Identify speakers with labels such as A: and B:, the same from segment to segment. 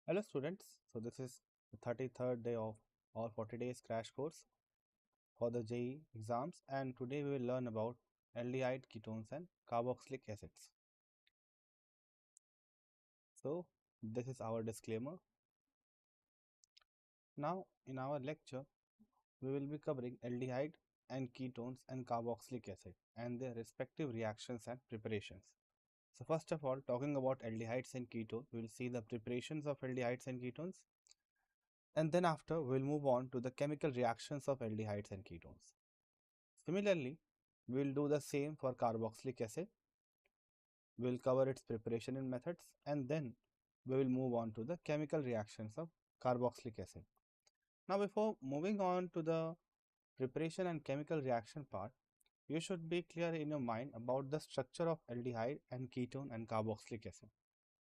A: Hello students, so this is the 33rd day of our 40 days crash course for the JEE exams, and today we will learn about aldehyde ketones and carboxylic acids. So this is our disclaimer. Now in our lecture we will be covering aldehyde and ketones and carboxylic acid and their respective reactions and preparations. So first of all, talking about aldehydes and ketones, we will see the preparations of aldehydes and ketones, and then after we will move on to the chemical reactions of aldehydes and ketones. Similarly, we will do the same for carboxylic acid. We will cover its preparation and methods, and then we will move on to the chemical reactions of carboxylic acid. Now, before moving on to the preparation and chemical reaction part, you should be clear in your mind about the structure of aldehyde and ketone and carboxylic acid.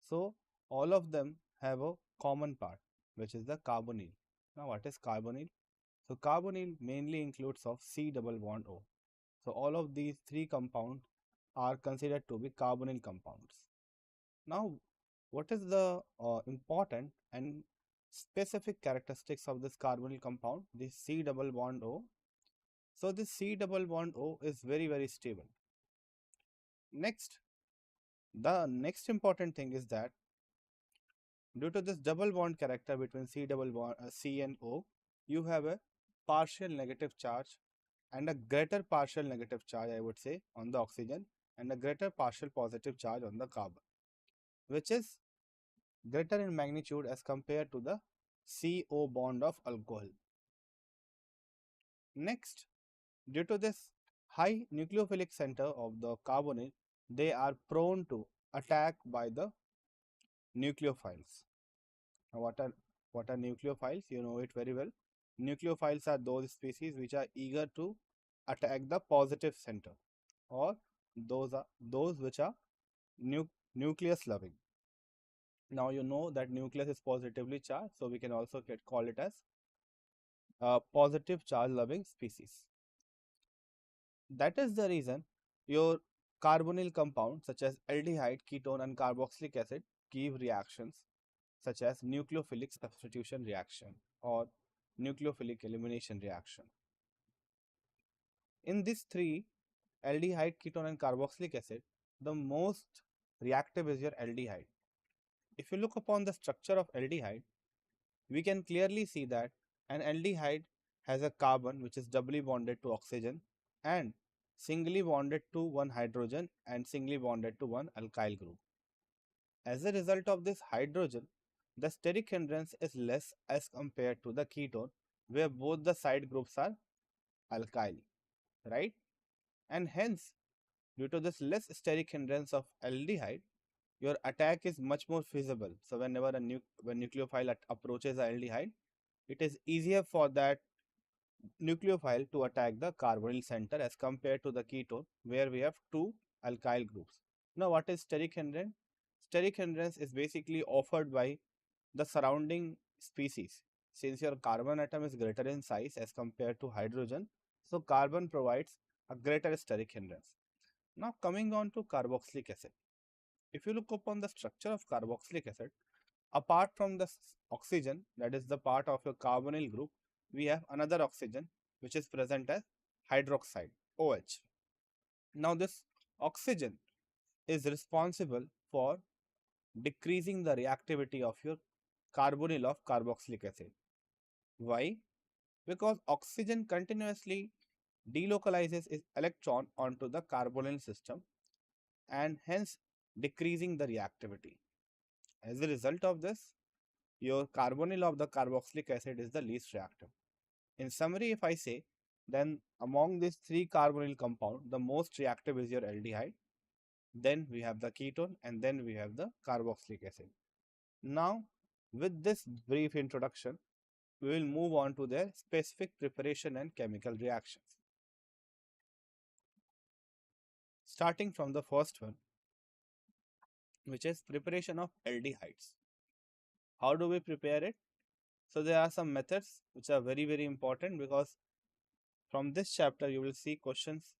A: So, all of them have a common part, which is the carbonyl. Now, what is carbonyl? So, carbonyl mainly includes of C double bond O. So all of these three compounds are considered to be carbonyl compounds. Now, what is the important and specific characteristics of this carbonyl compound, this C double bond O? So this C double bond O is very stable. Next, the next important thing is that due to this double bond character between C and O, you have a partial negative charge and a greater partial negative charge, I would say, on the oxygen, and a greater partial positive charge on the carbon, which is greater in magnitude as compared to the CO bond of alcohol. Next, due to this high nucleophilic center of the carbonyl, they are prone to attack by the nucleophiles. Now, what are nucleophiles? You know it very well. Nucleophiles are those species which are eager to attack the positive center, or those which are nucleus loving. Now you know that nucleus is positively charged, so we can also call it as a positive charge loving species. That is the reason your carbonyl compounds such as aldehyde, ketone and carboxylic acid give reactions such as nucleophilic substitution reaction or nucleophilic elimination reaction. In these three, aldehyde, ketone and carboxylic acid, the most reactive is your aldehyde. If you look upon the structure of aldehyde, we can clearly see that an aldehyde has a carbon which is doubly bonded to oxygen and singly bonded to one hydrogen and singly bonded to one alkyl group. As a result of this hydrogen, the steric hindrance is less as compared to the ketone, where both the side groups are alkyl, right? And hence, due to this less steric hindrance of aldehyde, your attack is much more feasible. So whenever when nucleophile approaches the aldehyde, it is easier for that nucleophile to attack the carbonyl center as compared to the ketone, where we have two alkyl groups. Now, what is steric hindrance? Steric hindrance is basically offered by the surrounding species. Since your carbon atom is greater in size as compared to hydrogen, so carbon provides a greater steric hindrance. Now, coming on to carboxylic acid. If you look upon the structure of carboxylic acid, apart from the oxygen, that is the part of your carbonyl group, we have another oxygen which is present as hydroxide, OH. Now, this oxygen is responsible for decreasing the reactivity of your carbonyl of carboxylic acid. Why? Because oxygen continuously delocalizes its electron onto the carbonyl system and hence decreasing the reactivity. As a result of this, your carbonyl of the carboxylic acid is the least reactive. In summary, if I say, then among these three carbonyl compounds, the most reactive is your aldehyde, then we have the ketone, and then we have the carboxylic acid. Now, with this brief introduction, we will move on to their specific preparation and chemical reactions. Starting from the first one, which is preparation of aldehydes. How do we prepare it? So there are some methods which are very important, because from this chapter you will see questions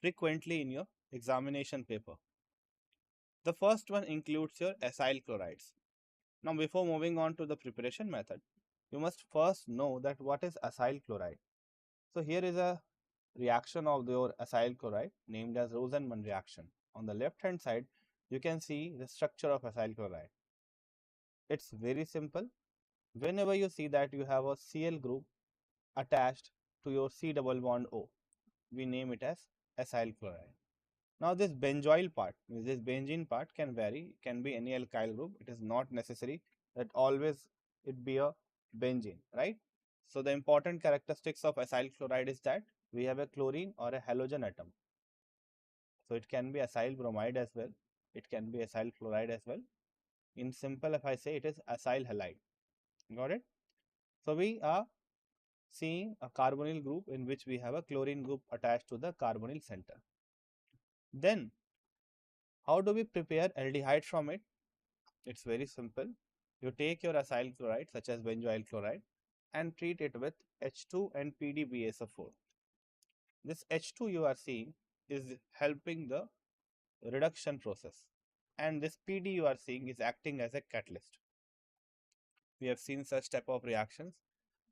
A: frequently in your examination paper. The first one includes your acyl chlorides. Now, before moving on to the preparation method, you must first know that what is acyl chloride. So here is a reaction of your acyl chloride named as Rosenman reaction. On the left hand side, you can see the structure of acyl chloride. It's very simple. Whenever you see that you have a Cl group attached to your C double bond O, we name it as acyl chloride. Now this benzoyl part, this benzene part can vary, can be any alkyl group. It is not necessary that always it be a benzene, right? So the important characteristics of acyl chloride is that we have a chlorine or a halogen atom. So it can be acyl bromide as well. It can be acyl chloride as well. In simple, if I say it is acyl halide. Got it? So we are seeing a carbonyl group in which we have a chlorine group attached to the carbonyl center. Then, how do we prepare aldehyde from it? It's very simple. You take your acyl chloride, such as benzoyl chloride, and treat it with H2 and PDBSO4. This H2 you are seeing is helping the reduction process, and this PD you are seeing is acting as a catalyst. We have seen such type of reactions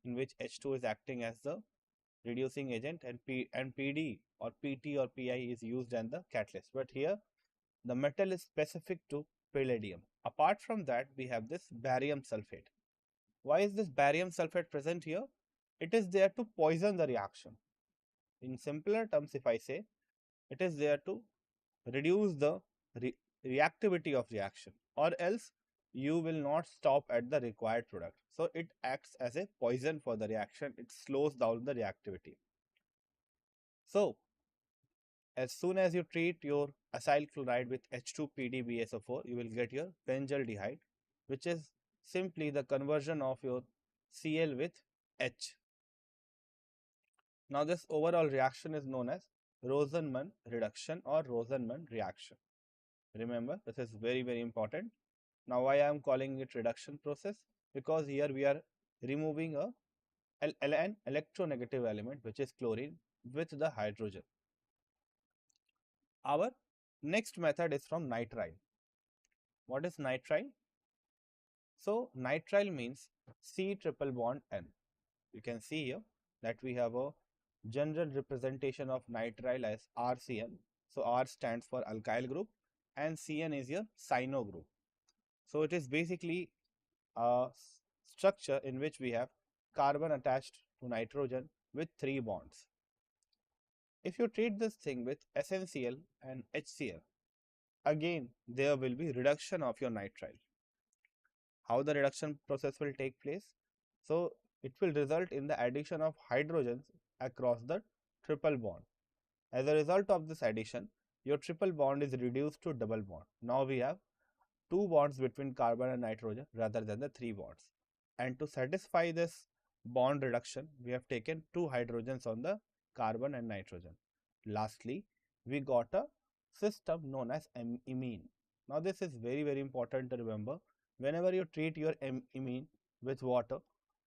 A: in which H2 is acting as the reducing agent and PD or PT or PI is used as the catalyst. But here the metal is specific to palladium. Apart from that, we have this barium sulfate. Why is this barium sulfate present here? It is there to poison the reaction. In simpler terms, if I say, it is there to reduce the reactivity of reaction, or else you will not stop at the required product. So it acts as a poison for the reaction. It slows down the reactivity. So as soon as you treat your acyl chloride with H2PDBSO4, you will get your benzaldehyde, which is simply the conversion of your Cl with H. Now this overall reaction is known as Rosenman reduction or Rosenman reaction. Remember, this is very important. Now why I am calling it reduction process? Because here we are removing an electronegative element, which is chlorine, with the hydrogen. Our next method is from nitrile. What is nitrile? So nitrile means C triple bond N. You can see here that we have a general representation of nitrile as RCN. So R stands for alkyl group and CN is your cyano group. So it is basically a structure in which we have carbon attached to nitrogen with 3 bonds. If you treat this thing with SnCl and HCl, again there will be reduction of your nitrile. How the reduction process will take place? So it will result in the addition of hydrogens across the triple bond. As a result of this addition, your triple bond is reduced to double bond. Now we have 2 bonds between carbon and nitrogen rather than the 3 bonds. And to satisfy this bond reduction, we have taken 2 hydrogens on the carbon and nitrogen. Lastly, we got a system known as imine. Now this is very important to remember. Whenever you treat your imine with water,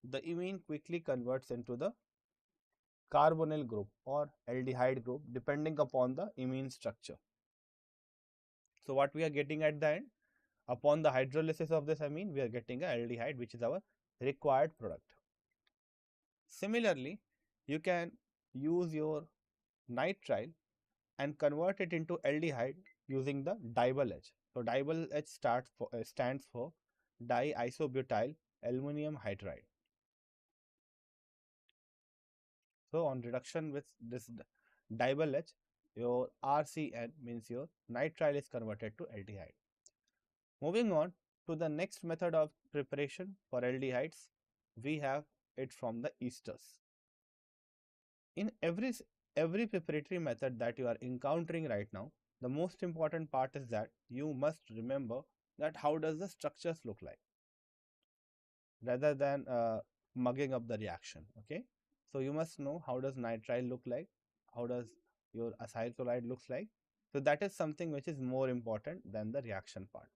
A: the imine quickly converts into the carbonyl group or aldehyde group depending upon the imine structure. So what we are getting at the end, upon the hydrolysis of this amine, we are getting a aldehyde, which is our required product. Similarly, you can use your nitrile and convert it into aldehyde using the dibyl H. So dibyl H stands for diisobutyl aluminum hydride. So on reduction with this dibyl H, your RCN means your nitrile is converted to aldehyde. Moving on to the next method of preparation for aldehydes, we have it from the esters. In every preparatory method that you are encountering right now, the most important part is that you must remember that how does the structures look like rather than mugging up the reaction. Okay, so you must know how does nitrile look like, how does your acyl chloride looks like. So that is something which is more important than the reaction part.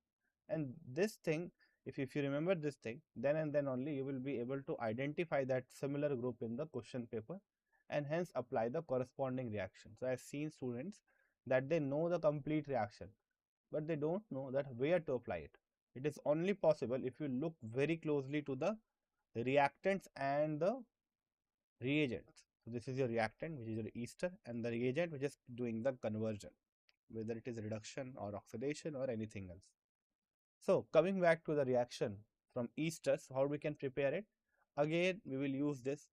A: And this thing, if you remember this thing, then and then only you will be able to identify that similar group in the question paper and hence apply the corresponding reaction. So I have seen students that they know the complete reaction, but they don't know that where to apply it. It is only possible if you look very closely to the reactants and the reagents. So this is your reactant, which is your ester, and the reagent which is doing the conversion, whether it is reduction or oxidation or anything else. So coming back to the reaction from esters, how we can prepare it? Again, we will use this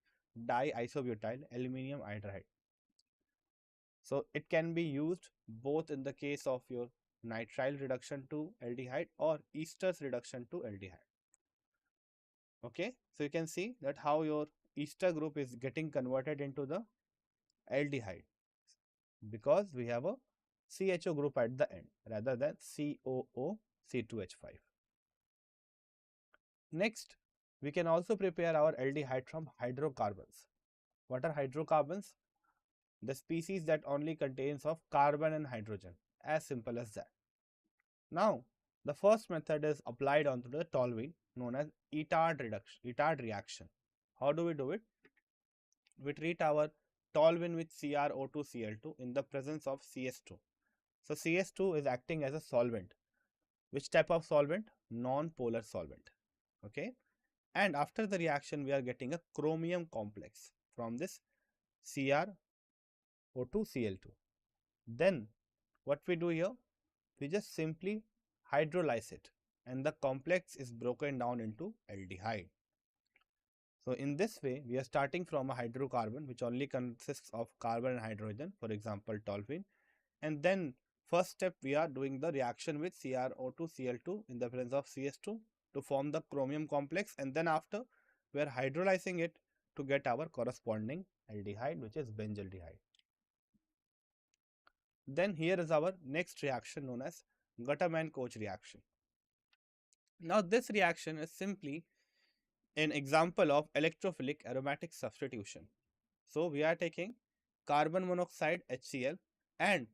A: diisobutyl aluminum hydride. So it can be used both in the case of your nitrile reduction to aldehyde or esters reduction to aldehyde. Okay, so you can see that how your ester group is getting converted into the aldehyde because we have a CHO group at the end rather than COO C2H5. Next, we can also prepare our aldehyde from hydrocarbons. What are hydrocarbons? The species that only contains of carbon and hydrogen, as simple as that. Now, the first method is applied onto the toluene known as Etard reaction. How do we do it? We treat our toluene with CrO2Cl2 in the presence of CS2. So CS2 is acting as a solvent. Which type of solvent? Non-polar solvent. Okay. And after the reaction, we are getting a chromium complex from this CrO2Cl2. Then what we do here? We just simply hydrolyze it and the complex is broken down into aldehyde. So in this way, we are starting from a hydrocarbon which only consists of carbon and hydrogen, for example, toluene. And then first step, we are doing the reaction with CrO2Cl2 in the presence of CS2 to form the chromium complex. And then after, we are hydrolyzing it to get our corresponding aldehyde, which is benzaldehyde. Then here is our next reaction known as Gutermann-Koch reaction. Now this reaction is simply an example of electrophilic aromatic substitution. So we are taking carbon monoxide HCl and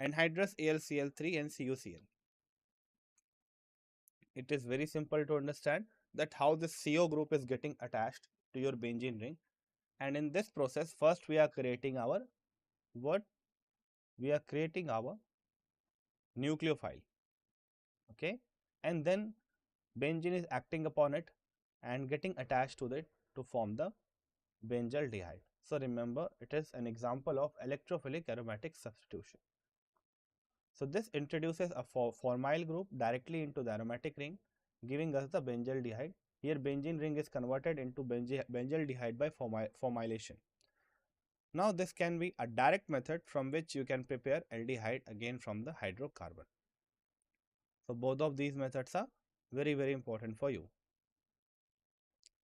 A: anhydrous AlCl3 and CuCl. It is very simple to understand that how this CO group is getting attached to your benzene ring, and in this process first we are creating our what? We are creating our nucleophile. Okay, and then benzene is acting upon it and getting attached to it to form the benzaldehyde. So remember, it is an example of electrophilic aromatic substitution. So this introduces a formyl group directly into the aromatic ring, giving us the benzaldehyde. Here benzene ring is converted into benzaldehyde by formylation. Now this can be a direct method from which you can prepare aldehyde again from the hydrocarbon. So both of these methods are very important for you.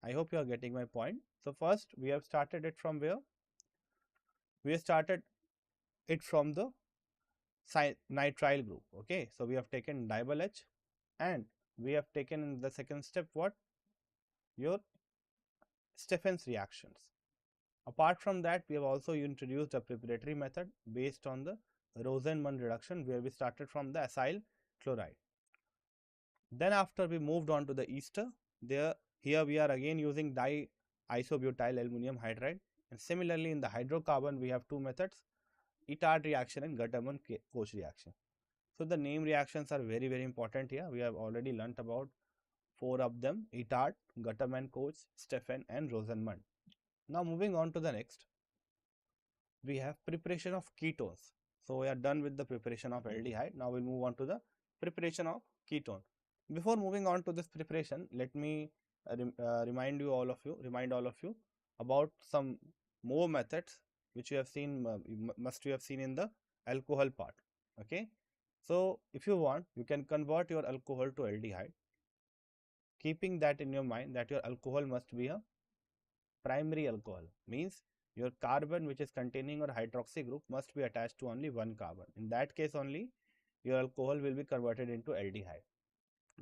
A: I hope you are getting my point. So first we have started it from where? We have started it from the nitrile group. Okay, so we have taken diol H and we have taken in the second step what? Your Stephen's reactions. Apart from that, we have also introduced a preparatory method based on the Rosenman reduction where we started from the acyl chloride. Then after we moved on to the ester, here we are again using diisobutyl aluminum hydride, and similarly in the hydrocarbon we have two methods, Etard reaction and Gutermann-Koch reaction. So the name reactions are very important here. We have already learnt about four of them: Etard, Gutermann-Koch, Stephen and Rosenman. Now moving on to the next, we have preparation of ketones. So we are done with the preparation of aldehyde. Now we'll move on to the preparation of ketone. Before moving on to this preparation, let me remind all of you about some more methods which you have seen, must you have seen in the alcohol part. Okay, so if you want, you can convert your alcohol to aldehyde, keeping that in your mind that your alcohol must be a primary alcohol, means your carbon which is containing your hydroxy group must be attached to only one carbon. In that case only your alcohol will be converted into aldehyde.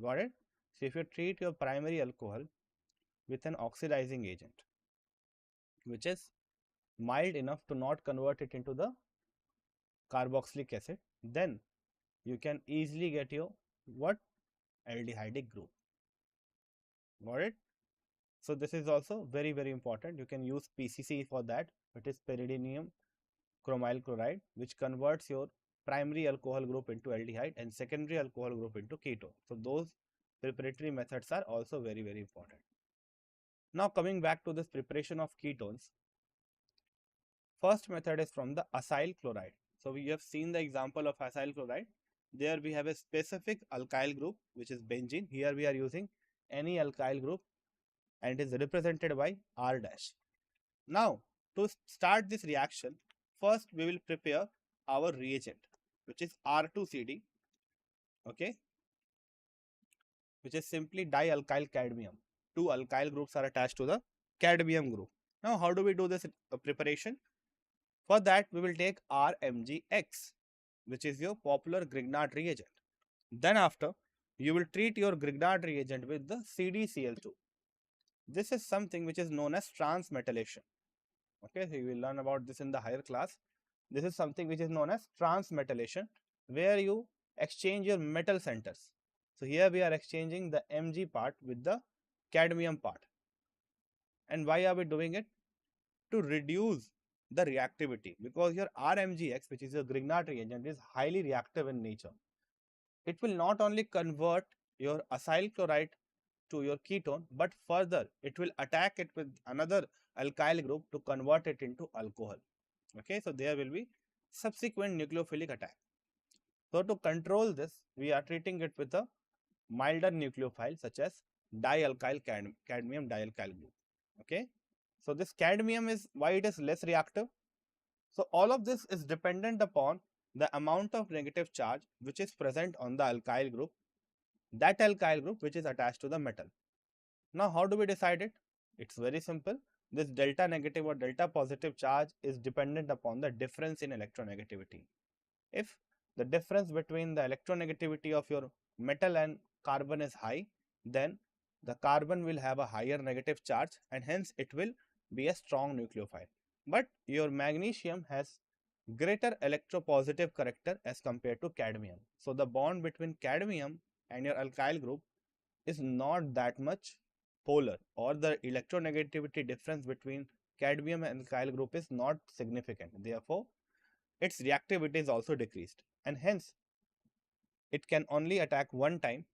A: Got it? So if you treat your primary alcohol with an oxidizing agent which is mild enough to not convert it into the carboxylic acid, then you can easily get your what? Aldehydic group. Got it? So this is also very important. You can use PCC for that. It is pyridinium chromyl chloride, which converts your primary alcohol group into aldehyde and secondary alcohol group into ketone. So those preparatory methods are also very, very important. Now coming back to this preparation of ketones, first method is from the acyl chloride. So we have seen the example of acyl chloride. There we have a specific alkyl group which is benzene. Here we are using any alkyl group and it is represented by R dash. Now to start this reaction, first we will prepare our reagent which is R2CD, okay, which is simply dialkyl cadmium. Two alkyl groups are attached to the cadmium group. Now how do we do this preparation? For that, we will take RMgX, which is your popular Grignard reagent. Then after, you will treat your Grignard reagent with the CdCl2. This is something which is known as transmetallation. Okay, so you will learn about this in the higher class. This is something which is known as transmetallation, where you exchange your metal centers. So here we are exchanging the Mg part with the cadmium part. And why are we doing it? To reduce the reactivity, because your RMgX, which is your Grignard reagent, is highly reactive in nature. It will not only convert your acyl chloride to your ketone, but further it will attack it with another alkyl group to convert it into alcohol. Okay, so there will be subsequent nucleophilic attack. So to control this, we are treating it with a milder nucleophile such as dialkyl cadmium dialkyl group. Okay, so this cadmium is why it is less reactive. So all of this is dependent upon the amount of negative charge which is present on the alkyl group, that alkyl group which is attached to the metal. Now how do we decide it? It's very simple. This delta negative or delta positive charge is dependent upon the difference in electronegativity. If the difference between the electronegativity of your metal and carbon is high, then the carbon will have a higher negative charge and hence it will be a strong nucleophile. But your magnesium has greater electropositive character as compared to cadmium. So the bond between cadmium and your alkyl group is not that much polar, or the electronegativity difference between cadmium and alkyl group is not significant. Therefore, its reactivity is also decreased and hence it can only attack one time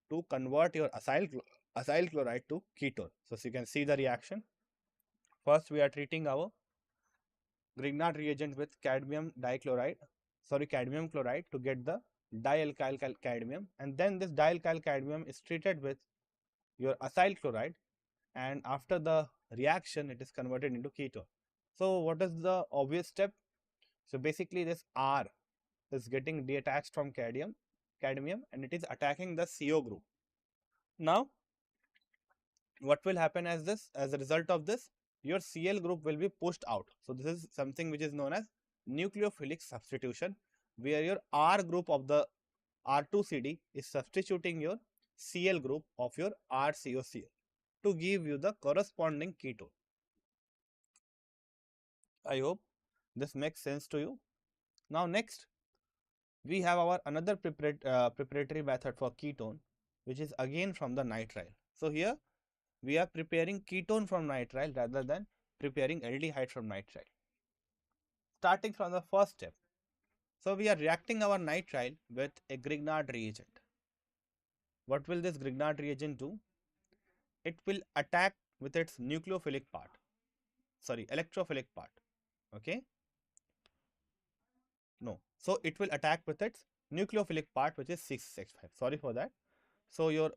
A: to convert your acyl chloride to ketone. So you can see the reaction. First, we are treating our Grignard reagent with cadmium chloride to get the dialkyl cadmium, and then this dialkyl cadmium is treated with your acyl chloride, and after the reaction it is converted into ketone. So what is the obvious step? So basically this R is getting detached from cadmium and it is attacking the CO group. Now what will happen as a result of this, your Cl group will be pushed out. So this is something which is known as nucleophilic substitution, where your R group of the R2CD is substituting your Cl group of your RCOCl to give you the corresponding ketone. I hope this makes sense to you. Now next, we have our another preparatory method for ketone, which is again from the nitrile. So here we are preparing ketone from nitrile rather than preparing aldehyde from nitrile. Starting from the first step. So we are reacting our nitrile with a Grignard reagent. What will this Grignard reagent do? It will attack with its electrophilic part. Okay. No. So it will attack with its nucleophilic part, which is 6H5. Sorry for that. So your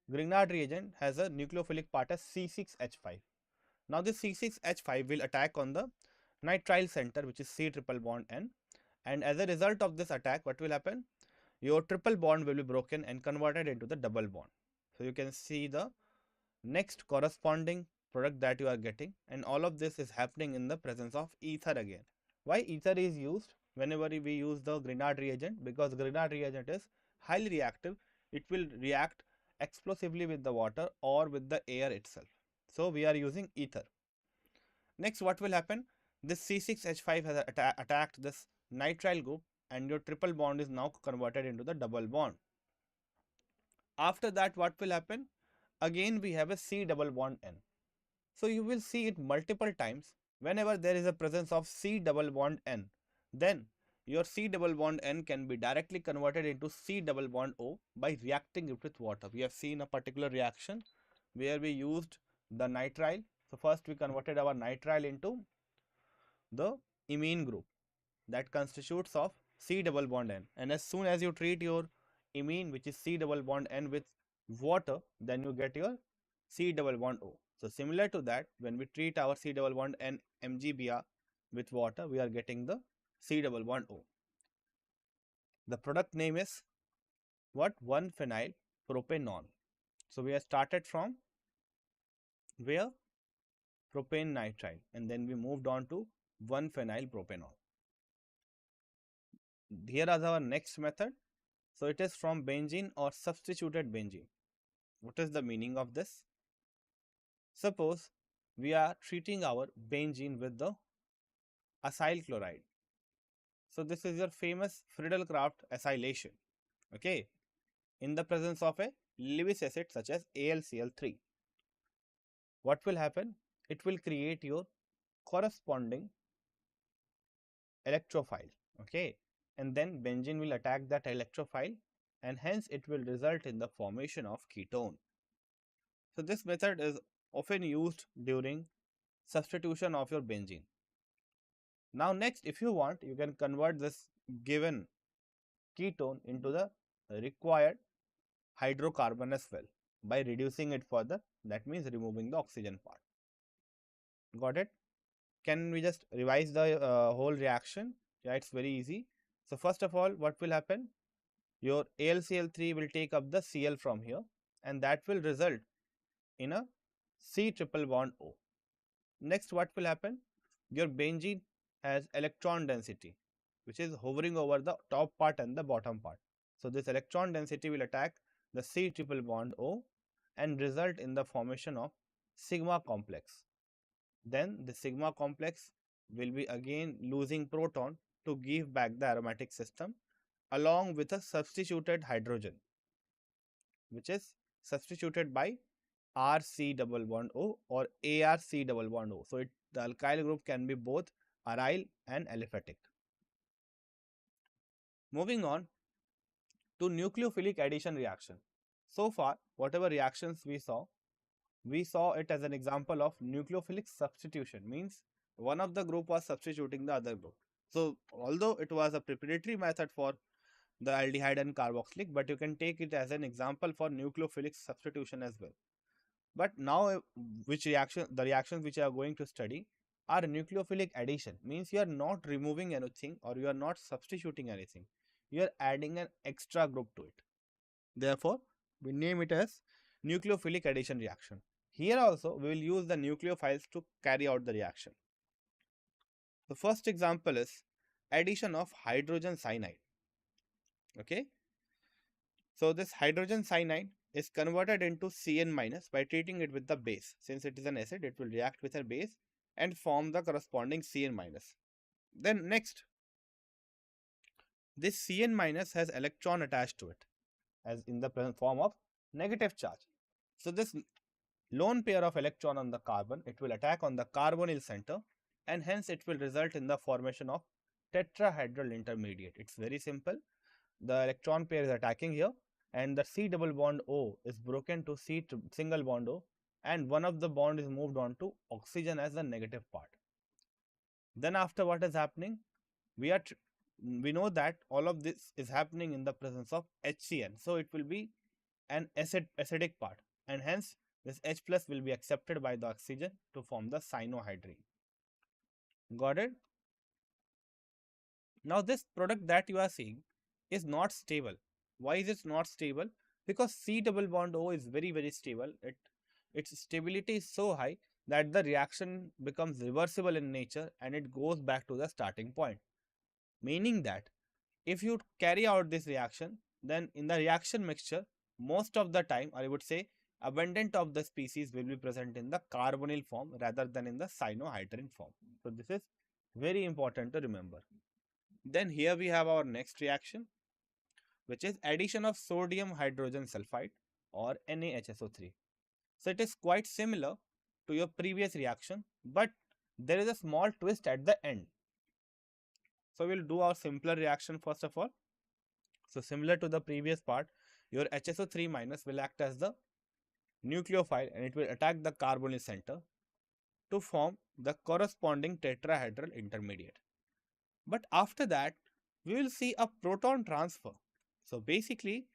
A: Grignard reagent has a nucleophilic part as C6H5. Now this C6H5 will attack on the nitrile center, which is C triple bond N, and as a result of this attack, what will happen? Your triple bond will be broken and converted into the double bond. So you can see the next corresponding product that you are getting, and all of this is happening in the presence of ether again. Why ether is used whenever we use the Grignard reagent? Because Grignard reagent is highly reactive. It will react explosively with the water or with the air itself. So we are using ether. Next, what will happen? This C6H5 has attacked this nitrile group and your triple bond is now converted into the double bond. After that, what will happen? Again, we have a C double bond N. So you will see it multiple times. Whenever there is a presence of C double bond N, then your C double bond N can be directly converted into C double bond O by reacting it with water. We have seen a particular reaction where we used the nitrile. So first we converted our nitrile into the imine group that constitutes of C double bond N. And as soon as you treat your imine, which is C double bond N, with water, then you get your C double bond O. So similar to that, when we treat our C double bond N MgBr with water, we are getting the C double bond O. The product name is what? 1-phenyl propanol. So we have started from where? Propane nitrile, and then we moved on to 1-phenyl propanol. Here is our next method. So it is from benzene or substituted benzene. What is the meaning of this? Suppose we are treating our benzene with the acyl chloride. So this is your famous Friedel-Crafts acylation. Okay, in the presence of a Lewis acid such as AlCl3. What will happen? It will create your corresponding electrophile. Okay, and then benzene will attack that electrophile, and hence it will result in the formation of ketone. So this method is often used during substitution of your benzene. Now next, if you want, you can convert this given ketone into the required hydrocarbon as well by reducing it further. That means removing the oxygen part. Got it? Can we just revise the whole reaction? Yeah, it's very easy. So first of all, what will happen? Your AlCl3 will take up the Cl from here, and that will result in a C triple bond O. Next, what will happen? Your benzene has electron density, which is hovering over the top part and the bottom part. So this electron density will attack the C triple bond O and result in the formation of sigma complex. Then the sigma complex will be again losing proton to give back the aromatic system along with a substituted hydrogen, which is substituted by RC double bond O or ARC double bond O. So the alkyl group can be both aryl and aliphatic. Moving on to nucleophilic addition reaction. So far, whatever reactions we saw it as an example of nucleophilic substitution, means one of the group was substituting the other group. So although it was a preparatory method for the aldehyde and carboxylic, but you can take it as an example for nucleophilic substitution as well. But now the reactions which you are going to study are nucleophilic addition, means you are not removing anything or you are not substituting anything. You are adding an extra group to it. Therefore, we name it as nucleophilic addition reaction. Here also, we will use the nucleophiles to carry out the reaction. The first example is addition of hydrogen cyanide. Okay. So this hydrogen cyanide is converted into Cn minus by treating it with the base. Since it is an acid, it will react with a base and form the corresponding Cn minus. Then next, this Cn minus has electron attached to it as in the present form of negative charge. So this lone pair of electron on the carbon, it will attack on the carbonyl center, and hence it will result in the formation of tetrahedral intermediate. It's very simple. The electron pair is attacking here, and the C double bond O is broken to C single bond O, and one of the bond is moved on to oxygen as the negative part. Then after, what is happening? We know that all of this is happening in the presence of HCN. So it will be an acidic part, and hence this H plus will be accepted by the oxygen to form the cyanohydrine. Got it? Now this product that you are seeing is not stable. Why is it not stable? Because C double bond O is very stable. Its stability is so high that the reaction becomes reversible in nature and it goes back to the starting point. Meaning that if you carry out this reaction, then in the reaction mixture, most of the time, or I would say abundant of the species will be present in the carbonyl form rather than in the cyanohydrin form. So this is very important to remember. Then here we have our next reaction, which is addition of sodium hydrogen sulfide or NaHSO3. So it is quite similar to your previous reaction, but there is a small twist at the end. So we'll do our simpler reaction first of all. So similar to the previous part, your HSO3 minus will act as the nucleophile and it will attack the carbonyl center to form the corresponding tetrahedral intermediate. But after that, we will see a proton transfer. So basically,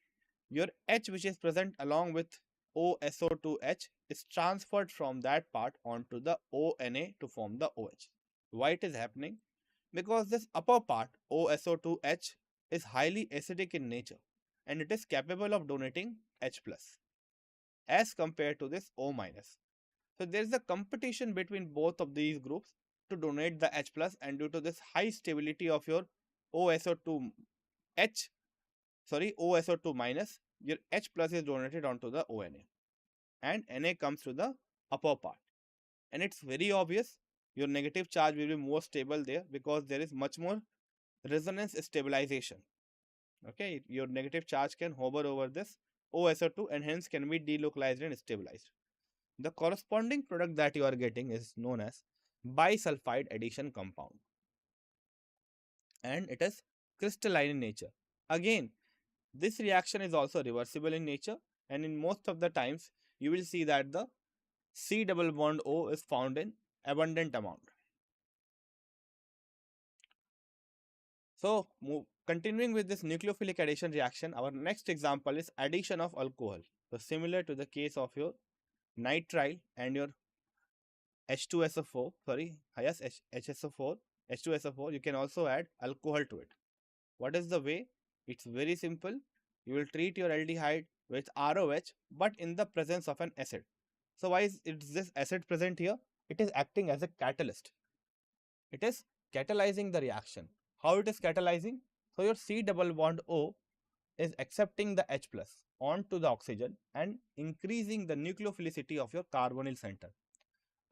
A: your H which is present along with OSO2H is transferred from that part onto the ONA to form the OH. Why it is happening? Because this upper part OSO2H is highly acidic in nature and it is capable of donating H plus as compared to this O minus. So there is a competition between both of these groups to donate the H plus, and due to this high stability of your OSO2H, OSO2 minus, your H plus is donated onto the ONA and Na comes to the upper part. And it's very obvious your negative charge will be more stable there because there is much more resonance stabilization. Okay, your negative charge can hover over this OSO2 and hence can be delocalized and stabilized. The corresponding product that you are getting is known as bisulfide addition compound and it is crystalline in nature. Again, this reaction is also reversible in nature and in most of the times you will see that the C double bond O is found in abundant amount. So, continuing with this nucleophilic addition reaction, our next example is addition of alcohol. So, similar to the case of your nitrile and your H2SO4, HSO4, H2SO4, you can also add alcohol to it. What is the way? It's very simple. You will treat your aldehyde with ROH, but in the presence of an acid. So why is this acid present here? It is acting as a catalyst. It is catalyzing the reaction. How it is catalyzing? So your C double bond O is accepting the H plus onto the oxygen and increasing the nucleophilicity of your carbonyl center.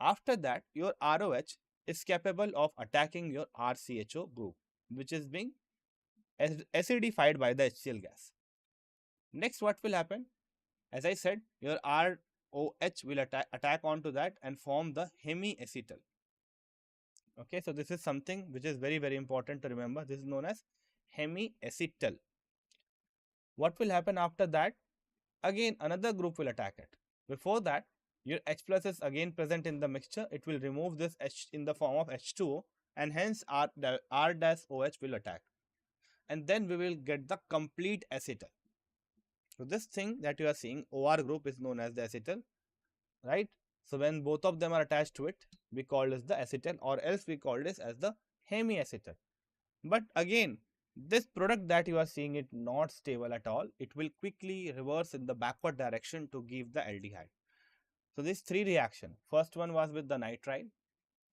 A: After that, your ROH is capable of attacking your RCHO group, which is being acidified by the HCl gas. Next, what will happen? As I said, your ROH will attack onto that and form the hemiacetal. Okay, so this is something which is very, very important to remember. This is known as hemiacetal. What will happen after that? Again, another group will attack it. Before that, your H plus is again present in the mixture. It will remove this H in the form of H2O and hence R-OH will attack. And then we will get the complete acetal. So this thing that you are seeing, OR group, is known as the acetal, right? So when both of them are attached to it, we call this the acetal, or else we call this as the hemiacetal. But again, this product that you are seeing it not stable at all. It will quickly reverse in the backward direction to give the aldehyde. So these three reactions. First one was with the nitrile,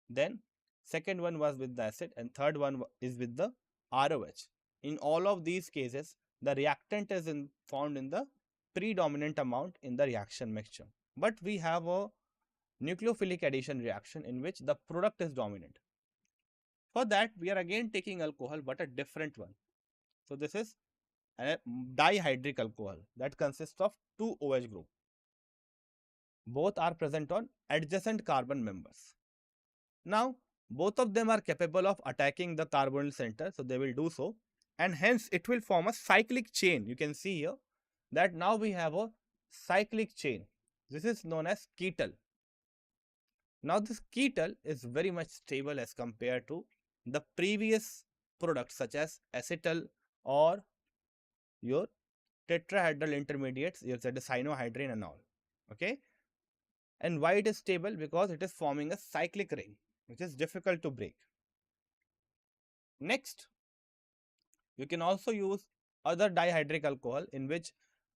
A: then second one was with the acid, and third one is with the ROH. In all of these cases, the reactant is found in the predominant amount in the reaction mixture. But we have a nucleophilic addition reaction in which the product is dominant. For that, we are again taking alcohol, but a different one. So this is a dihydric alcohol that consists of two OH group. Both are present on adjacent carbon members. Now, both of them are capable of attacking the carbonyl center, so they will do so, and hence it will form a cyclic chain. You can see here that now we have a cyclic chain. This is known as ketal. Now this ketal is very much stable as compared to the previous products such as acetal or your tetrahedral intermediates, you said the cyanohydrin and all. Okay. And why it is stable? Because it is forming a cyclic ring, which is difficult to break. Next, you can also use other dihydric alcohol in which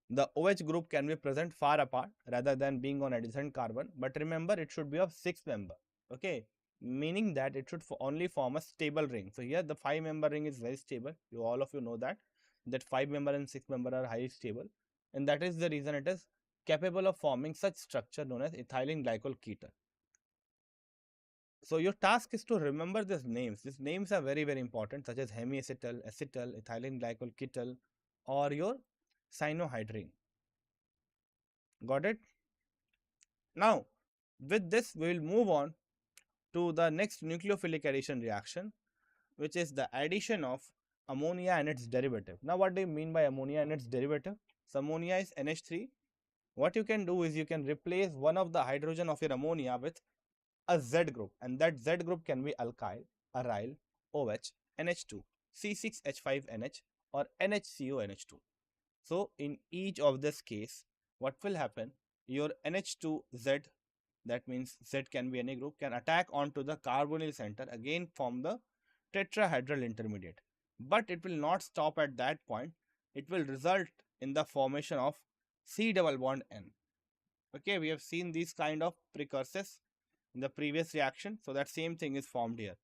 A: the OH group can be present far apart rather than being on adjacent carbon. But remember, it should be of 6 member. Okay, meaning that it should only form a stable ring. So here the 5-member ring is very stable. All of you know that 5-member and 6-member are highly stable, and that is the reason it is capable of forming such structure known as ethylene glycol ketal. So your task is to remember these names. These names are very, very important, such as hemiacetal, acetal, ethylene glycol ketal, or your cyanohydrin. Got it? Now, with this, we will move on to the next nucleophilic addition reaction, which is the addition of ammonia and its derivative. Now, what do you mean by ammonia and its derivative? So, ammonia is NH3. What you can do is you can replace one of the hydrogen of your ammonia with a Z group, and that Z group can be alkyl, aryl, OH, NH2, C6H5NH, or NHCO, NH2. So, in each of this case, what will happen? Your NH2Z, that means Z can be any group, can attack onto the carbonyl center, again form the tetrahedral intermediate. But it will not stop at that point. It will result in the formation of C double bond N. Okay, we have seen these kind of precursors in the previous reaction. So that same thing is formed here.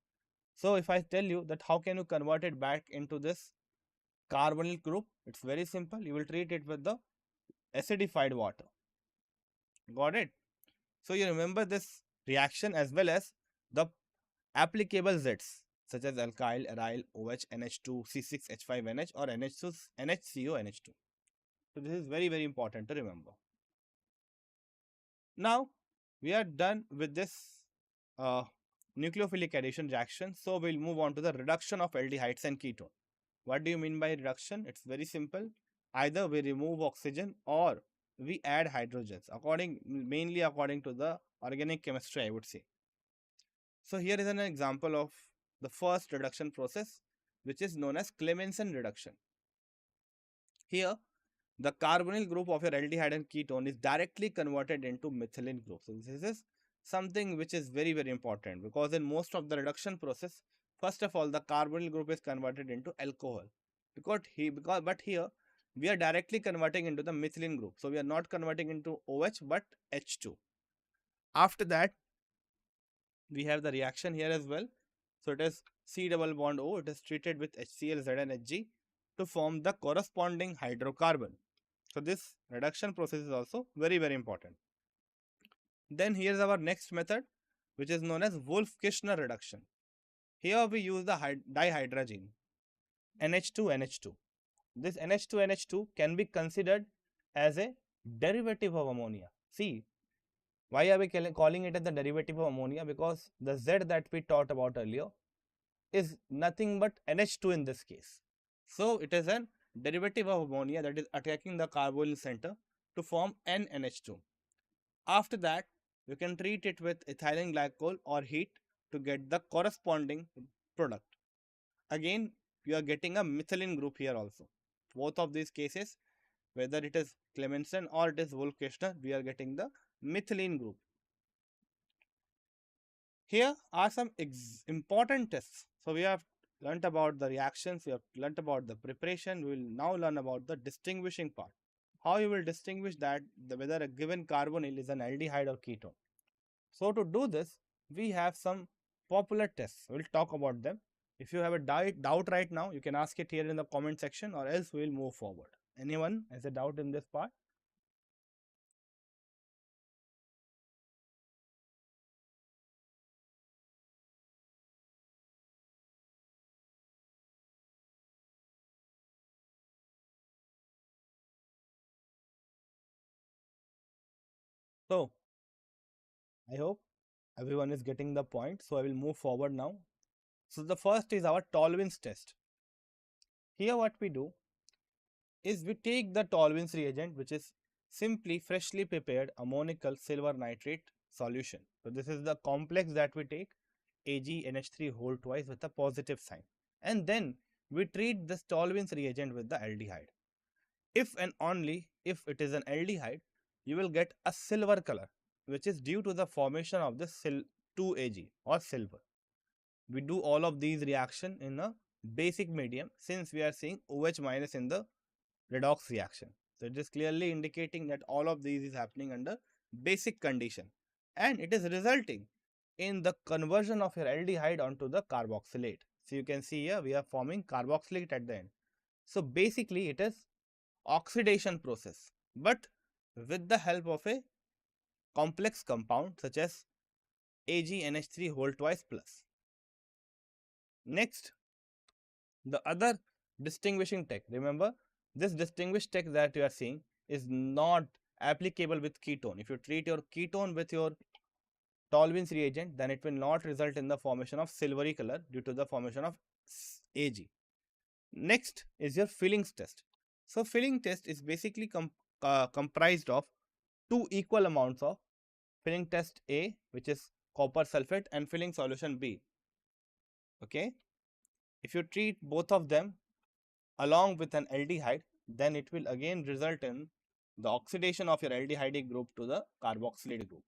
A: So if I tell you that how can you convert it back into this carbonyl group, it's very simple. You will treat it with the acidified water. Got it? So you remember this reaction as well as the applicable Zs such as alkyl, aryl, OH, NH2, C6H5NH, or NH2, NHCO, NH2. So this is very, very important to remember. Now we are done with this nucleophilic addition reaction. So we'll move on to the reduction of aldehydes and ketone. What do you mean by reduction? It's very simple. Either we remove oxygen or we add hydrogens, mainly according to the organic chemistry, I would say. So here is an example of the first reduction process, which is known as Clemmensen reduction. Here, the carbonyl group of your aldehyde and ketone is directly converted into methylene group. So this is something which is very, very important, because in most of the reduction process, first of all, the carbonyl group is converted into alcohol. But here we are directly converting into the methylene group. So we are not converting into OH but H2. After that, we have the reaction here as well. So it is C double bond O. It is treated with HCl, Z and Hg to form the corresponding hydrocarbon. So this reduction process is also very, very important. Then here's our next method, which is known as Wolff-Kishner reduction. Here we use the dihydrogen NH2NH2. This NH2NH2 can be considered as a derivative of ammonia. See, why are we calling it as the derivative of ammonia? Because the Z that we talked about earlier is nothing but NH2 in this case. So it is a derivative of ammonia that is attacking the carbonyl center to form NNH2. After that, you can treat it with ethylene glycol or heat to get the corresponding product. Again, you are getting a methylene group here also. Both of these cases, whether it is Clemmensen or it is Wolff-Kishner, we are getting the methylene group. Here are some important tests. So we have learnt about the reactions, we have learnt about the preparation. We will now learn about the distinguishing part. How you will distinguish that whether a given carbonyl is an aldehyde or ketone. So to do this, we have some popular tests. We'll talk about them. If you have a doubt right now, you can ask it here in the comment section, or else we will move forward. Anyone has a doubt in this part? So I hope everyone is getting the point. So I will move forward now. So the first is our Tolwin's test. Here what we do is we take the Tolwin's reagent, which is simply freshly prepared ammonical silver nitrate solution. So this is the complex that we take, AgNH3 whole twice with a positive sign. And then we treat this Tolwin's reagent with the aldehyde. If and only if it is an aldehyde, you will get a silver color, which is due to the formation of the 2Ag or silver. We do all of these reaction in a basic medium, since we are seeing OH minus in the redox reaction. So it is clearly indicating that all of these is happening under basic condition, and it is resulting in the conversion of your aldehyde onto the carboxylate. So you can see here we are forming carboxylate at the end. So basically it is oxidation process, but with the help of a complex compound such as AgNH3 whole twice plus. Next, the other distinguishing tech. Remember, this distinguished tech that you are seeing is not applicable with ketone. If you treat your ketone with your Tolbin's reagent, then it will not result in the formation of silvery color due to the formation of Ag. Next is your fillings test. So filling test is basically comprised of two equal amounts of filling test A, which is copper sulfate, and filling solution B. Okay, if you treat both of them along with an aldehyde, then it will again result in the oxidation of your aldehydic group to the carboxylate group.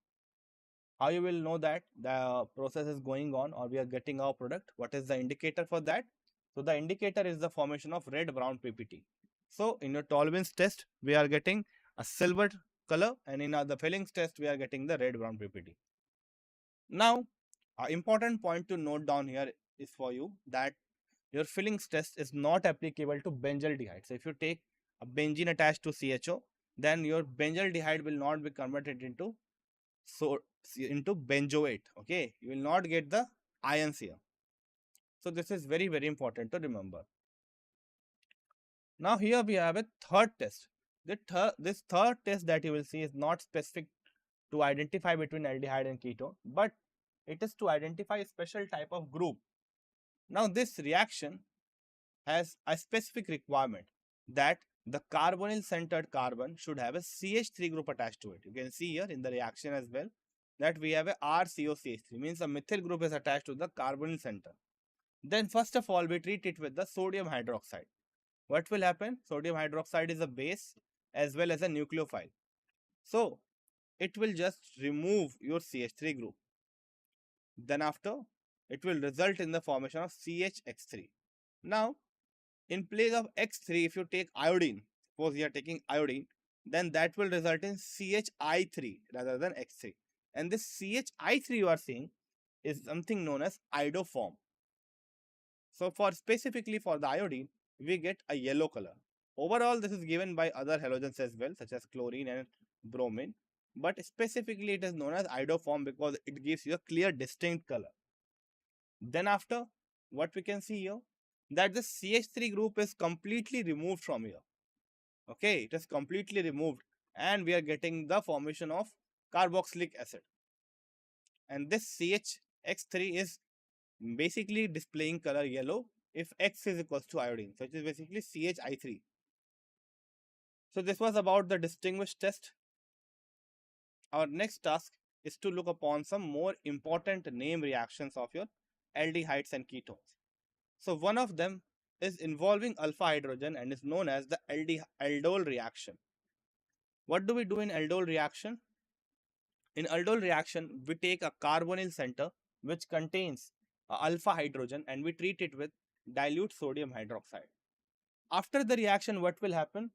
A: How you will know that the process is going on or we are getting our product? What is the indicator for that? So the indicator is the formation of red-brown PPT. So in your Tolbin's test, we are getting a silver color, and in the fillings test, we are getting the red-brown PPT. Now, an important point to note down here is for you that your fillings test is not applicable to benzaldehyde. So if you take a benzene attached to CHO, then your benzaldehyde will not be converted into benzoate. Okay, you will not get the ions here. So this is very, very important to remember. Now here we have a third test. This third test that you will see is not specific to identify between aldehyde and ketone, but it is to identify a special type of group. Now this reaction has a specific requirement that the carbonyl centered carbon should have a CH3 group attached to it. You can see here in the reaction as well that we have a RCOCH3, means a methyl group is attached to the carbonyl center. Then first of all, we treat it with the sodium hydroxide. What will happen? Sodium hydroxide is a base as well as a nucleophile. So it will just remove your CH3 group. Then after, it will result in the formation of CHX3. Now, in place of X3, if you take iodine, suppose you are taking iodine, then that will result in CHI3 rather than X3. And this CHI3 you are seeing is something known as iodoform. So for specifically for the iodine, we get a yellow color. Overall, this is given by other halogens as well, such as chlorine and bromine. But specifically, it is known as iodoform because it gives you a clear, distinct color. Then after, what we can see here, that the CH3 group is completely removed from here. Okay, it is completely removed, and we are getting the formation of carboxylic acid. And this CHX3 is basically displaying color yellow if X is equals to iodine. So it is basically CHI3. So this was about the distinguished test. Our next task is to look upon some more important name reactions of your aldehydes and ketones. So one of them is involving alpha hydrogen and is known as the aldol reaction. What do we do in aldol reaction? In aldol reaction, we take a carbonyl center which contains alpha hydrogen and we treat it with dilute sodium hydroxide. After the reaction, what will happen?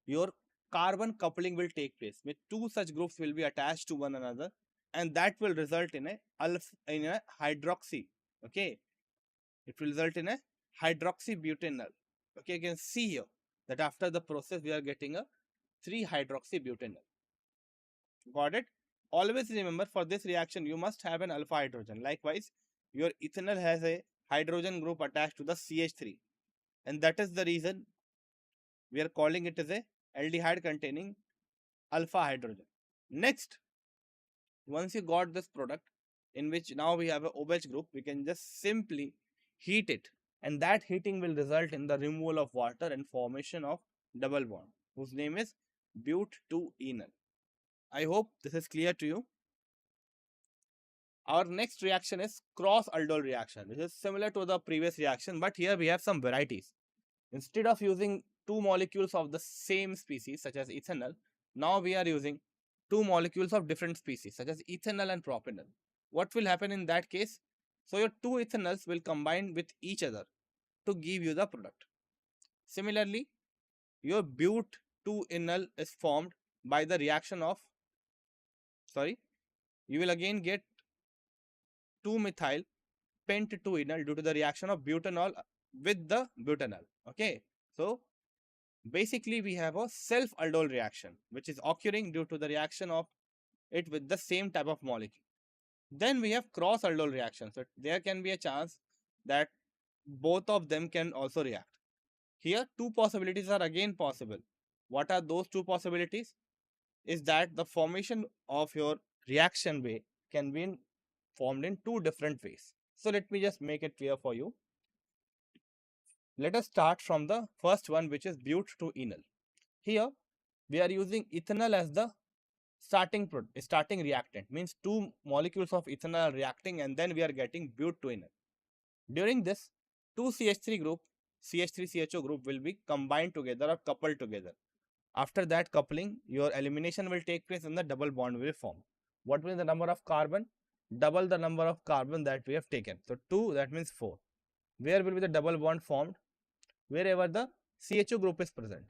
A: Your carbon coupling will take place, with two such groups will be attached to one another, and that will result in a hydroxy. Okay, it will result in a hydroxybutanol. Okay, you can see here that after the process we are getting a 3-hydroxybutanol. Got it? Always remember, for this reaction you must have an alpha hydrogen. Likewise, your ethanol has a hydrogen group attached to the CH3, and that is the reason we are calling it as a aldehyde containing alpha hydrogen. Next, once you got this product in which now we have a OH group, we can just simply heat it, and that heating will result in the removal of water and formation of double bond, whose name is but2-enol. I hope this is clear to you. Our next reaction is cross-aldol reaction, which is similar to the previous reaction, but here we have some varieties. Instead of using two molecules of the same species, such as ethanol, now we are using two molecules of different species, such as ethanol and propanol. What will happen in that case? So your two ethanols will combine with each other to give you the product. Similarly, your but2-enol is formed by the reaction of, you will again get 2-methyl pent2-enol due to the reaction of butanol with the butanol. Okay, so basically we have a self-aldol reaction which is occurring due to the reaction of it with the same type of molecule. Then we have cross-aldol reaction. So there can be a chance that both of them can also react. Here two possibilities are again possible. What are those two possibilities? Is that the formation of your reaction way can be formed in two different ways. So let me just make it clear for you. Let us start from the first one, which is bute to enol. Here we are using ethanol as the starting reactant, means two molecules of ethanol are reacting and then we are getting bute to enol. During this, two CH3 group, CH3CHO group will be combined together or coupled together. After that coupling, your elimination will take place and the double bond will form. What will be the number of carbon? Double the number of carbon that we have taken. So 2, that means 4. Where will be the double bond formed? Wherever the CHO group is present.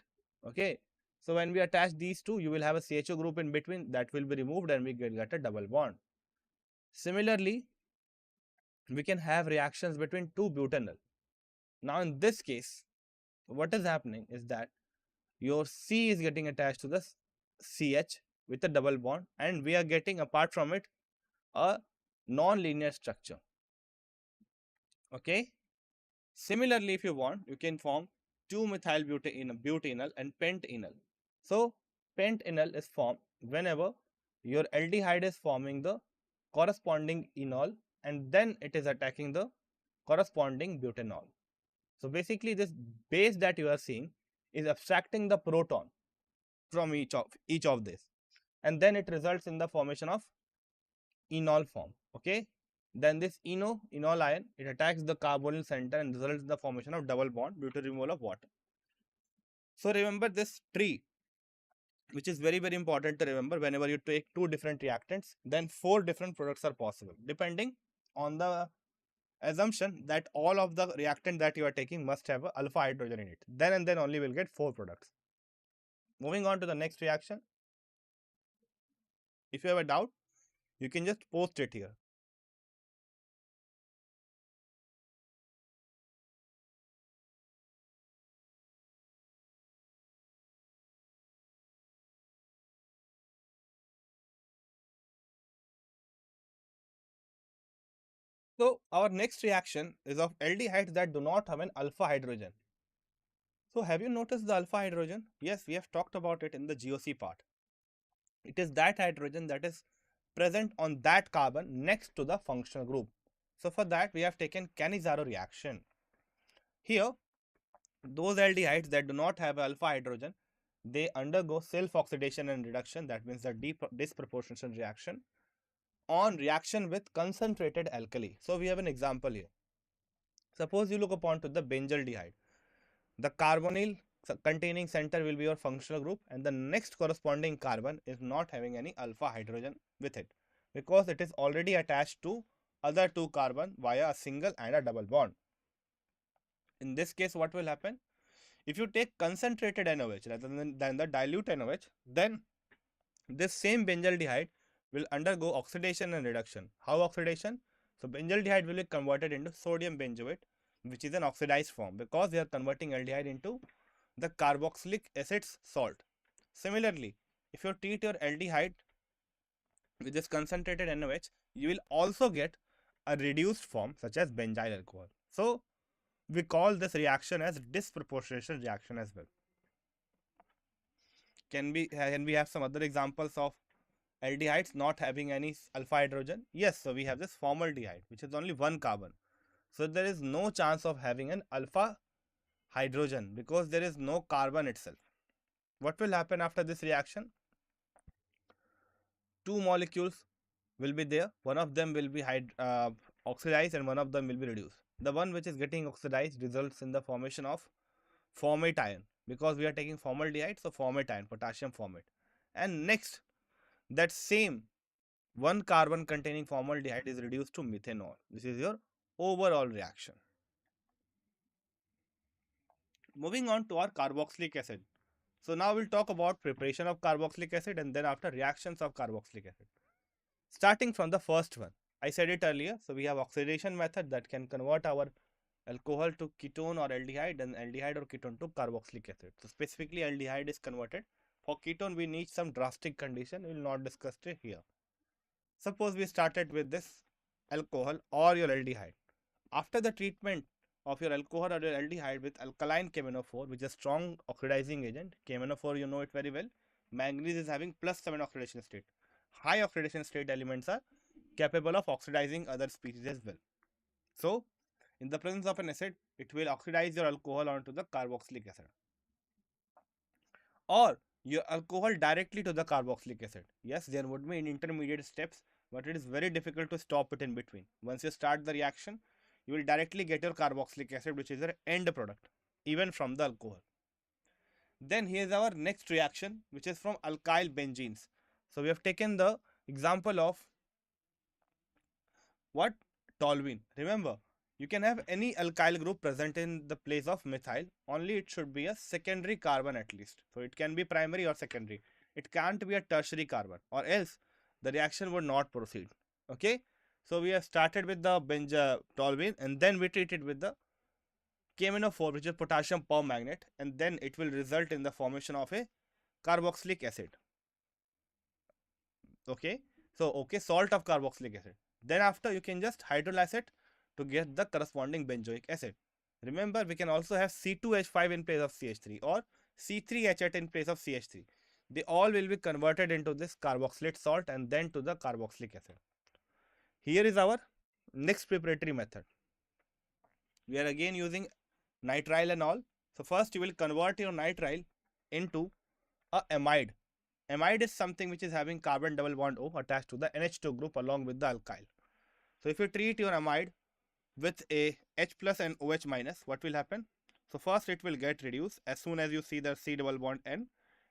A: Okay. So when we attach these two, you will have a CHO group in between, that will be removed and we get a double bond. Similarly, we can have reactions between two butanol. Now in this case, what is happening is that your C is getting attached to the CH with a double bond and we are getting apart from it a non-linear structure. Okay. Similarly, if you want, you can form 2-methyl-butanol and pentenol. So pentenol is formed whenever your aldehyde is forming the corresponding enol and then it is attacking the corresponding butanol. So basically this base that you are seeing is abstracting the proton from each of this and then it results in the formation of enol form. Okay. Then this enol ion, it attacks the carbonyl center and results in the formation of double bond due to removal of water. So remember this tree, which is very important to remember. Whenever you take two different reactants, then 4 different products are possible, depending on the assumption that all of the reactant that you are taking must have a alpha hydrogen in it. Then and then only will get 4 products. Moving on to the next reaction. If you have a doubt, you can just post it here. So our next reaction is of aldehydes that do not have an alpha hydrogen. So have you noticed the alpha hydrogen? Yes, we have talked about it in the GOC part. It is that hydrogen that is present on that carbon next to the functional group. So for that we have taken Cannizzaro reaction. Here, those aldehydes that do not have alpha hydrogen, they undergo self-oxidation and reduction, that means the disproportionation reaction, on reaction with concentrated alkali. So we have an example here. Suppose you look upon to the benzaldehyde. The carbonyl containing center will be your functional group and the next corresponding carbon is not having any alpha hydrogen with it because it is already attached to other two carbon via a single and a double bond. In this case, what will happen? If you take concentrated NOH rather than the dilute NOH, then this same benzaldehyde will undergo oxidation and reduction. How oxidation? So benzaldehyde will be converted into sodium benzoate, which is an oxidized form because they are converting aldehyde into the carboxylic acid's salt. Similarly, if you treat your aldehyde with this concentrated NOH, you will also get a reduced form such as benzyl alcohol. So we call this reaction as disproportionation reaction as well. Can we have some other examples of aldehydes not having any alpha hydrogen? Yes, so we have this formaldehyde, which is only one carbon. So there is no chance of having an alpha hydrogen because there is no carbon itself. What will happen after this reaction? Two molecules will be there. One of them will be oxidized and one of them will be reduced. The one which is getting oxidized results in the formation of formate ion because we are taking formaldehyde, so formate ion, potassium formate. And next, that same one carbon containing formaldehyde is reduced to methanol. This is your overall reaction. Moving on to our carboxylic acid. So now we'll talk about preparation of carboxylic acid and then after reactions of carboxylic acid. Starting from the first one, I said it earlier. So we have oxidation method that can convert our alcohol to ketone or aldehyde and aldehyde or ketone to carboxylic acid. So specifically aldehyde is converted. For ketone we need some drastic condition. We will not discuss it here. Suppose we started with this alcohol or your aldehyde. After the treatment of your alcohol or your aldehyde with alkaline KMnO4, which is a strong oxidizing agent, KMnO4 you know it very well, manganese is having +7 oxidation state. High oxidation state elements are capable of oxidizing other species as well. So, in the presence of an acid, it will oxidize your alcohol onto the carboxylic acid, or your alcohol directly to the carboxylic acid. Yes, there would be intermediate steps, but it is very difficult to stop it in between. Once you start the reaction, you will directly get your carboxylic acid, which is your end product, even from the alcohol. Then here's our next reaction, which is from alkyl benzenes. So we have taken the example of what? Toluene. Remember, you can have any alkyl group present in the place of methyl, only it should be a secondary carbon at least. So it can be primary or secondary. It can't be a tertiary carbon, or else the reaction would not proceed. Okay. So we have started with the toluene, and then we treat it with the KMnO4, which is potassium permanganate, and then it will result in the formation of a carboxylic acid. Okay. So salt of carboxylic acid. Then after, you can just hydrolyze it to get the corresponding benzoic acid. Remember, we can also have C2H5 in place of CH3 or C3H8 in place of CH3. They all will be converted into this carboxylate salt and then to the carboxylic acid. Here is our next preparatory method. We are again using nitrile and all. So first you will convert your nitrile into a amide. Amide is something which is having carbon double bond O attached to the NH2 group along with the alkyl. So if you treat your amide with a H plus and OH minus, what will happen? So first it will get reduced as soon as you see the C double bond N.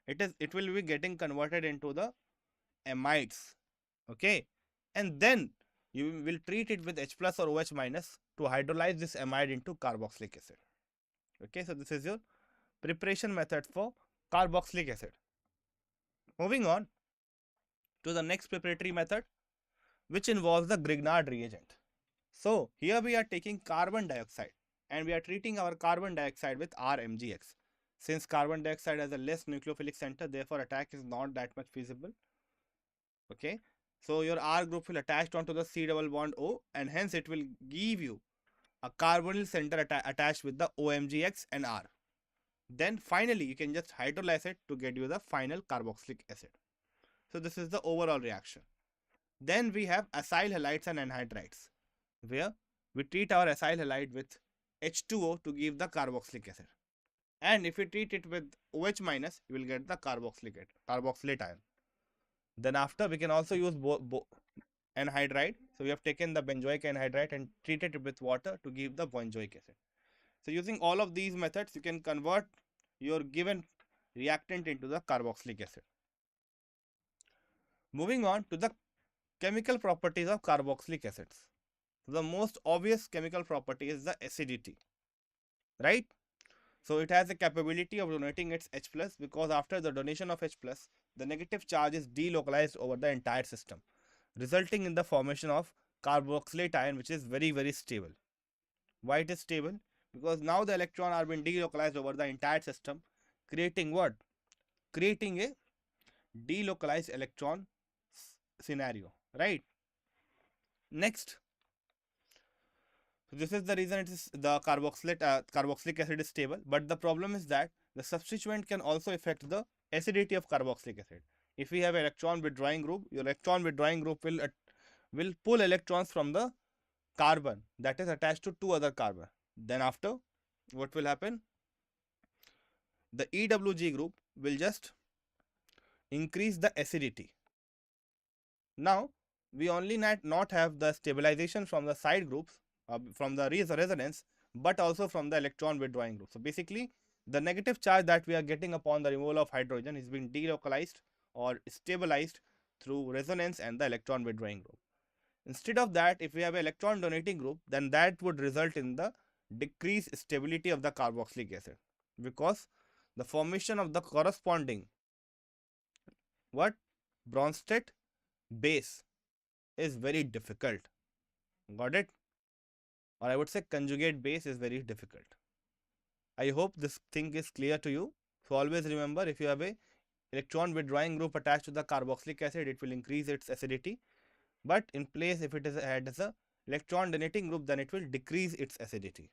A: It will be getting converted into the amides. Okay. And then you will treat it with H plus or OH minus to hydrolyze this amide into carboxylic acid. Okay. So this is your preparation method for carboxylic acid. Moving on to the next preparatory method, which involves the Grignard reagent. So here we are taking carbon dioxide and we are treating our carbon dioxide with RMgX. Since carbon dioxide has a less nucleophilic center, therefore attack is not that much feasible. Okay. So your R group will attach onto the C double bond O, and hence it will give you a carbonyl center attached with the OMgX and R. Then finally you can just hydrolyze it to get you the final carboxylic acid. So this is the overall reaction. Then we have acyl halides and anhydrides, where we treat our acyl halide with H2O to give the carboxylic acid. And if we treat it with OH minus, you will get the carboxylate ion. Then after, we can also use anhydride. So we have taken the benzoic anhydride and treated it with water to give the benzoic acid. So using all of these methods, you can convert your given reactant into the carboxylic acid. Moving on to the chemical properties of carboxylic acids. So the most obvious chemical property is the acidity, right? So it has a capability of donating its H plus, because after the donation of H plus, the negative charge is delocalized over the entire system, resulting in the formation of carboxylate ion, which is very, very stable. Why it is stable? Because now the electron are being delocalized over the entire system, creating what? Creating a delocalized electron scenario, right? Next, so this is the reason it is the carboxylic acid is stable. But the problem is that the substituent can also affect the acidity of carboxylic acid. If we have electron withdrawing group, your electron withdrawing group will pull electrons from the carbon that is attached to two other carbon. Then after, what will happen? The EWG group will just increase the acidity. Now we only not have the stabilization from the side groups, from the resonance, but also from the electron withdrawing group. So basically, the negative charge that we are getting upon the removal of hydrogen is being delocalized or stabilized through resonance and the electron withdrawing group. Instead of that, if we have an electron donating group, then that would result in the decreased stability of the carboxylic acid, because the formation of the corresponding Bronsted base is very difficult. Got it? Or I would say conjugate base is very difficult. I hope this thing is clear to you. So always remember, if you have a electron withdrawing group attached to the carboxylic acid, it will increase its acidity. But in place, if it is had as a electron donating group, then it will decrease its acidity.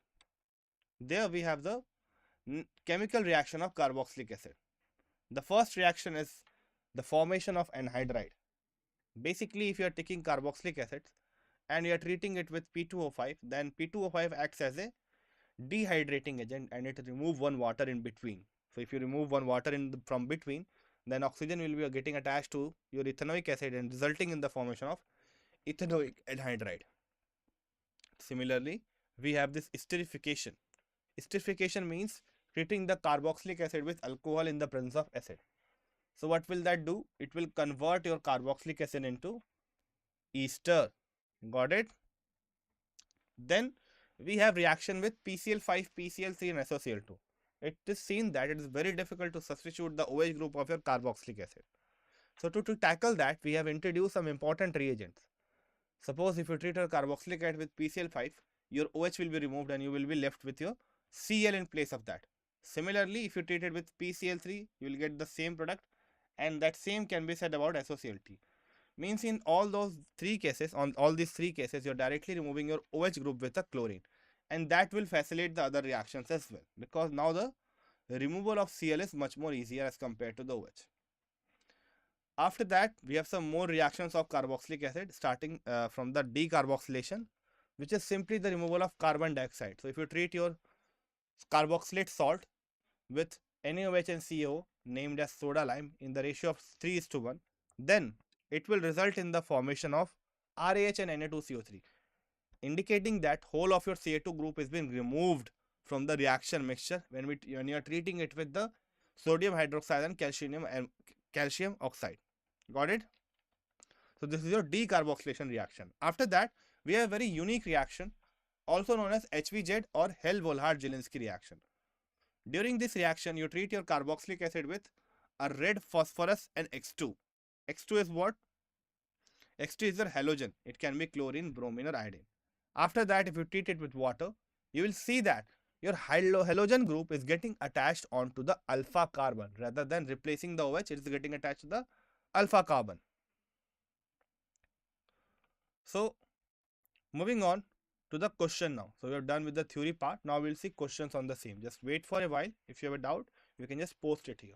A: There we have the chemical reaction of carboxylic acid. The first reaction is the formation of anhydride. Basically, if you are taking carboxylic acid and you are treating it with P2O5, then P2O5 acts as a dehydrating agent and it remove one water in between. So if you remove one water from between, then oxygen will be getting attached to your ethanoic acid and resulting in the formation of ethanoic anhydride. Similarly, we have this esterification. Esterification means treating the carboxylic acid with alcohol in the presence of acid. So what will that do? It will convert your carboxylic acid into ester. Got it? Then we have reaction with PCl5, PCl3 and SOCl2. It is seen that it is very difficult to substitute the OH group of your carboxylic acid. So to tackle that, we have introduced some important reagents. Suppose if you treat a carboxylic acid with PCl5, your OH will be removed and you will be left with your Cl in place of that. Similarly, if you treat it with PCl3, you will get the same product, and that same can be said about SOCl3. Means in all those three cases, on all these three cases, you're directly removing your OH group with a chlorine, and that will facilitate the other reactions as well, because now the removal of Cl is much more easier as compared to the OH. After that, we have some more reactions of carboxylic acid starting from the decarboxylation, which is simply the removal of carbon dioxide. So if you treat your carboxylate salt with NaOH and CO named as soda lime in the ratio of 3:1, then it will result in the formation of RAH and Na2CO3, indicating that whole of your Ca2 group is being removed from the reaction mixture when you are treating it with the sodium hydroxide and calcium oxide. Got it? So this is your decarboxylation reaction. After that, we have a very unique reaction also known as HVZ or Hell-Volhard-Zielinski reaction. During this reaction, you treat your carboxylic acid with a red phosphorus and X2. X2 is what? X2 is your halogen. It can be chlorine, bromine or iodine. After that, if you treat it with water, you will see that your halogen group is getting attached onto the alpha carbon. Rather than replacing the OH, it is getting attached to the alpha carbon. So moving on to the question now. So we are done with the theory part. Now we'll see questions on the same. Just wait for a while. If you have a doubt, you can just post it here.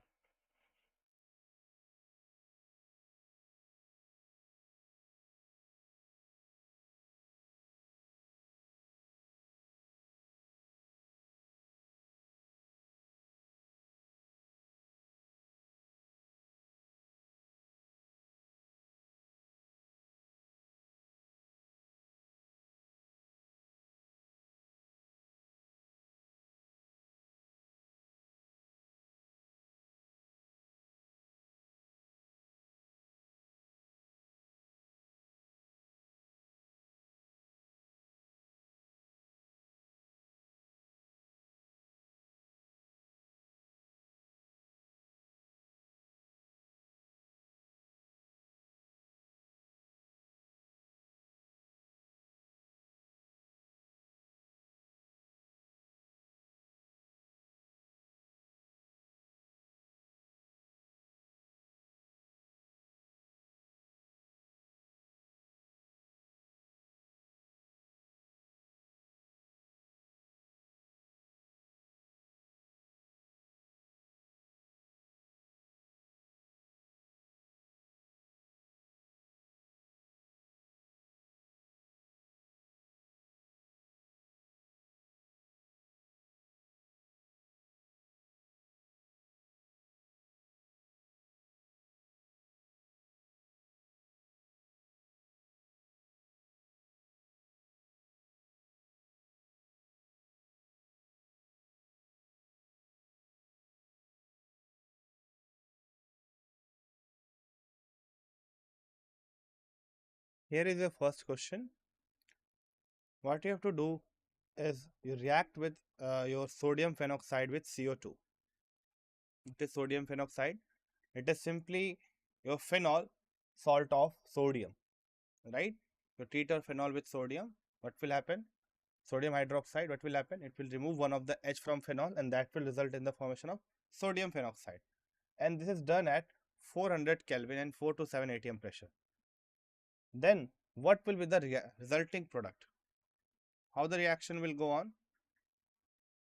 A: Here is your first question. What you have to do is you react with your sodium phenoxide with CO2. It is sodium phenoxide. It is simply your phenol salt of sodium, right? You treat your phenol with sodium. What will happen? Sodium hydroxide, what will happen? It will remove one of the H from phenol and that will result in the formation of sodium phenoxide. And this is done at 400 Kelvin and 4 to 7 atm pressure. Then what will be the resulting product? How the reaction will go on?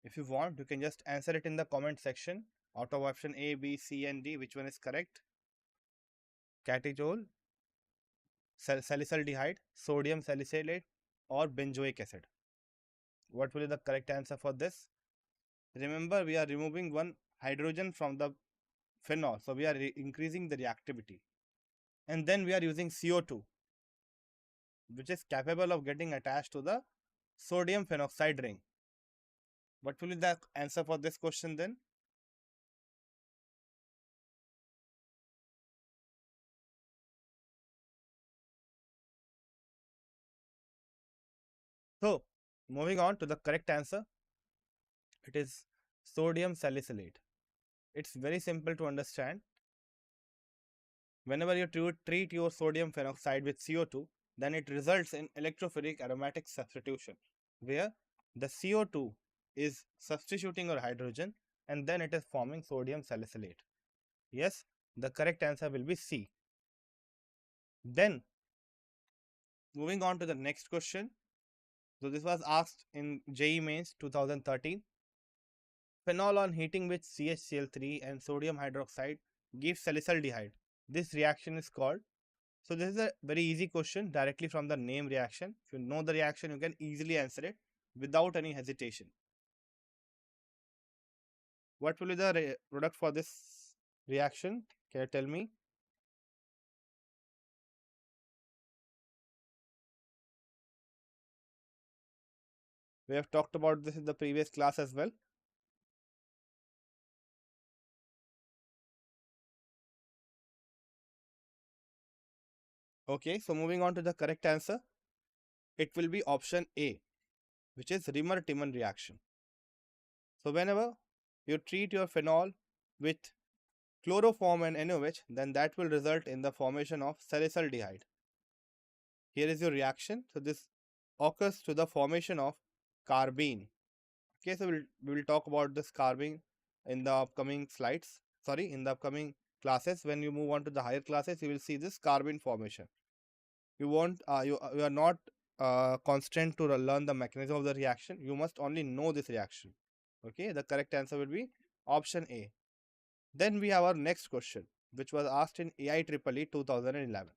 A: If you want, you can just answer it in the comment section. Out of option A, B, C and D, which one is correct? Catechol salicylic, sodium salicylate, or benzoic acid? What will be the correct answer for this? Remember, we are removing one hydrogen from the phenol, so we are increasing the reactivity. And then we are using CO2, which is capable of getting attached to the sodium phenoxide ring. What will be the answer for this question then? So, moving on to the correct answer, it is sodium salicylate. It's very simple to understand. Whenever you treat your sodium phenoxide with CO2, then it results in electrophilic aromatic substitution, where the CO2 is substituting your hydrogen and then it is forming sodium salicylate. Yes, the correct answer will be C. Then, moving on to the next question. So, this was asked in JEE Mains 2013. Phenol on heating with CHCl3 and sodium hydroxide gives salicylic. This reaction is called. So this is a very easy question directly from the name reaction. If you know the reaction, you can easily answer it without any hesitation. What will be the product for this reaction? Can you tell me? We have talked about this in the previous class as well. Okay, so moving on to the correct answer, it will be option A, which is Rimmer-Timmer reaction. So whenever you treat your phenol with chloroform and NaOH, then that will result in the formation of salicylic. Here is your reaction. So this occurs to the formation of carbene. Okay, so we will talk about this carbene in the upcoming slides. Sorry, in the upcoming classes. When you move on to the higher classes, you will see this carbene formation. You won't you are not constrained to learn the mechanism of the reaction. You must only know this reaction. Okay, the correct answer will be option A. Then we have our next question, which was asked in AIEEE 2011.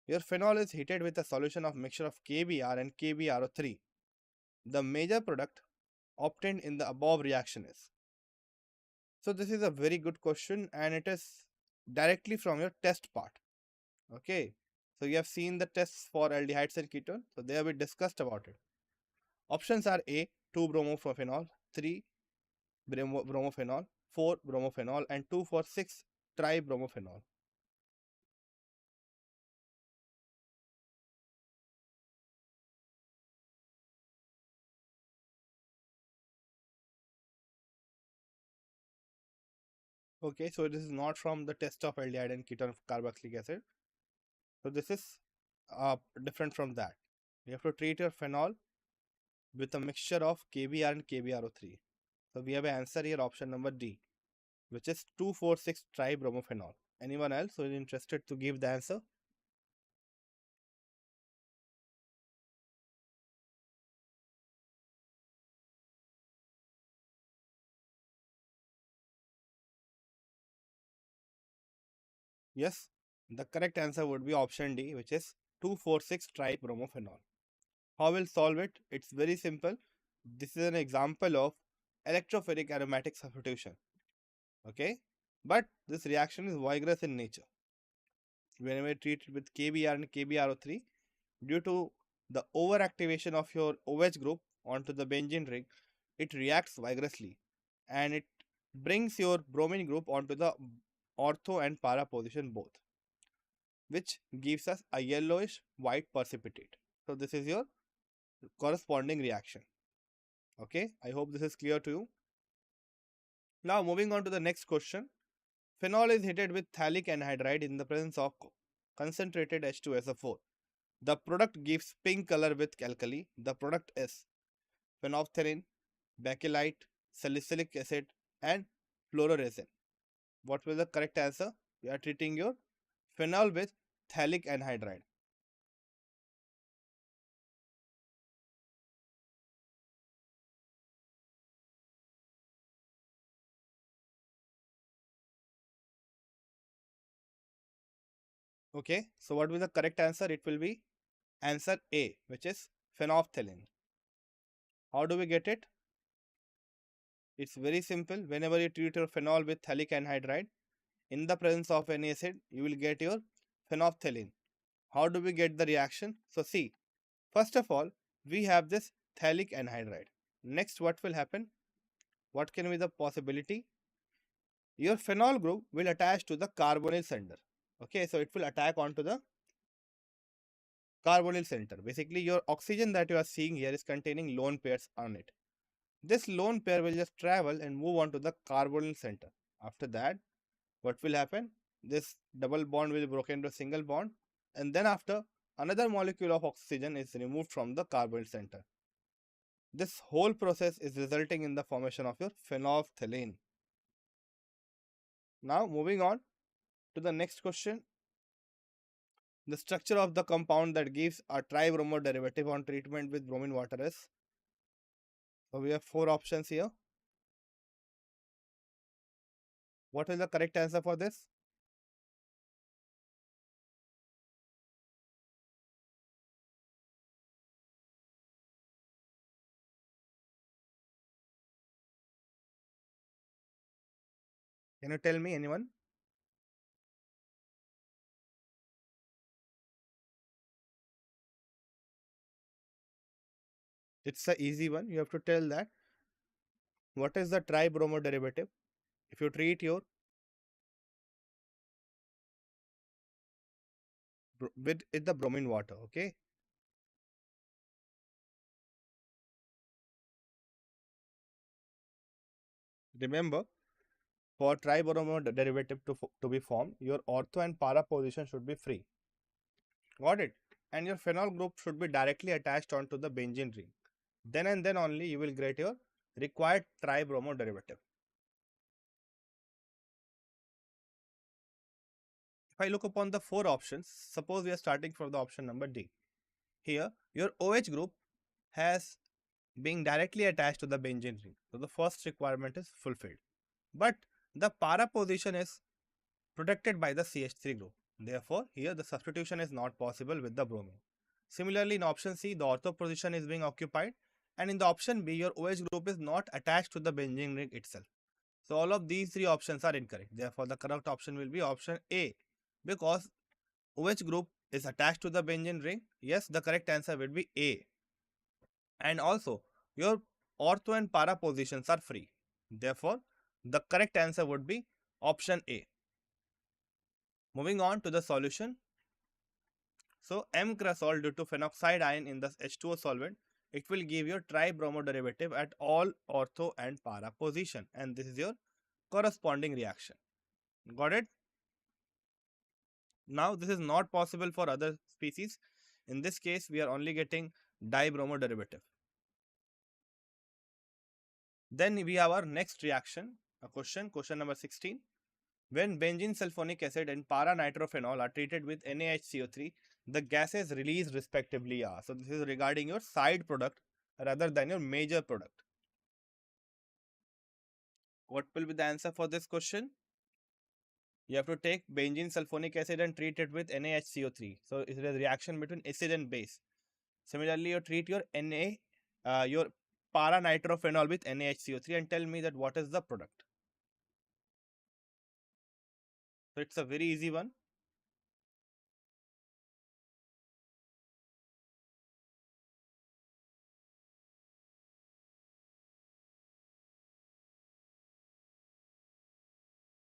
A: Your phenol is heated with a solution of mixture of KBr and KBrO3. The major product obtained in the above reaction is. So this is a very good question and it is directly from your test part. Okay. So you have seen the tests for aldehydes and ketone. So there we discussed about it. Options are A, 2-bromophenol, 3 bromophenol, 4 bromophenol and 2 for 6 tribromophenol. Okay, so this is not from the test of aldehyde and ketone carboxylic acid. So this is different from that. You have to treat your phenol with a mixture of KBr and KBrO3. So we have an answer here, option number D, which is 2,4,6 tribromophenol. Anyone else who is interested to give the answer? Yes, the correct answer would be option D, which is 2,4,6 tribromophenol. How we'll solve it? It's very simple. This is an example of electrophilic aromatic substitution. Okay, but this reaction is vigorous in nature. Whenever we treat it with KBr and KBrO3, due to the overactivation of your OH group onto the benzene ring, it reacts vigorously and it brings your bromine group onto the ortho and para position both, which gives us a yellowish white precipitate. So this is your corresponding reaction. Okay, I hope this is clear to you. Now moving on to the next question. Phenol is heated with phthalic anhydride in the presence of concentrated H2SO4. The product gives pink color with alkali. The product is phenolphthalein, bakelite, salicylic acid and fluororesin. What will the correct answer? We are treating your phenol with phthalic anhydride. Okay, so what will be the correct answer? It will be answer A, which is phenolphthalein. How do we get it? It's very simple. Whenever you treat your phenol with phthalic anhydride, in the presence of any acid, you will get your phenolphthalein. How do we get the reaction? So see, first of all, we have this phthalic anhydride. Next, what will happen? What can be the possibility? Your phenol group will attach to the carbonyl center. Okay, so it will attack onto the carbonyl center. Basically, your oxygen that you are seeing here is containing lone pairs on it. This lone pair will just travel and move on to the carbonyl center. After that, what will happen? This double bond will be broken into a single bond, and then after, another molecule of oxygen is removed from the carbonyl center. This whole process is resulting in the formation of your phenolphthalein. Now, moving on to the next question. The structure of the compound that gives a tribromo derivative on treatment with bromine water is. So, we have four options here. What is the correct answer for this? Can you tell me, anyone? It's a easy one. You have to tell that. What is the tribromo derivative? If you treat your with the bromine water, okay? Remember, for tribromo derivative to be formed, your ortho and para position should be free. Got it? And your phenol group should be directly attached onto the benzene ring. Then and then only you will get your required tribromo derivative. If I look upon the four options, suppose we are starting from the option number D. Here, your OH group has being directly attached to the benzene ring. So the first requirement is fulfilled. But the para position is protected by the CH3 group. Therefore, here the substitution is not possible with the bromine. Similarly, in option C, the ortho position is being occupied, and in the option B, your OH group is not attached to the benzene ring itself. So all of these three options are incorrect. Therefore, the correct option will be option A, because OH group is attached to the benzene ring. Yes, the correct answer will be A. And also, your ortho and para positions are free. Therefore, the correct answer would be option A. Moving on to the solution. So, M-cresol due to phenoxide ion in the H2O solvent, it will give your tribromo derivative at all ortho and para position, and this is your corresponding reaction. Got it? Now, this is not possible for other species. In this case, we are only getting dibromo derivative. Then we have our next reaction, question number 16. When benzene sulfonic acid and para nitrophenol are treated with NaHCO3, the gases released respectively are. So this is regarding your side product rather than your major product. What will be the answer for this question? You have to take benzene sulfonic acid and treat it with NaHCO3. So it is a reaction between acid and base. Similarly, you treat your your para nitrophenol with NaHCO3 and tell me that what is the product. So it's a very easy one.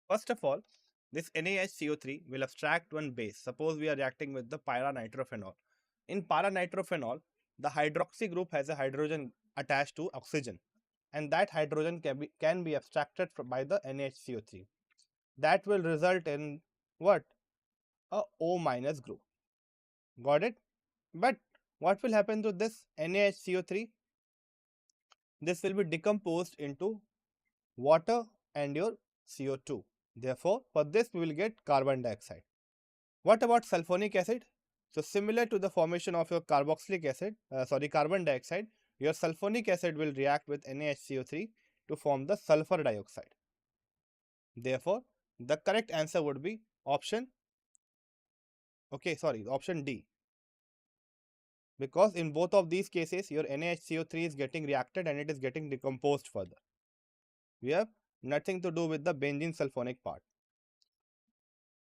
A: First of all, this NaHCO3 will abstract one base. Suppose we are reacting with the para-nitrophenol. In para-nitrophenol, the hydroxy group has a hydrogen attached to oxygen, and that hydrogen can be abstracted by the NaHCO3. That will result in what? A O minus group. Got it? But what will happen to this NaHCO3? This will be decomposed into water and your CO2. Therefore, for this we will get carbon dioxide. What about sulfonic acid? So similar to the formation of your carboxylic acid, carbon dioxide, your sulfonic acid will react with NaHCO3 to form the sulfur dioxide. Therefore, the correct answer would be option Okay, sorry, option D. Because in both of these cases, your NaHCO3 is getting reacted and it is getting decomposed further. We have nothing to do with the benzene sulfonic part.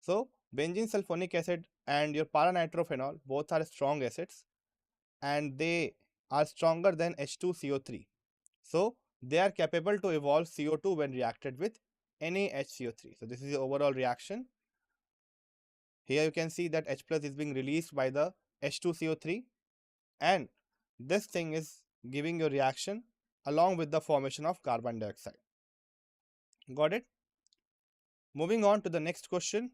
A: So, benzene sulfonic acid and your paranitrophenol both are strong acids and they are stronger than H2CO3. So, they are capable to evolve CO2 when reacted with NaHCO3. So, this is the overall reaction. Here you can see that H plus is being released by the H2CO3 and this thing is giving your reaction along with the formation of carbon dioxide. Got it? Moving on to the next question.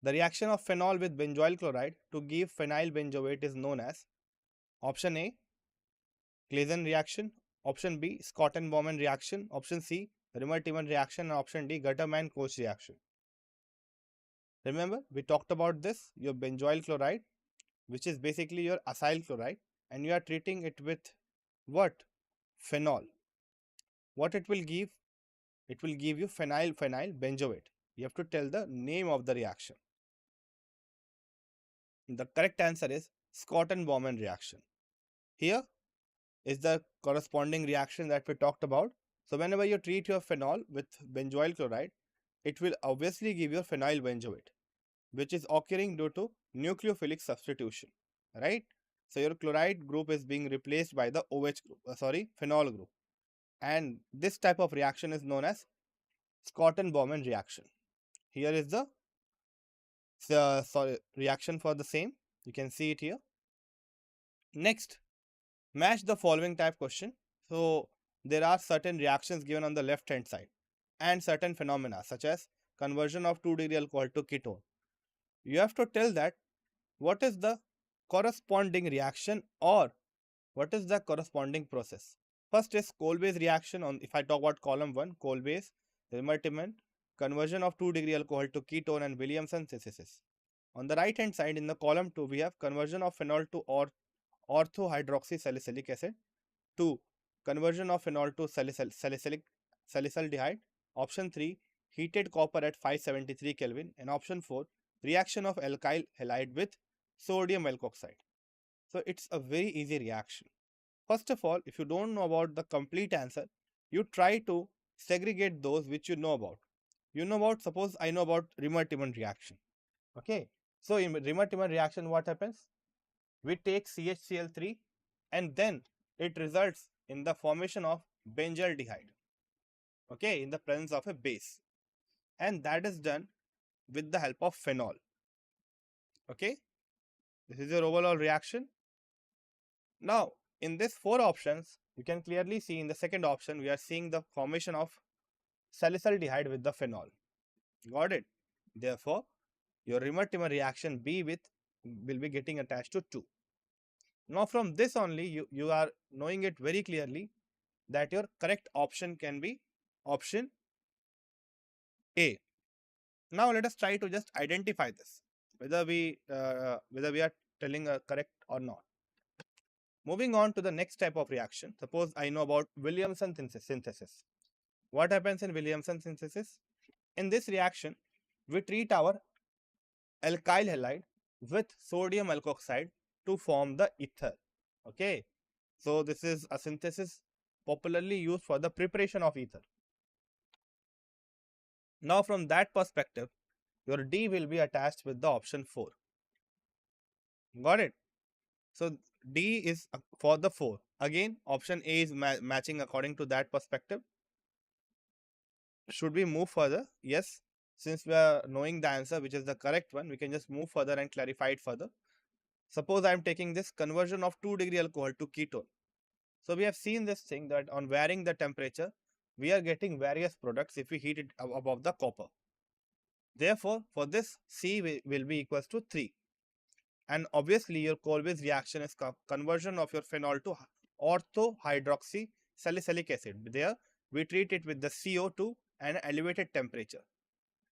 A: The reaction of phenol with benzoyl chloride to give phenyl benzoate is known as option A, Claisen reaction, option B, Scott-Bowman reaction, option C, Rimmer-Timmer reaction, and option D, Gattermann-Koch reaction. Remember, we talked about this, your benzoyl chloride, which is basically your acyl chloride, and you are treating it with what? Phenol. What it will give? It will give you phenyl benzoate. You have to tell the name of the reaction. The correct answer is Scott-Bowman reaction. Here is the corresponding reaction that we talked about. So whenever you treat your phenol with benzoyl chloride, it will obviously give you phenyl benzoate, which is occurring due to nucleophilic substitution, right? So your chloride group is being replaced by the OH group, phenol group. And this type of reaction is known as Scott-Bowman reaction. Here is the reaction for the same. You can see it here. Next, match the following type question. So there are certain reactions given on the left hand side and certain phenomena such as conversion of 2-degree alcohol to ketone. You have to tell that what is the corresponding reaction or what is the corresponding process. First is Kolbe's reaction. On if I talk about column 1, Kolbe's, Rimmer-Timmer, conversion of 2-degree alcohol to ketone and Williamson synthesis. On the right hand side in the column 2, we have conversion of phenol to orthohydroxysalicylic acid. 2. Conversion of phenol to salicylaldehyde. Option 3. Heated copper at 573 Kelvin. And option 4. Reaction of alkyl halide with sodium alkoxide. So it's a very easy reaction. First of all, if you don't know about the complete answer, you try to segregate those which you know about. You know about, suppose I know about Rimmer-Timmer reaction. Okay. So in Rimmer-Timmer reaction, what happens? We take CHCl3 and then it results in the formation of benzaldehyde, okay, in the presence of a base, and that is done with the help of phenol. Okay, this is your overall reaction. Now in these 4 options, you can clearly see in the second option we are seeing the formation of salicylaldehyde with the phenol. Got it? Therefore your Rimmer-Timmer reaction B will be getting attached to 2. Now from this only you are knowing it very clearly that your correct option can be option A. Now let us try to just identify this, whether we are telling a correct or not. Moving on to the next type of reaction. Suppose I know about Williamson synthesis. What happens in Williamson synthesis? In this reaction, we treat our alkyl halide with sodium alkoxide to form the ether. Okay, so this is a synthesis popularly used for the preparation of ether. Now from that perspective, your D will be attached with the option 4. Got it? So D is for the 4. Again, option A is matching according to that perspective. Should we move further? Yes. Since we are knowing the answer, which is the correct one, we can just move further and clarify it further. Suppose I am taking this conversion of 2-degree alcohol to ketone. So we have seen this thing that on varying the temperature, we are getting various products if we heat it above the copper. Therefore, for this, C will be equals to 3. And obviously, your Kolbe's reaction is conversion of your phenol to orthohydroxysalicylic acid. There, we treat it with the CO2 and elevated temperature.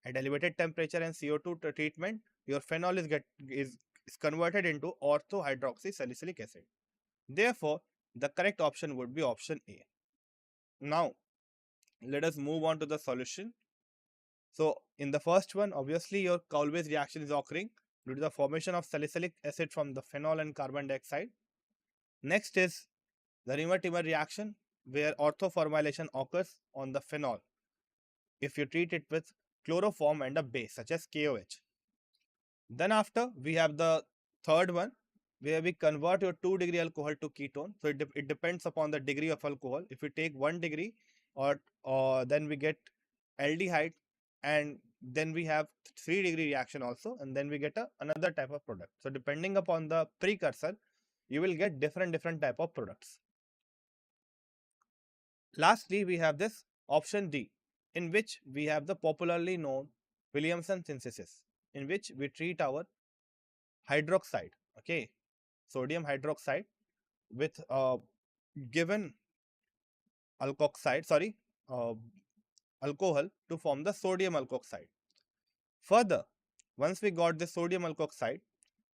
A: At elevated temperature and CO2 treatment, your phenol is converted into orthohydroxysalicylic acid. Therefore, the correct option would be option A. Now, let us move on to the solution. So in the first one, obviously your Colway's reaction is occurring due to the formation of salicylic acid from the phenol and carbon dioxide. Next is the Riemer-Tiemer reaction, where orthoformylation occurs on the phenol if you treat it with chloroform and a base such as KOH. Then after we have the third one, where we convert your 2-degree alcohol to ketone. So it depends upon the degree of alcohol. If we take 1 degree, or then we get aldehyde, and then we have 3-degree reaction also, and then we get another type of product. So depending upon the precursor, you will get different type of products. Lastly, we have this option D, in which we have the popularly known Williamson synthesis, in which we treat our hydroxide, okay, sodium hydroxide, with given alkoxide, alcohol to form the sodium alkoxide. Further, once we got the sodium alkoxide,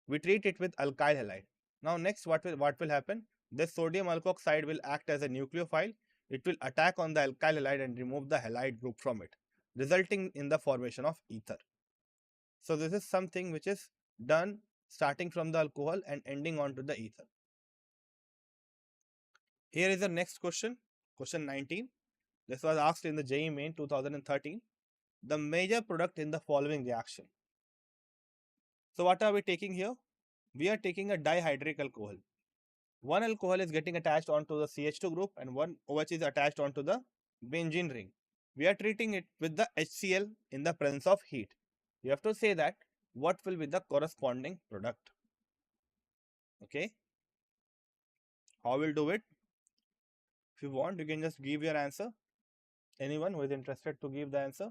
A: we treat it with alkyl halide. Now next, what will happen? This sodium alkoxide will act as a nucleophile. It will attack on the alkyl halide and remove the halide group from it, resulting in the formation of ether. So this is something which is done starting from the alcohol and ending on to the ether. Here is the next question, question 19. This was asked in the JEE Main 2013. The major product in the following reaction. So what are we taking here? We are taking a dihydric alcohol. One alcohol is getting attached onto the CH2 group and one OH is attached onto the benzene ring. We are treating it with the HCl in the presence of heat. You have to say that what will be the corresponding product. Okay. How we'll do it? If you want, you can just give your answer. Anyone who is interested to give the answer?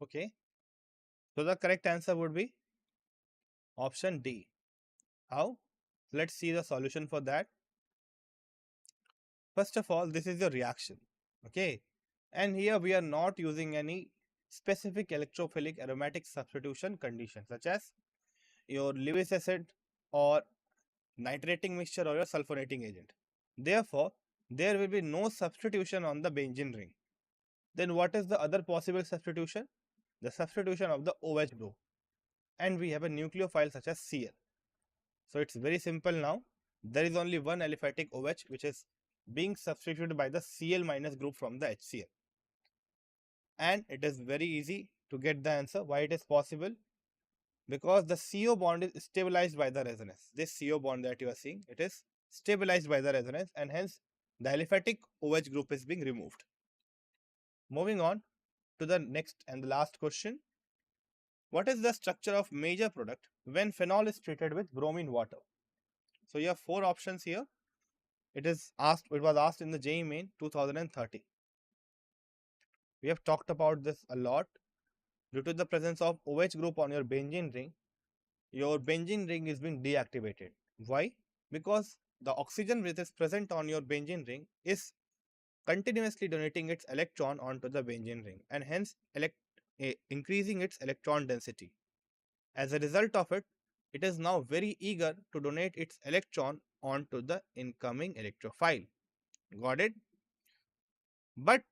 A: Okay. So the correct answer would be option D. How? Let's see the solution for that. First of all, this is the reaction. Okay. And here we are not using any specific electrophilic aromatic substitution condition, such as your Lewis acid or nitrating mixture or your sulfonating agent. Therefore, there will be no substitution on the benzene ring. Then what is the other possible substitution? The substitution of the OH group. And we have a nucleophile such as Cl. So it's very simple now. There is only one aliphatic OH which is being substituted by the Cl minus group from the HCl. And it is very easy to get the answer. Why it is possible? Because the CO bond is stabilized by the resonance. This CO bond that you are seeing, it is stabilized by the resonance, and hence the aliphatic OH group is being removed. Moving on to the next and the last question. What is the structure of major product when phenol is treated with bromine water? So you have 4 options here. It was asked in the JEE Main 2030. We have talked about this a lot. Due to the presence of OH group on your benzene ring, your benzene ring is being deactivated. Why? Because the oxygen which is present on your benzene ring is continuously donating its electron onto the benzene ring, and hence increasing its electron density. As a result of it, it is now very eager to donate its electron onto the incoming electrophile. Got it? But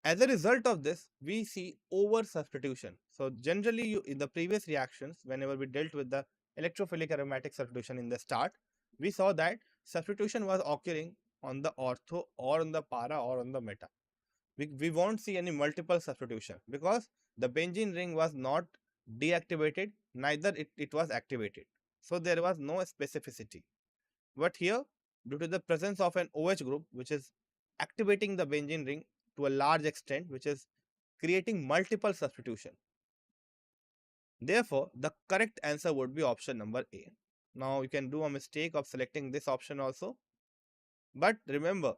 A: as a result of this, we see over substitution. So generally, in the previous reactions, whenever we dealt with the electrophilic aromatic substitution in the start, we saw that substitution was occurring on the ortho or on the para or on the meta. We won't see any multiple substitution because the benzene ring was not deactivated, neither it was activated. So there was no specificity. But here, due to the presence of an OH group, which is activating the benzene ring to a large extent, which is creating multiple substitution. Therefore, the correct answer would be option number A. Now, you can do a mistake of selecting this option also. But remember,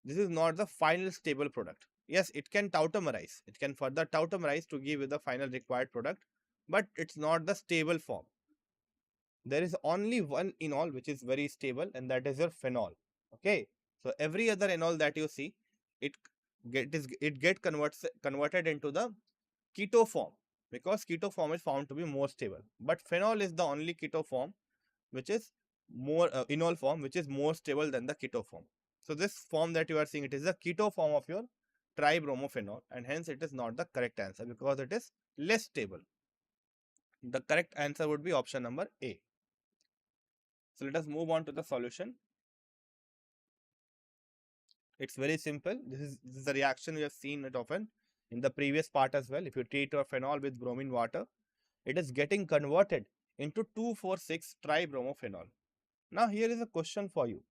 A: this is not the final stable product. Yes, it can tautomerize. It can further tautomerize to give you the final required product, but it's not the stable form. There is only one enol which is very stable, and that is your phenol. Okay. So every other enol that you see, it get converted into the keto form, because keto form is found to be more stable. But phenol is the only keto form which is more enol form which is more stable than the keto form. So this form that you are seeing, it is the keto form of your tribromophenol, and hence it is not the correct answer because it is less stable. The correct answer would be option number A. So let us move on to the solution. It's very simple. This is the reaction we have seen it often in the previous part as well. If you treat your phenol with bromine water, it is getting converted into 2,4,6 tribromophenol. Now here is a question for you.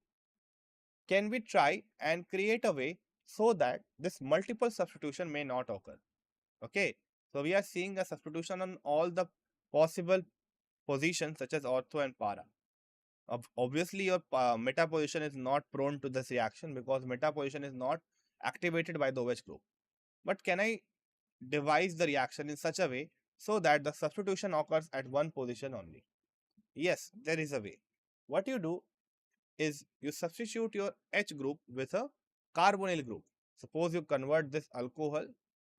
A: Can we try and create a way so that this multiple substitution may not occur? Okay, so we are seeing a substitution on all the possible positions such as ortho and para. Obviously, your meta position is not prone to this reaction because meta position is not activated by the OH group. But can I devise the reaction in such a way so that the substitution occurs at one position only? Yes, there is a way. What you do is you substitute your H group with a carbonyl group. Suppose you convert this alcohol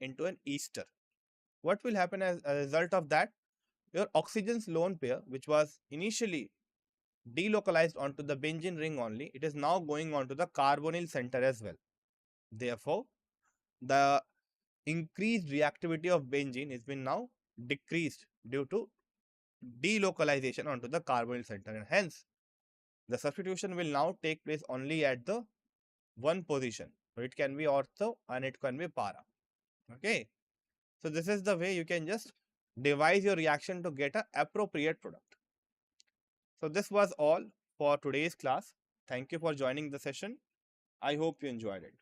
A: into an ester. What will happen as a result of that? Your oxygen's lone pair, which was initially delocalized onto the benzene ring only, it is now going onto the carbonyl center as well. Therefore, the increased reactivity of benzene has been now decreased due to delocalization onto the carbonyl center, and hence the substitution will now take place only at the one position. So it can be ortho and it can be para. Okay. So this is the way you can just devise your reaction to get an appropriate product. So this was all for today's class. Thank you for joining the session. I hope you enjoyed it.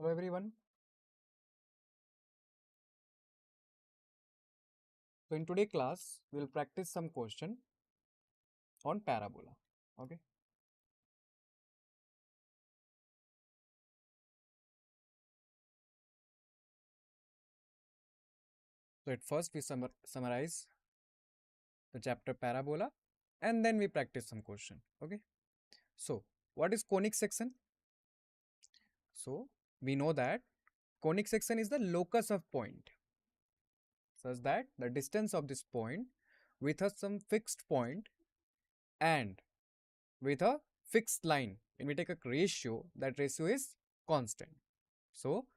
B: Hello everyone. So in today's class, we'll practice some question on parabola. Okay. So at first we summarize the chapter parabola and then we practice some question. Okay. So what is conic section? So we know that conic section is the locus of point such that the distance of this point with a some fixed point and with a fixed line. When we take a ratio, that ratio is constant. So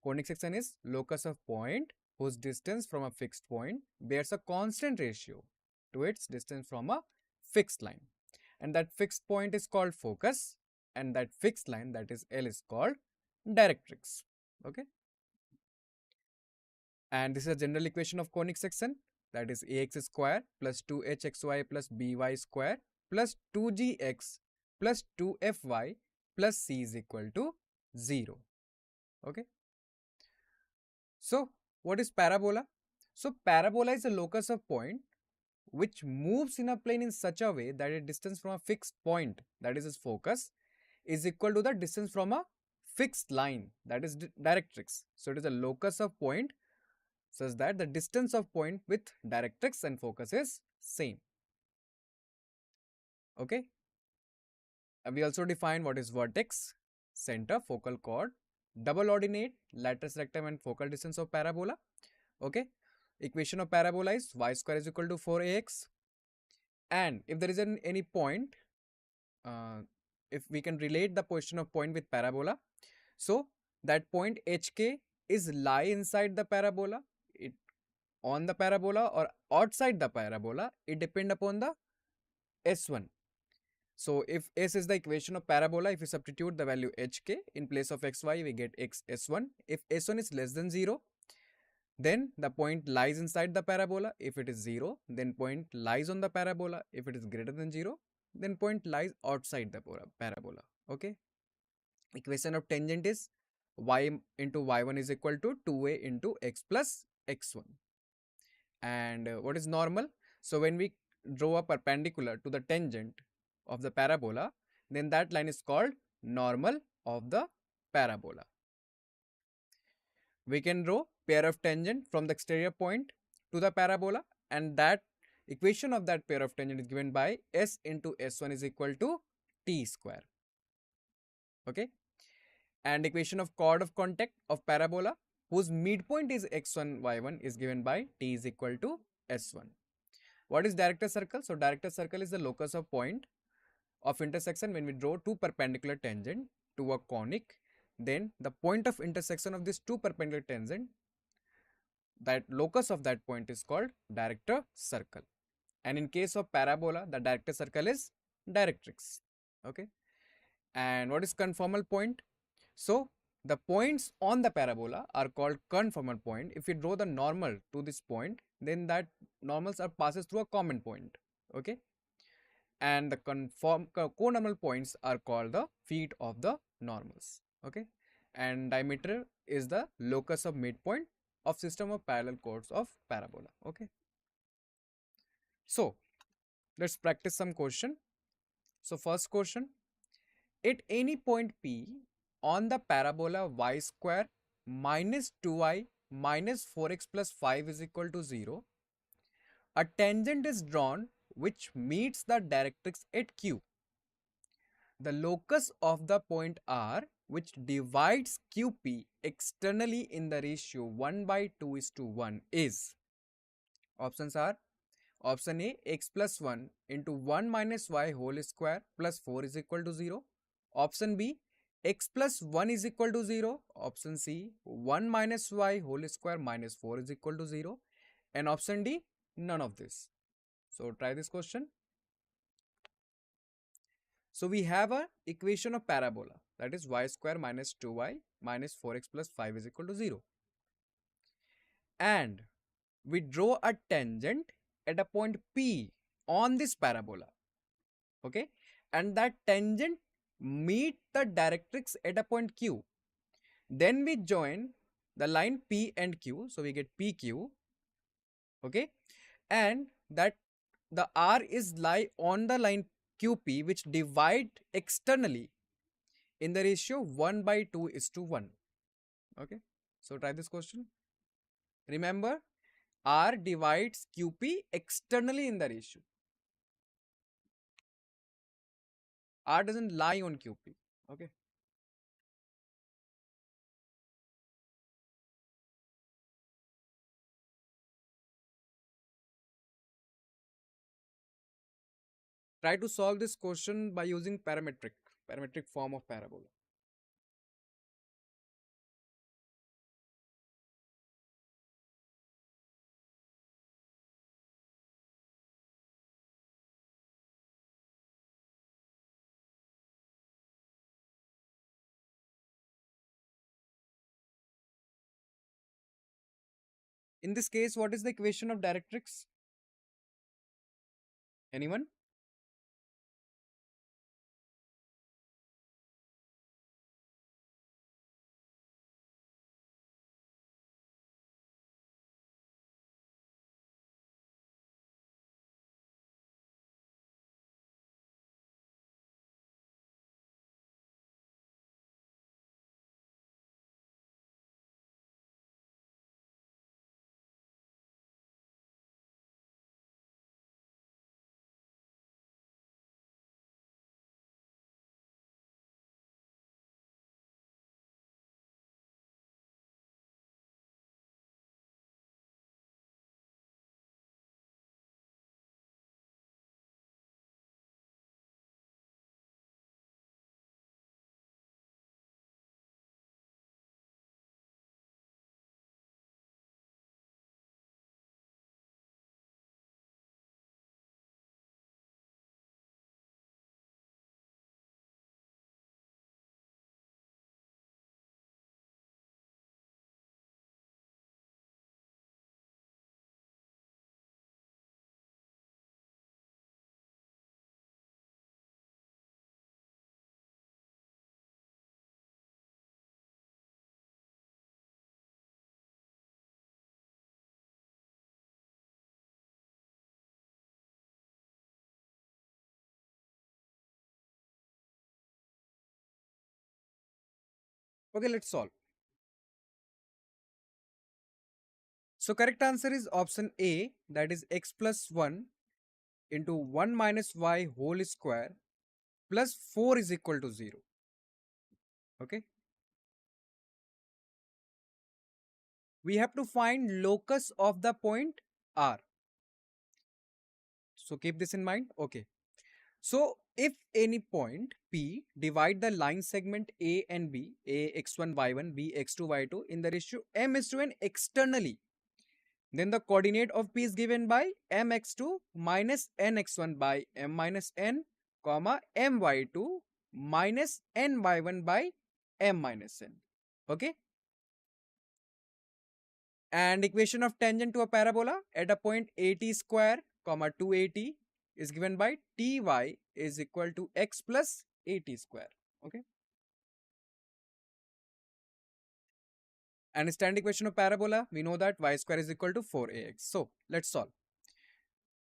B: conic section is locus of point whose distance from a fixed point bears a constant ratio to its distance from a fixed line. And that fixed point is called focus, and that fixed line, that is L, is called directrix. Okay. And this is a general equation of conic section, that is ax square plus 2hxy plus by square plus 2gx plus 2fy plus c is equal to 0. Okay. So what is parabola? So parabola is a locus of point which moves in a plane in such a way that its distance from a fixed point, that is its focus, is equal to the distance from a fixed line, that is directrix. So it is a locus of point such that the distance of point with directrix and focus is same. Okay. And we also define what is vertex, center, focal chord, double ordinate, lateral rectum and focal distance of parabola. Okay. Equation of parabola is y square is equal to 4ax. And if there is any point, if we can relate the position of point with parabola, so that point hk is lie inside the parabola, it on the parabola or outside the parabola, it depend upon the s1. So if s is the equation of parabola, if we substitute the value hk in place of xy, we get x s1. If s1 is less than 0, then the point lies inside the parabola. If it is 0, then point lies on the parabola. If it is greater than 0, then point lies outside the parabola. Okay. Equation of tangent is y into y1 is equal to 2a into x plus x1. And what is normal? So when we draw a perpendicular to the tangent of the parabola, then that line is called normal of the parabola. We can draw pair of tangent from the exterior point to the parabola, and that equation of that pair of tangent is given by s into s1 is equal to t square. Okay. And equation of chord of contact of parabola whose midpoint is x1 y1 is given by t is equal to s1. What is director circle? So director circle is the locus of point of intersection when we draw two perpendicular tangent to a conic. Then the point of intersection of these two perpendicular tangent, that locus of that point is called director circle. And in case of parabola, the director circle is directrix. Okay. And what is conformal point? So the points on the parabola are called conformal point. If we draw the normal to this point, then that normals are passes through a common point. Okay. And the co-normal points are called the feet of the normals. Okay. And diameter is the locus of midpoint of system of parallel chords of parabola. Okay. So let's practice some question. So first question, at any point P on the parabola y square minus 2y minus 4x plus 5 is equal to 0, a tangent is drawn which meets the directrix at Q. The locus of the point R which divides QP externally in the ratio 1 by 2 is to 1 is, options are option A, x plus 1 into 1 minus y whole square plus 4 is equal to 0. Option B, x plus 1 is equal to 0. Option C, 1 minus y whole square minus 4 is equal to 0. And option D, none of this. So try this question. So we have a equation of parabola, that is y square minus 2y minus 4x plus 5 is equal to 0. And we draw a tangent at a point P on this parabola. Okay. And that tangent meet the directrix at a point Q. Then we join the line P and Q, so we get PQ, okay, and that the R is lie on the line QP, which divide externally in the ratio 1 by 2 is to 1. Okay, so try this question. Remember, R divides QP externally in the ratio. R doesn't lie on QP. Okay. Try to solve this question by using parametric form of parabola. In this case, what is the equation of directrix? Anyone? Okay, let's solve. So correct answer is option A, that is x plus 1 into 1 minus y whole square plus 4 is equal to 0. Okay. We have to find locus of the point R. So keep this in mind. Okay. So if any point P divide the line segment A and B, A x1 y1, B x2 y2 in the ratio m is to n externally, then the coordinate of P is given by mx2 minus nx1 by m minus n, comma my2 minus ny1 by m minus n. Okay. And equation of tangent to a parabola at a point at square comma 2at is given by ty is equal to x plus at square. Okay. And standard equation of parabola, we know that y square is equal to 4ax. So let's solve.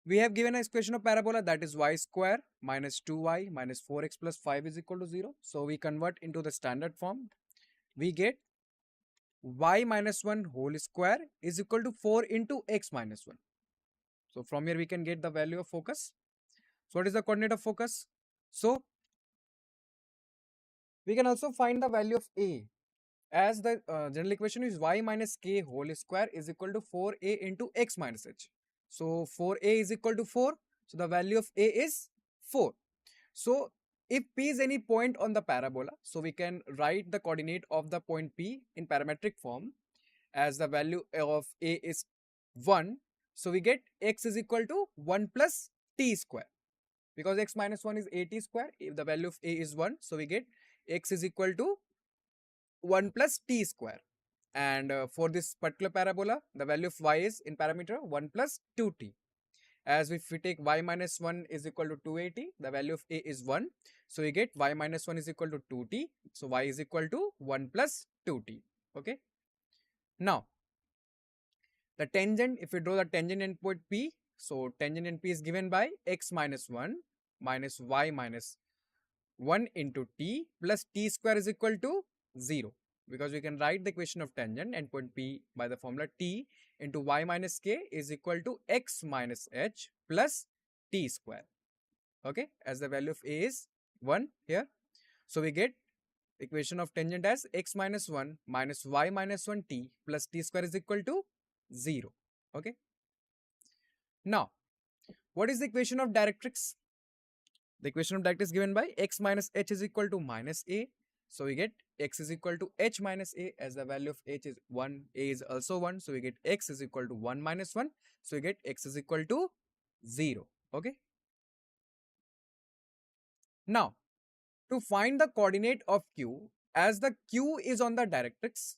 B: We have given an equation of parabola, that is y square minus 2y minus 4x plus 5 is equal to 0. So we convert into the standard form. We get y minus 1 whole square is equal to 4 into x minus 1. So from here we can get the value of focus. So what is the coordinate of focus? So we can also find the value of A, as the general equation is y minus k whole square is equal to 4a into x minus h. So 4a is equal to 4. So the value of A is 4. So if P is any point on the parabola, so we can write the coordinate of the point P in parametric form, as the value of A is 1. So we get x is equal to 1 plus t square, because x minus 1 is at square. If the value of A is 1, so we get x is equal to 1 plus t square. And for this particular parabola, the value of y is in parameter 1 plus 2t. As if we take y minus 1 is equal to 280, the value of a is 1. So we get y minus 1 is equal to 2t. So y is equal to 1 plus 2t. Okay. Now, the tangent, if we draw the tangent endpoint P, so tangent in P is given by x minus 1 minus y minus 1 into t plus t square is equal to 0. Because we can write the equation of tangent endpoint P by the formula t into y minus k is equal to x minus h plus t square. Okay, as the value of a is 1 here. So we get equation of tangent as x minus 1 minus y minus 1 t plus t square is equal to 0. Okay. Now, what is the equation of directrix? The equation of directrix given by x minus h is equal to minus a. So we get x is equal to h minus a, as the value of h is 1, a is also 1. So we get x is equal to 1 minus 1. So we get x is equal to 0. Okay. Now, to find the coordinate of q, as the q is on the directrix,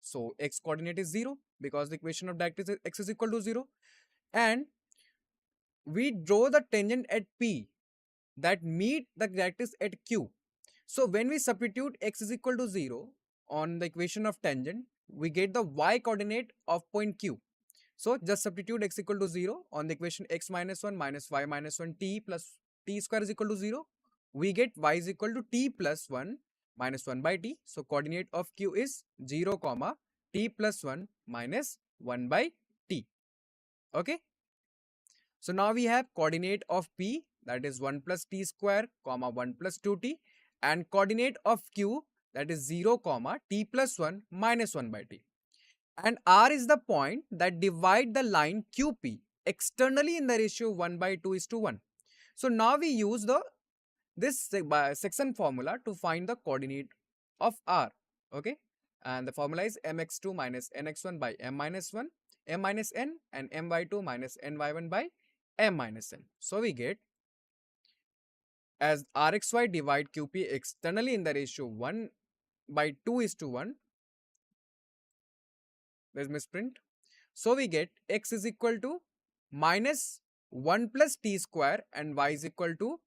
B: so x coordinate is 0 because the equation of directrix is x is equal to 0. And we draw the tangent at P that meet the directrix at Q. So when we substitute x is equal to 0 on the equation of tangent, we get the y coordinate of point Q. So just substitute x equal to 0 on the equation x minus 1 minus y minus 1 t plus t square is equal to 0. We get y is equal to t plus 1 minus 1 by t. So coordinate of Q is 0 comma t plus 1 minus 1 by t. Okay. So now we have coordinate of P, that is 1 plus t square comma 1 plus 2t, and coordinate of Q, that is 0 comma t plus 1 minus 1 by t. And R is the point that divide the line QP externally in the ratio 1 by 2 is to 1. So now we use this section formula to find the coordinate of R. Okay, and the formula is mx2 minus nx1 by m minus 1, m minus n, and my2 minus ny1 by m minus n. So we get, as rxy divide qp externally in the ratio 1 by 2 is to 1. There's misprint. So we get x is equal to minus 1 plus t square and y is equal to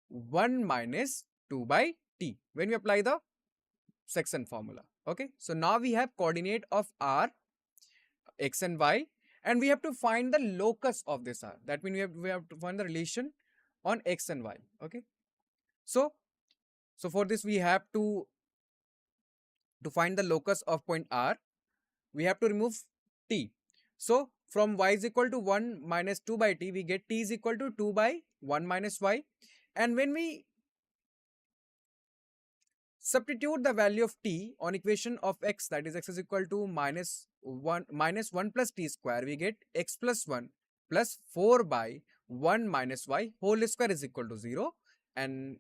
B: 1 minus 2 by t when we apply the section formula. Okay, so now we have coordinate of r, x and y, and we have to find the locus of this r. That means we have to find the relation on x and y. Okay, so for this we have to find the locus of point r, we have to remove t. So from y is equal to 1 minus 2 by t, we get t is equal to 2 by 1 minus y. And when we substitute the value of t on equation of x, that is x is equal to minus 1 plus t square, we get x plus 1 plus 4 by 1 minus y whole square is equal to 0. And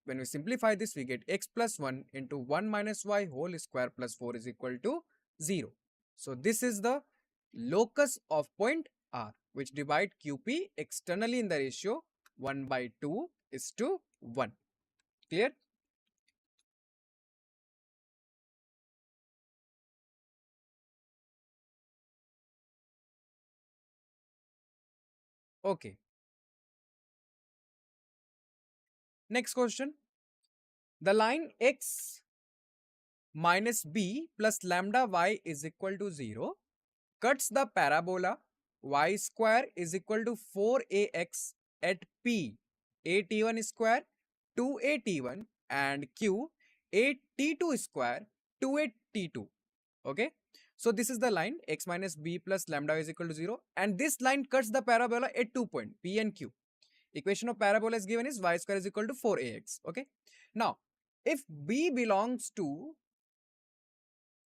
B: when we simplify this, we get x plus 1 into 1 minus y whole square plus 4 is equal to 0. So this is the locus of point R, which divide QP externally in the ratio 1 by 2 is to 1. Clear? Okay. Next question. The line x minus b plus lambda y is equal to 0 cuts the parabola y square is equal to 4ax at P, at1 square 2at1 and Q 8t2 square 2at2. Okay, so this is the line x minus b plus lambda is equal to 0, and this line cuts the parabola at 2 points P and Q. Equation of parabola is given is y square is equal to 4ax. Okay, now if b belongs to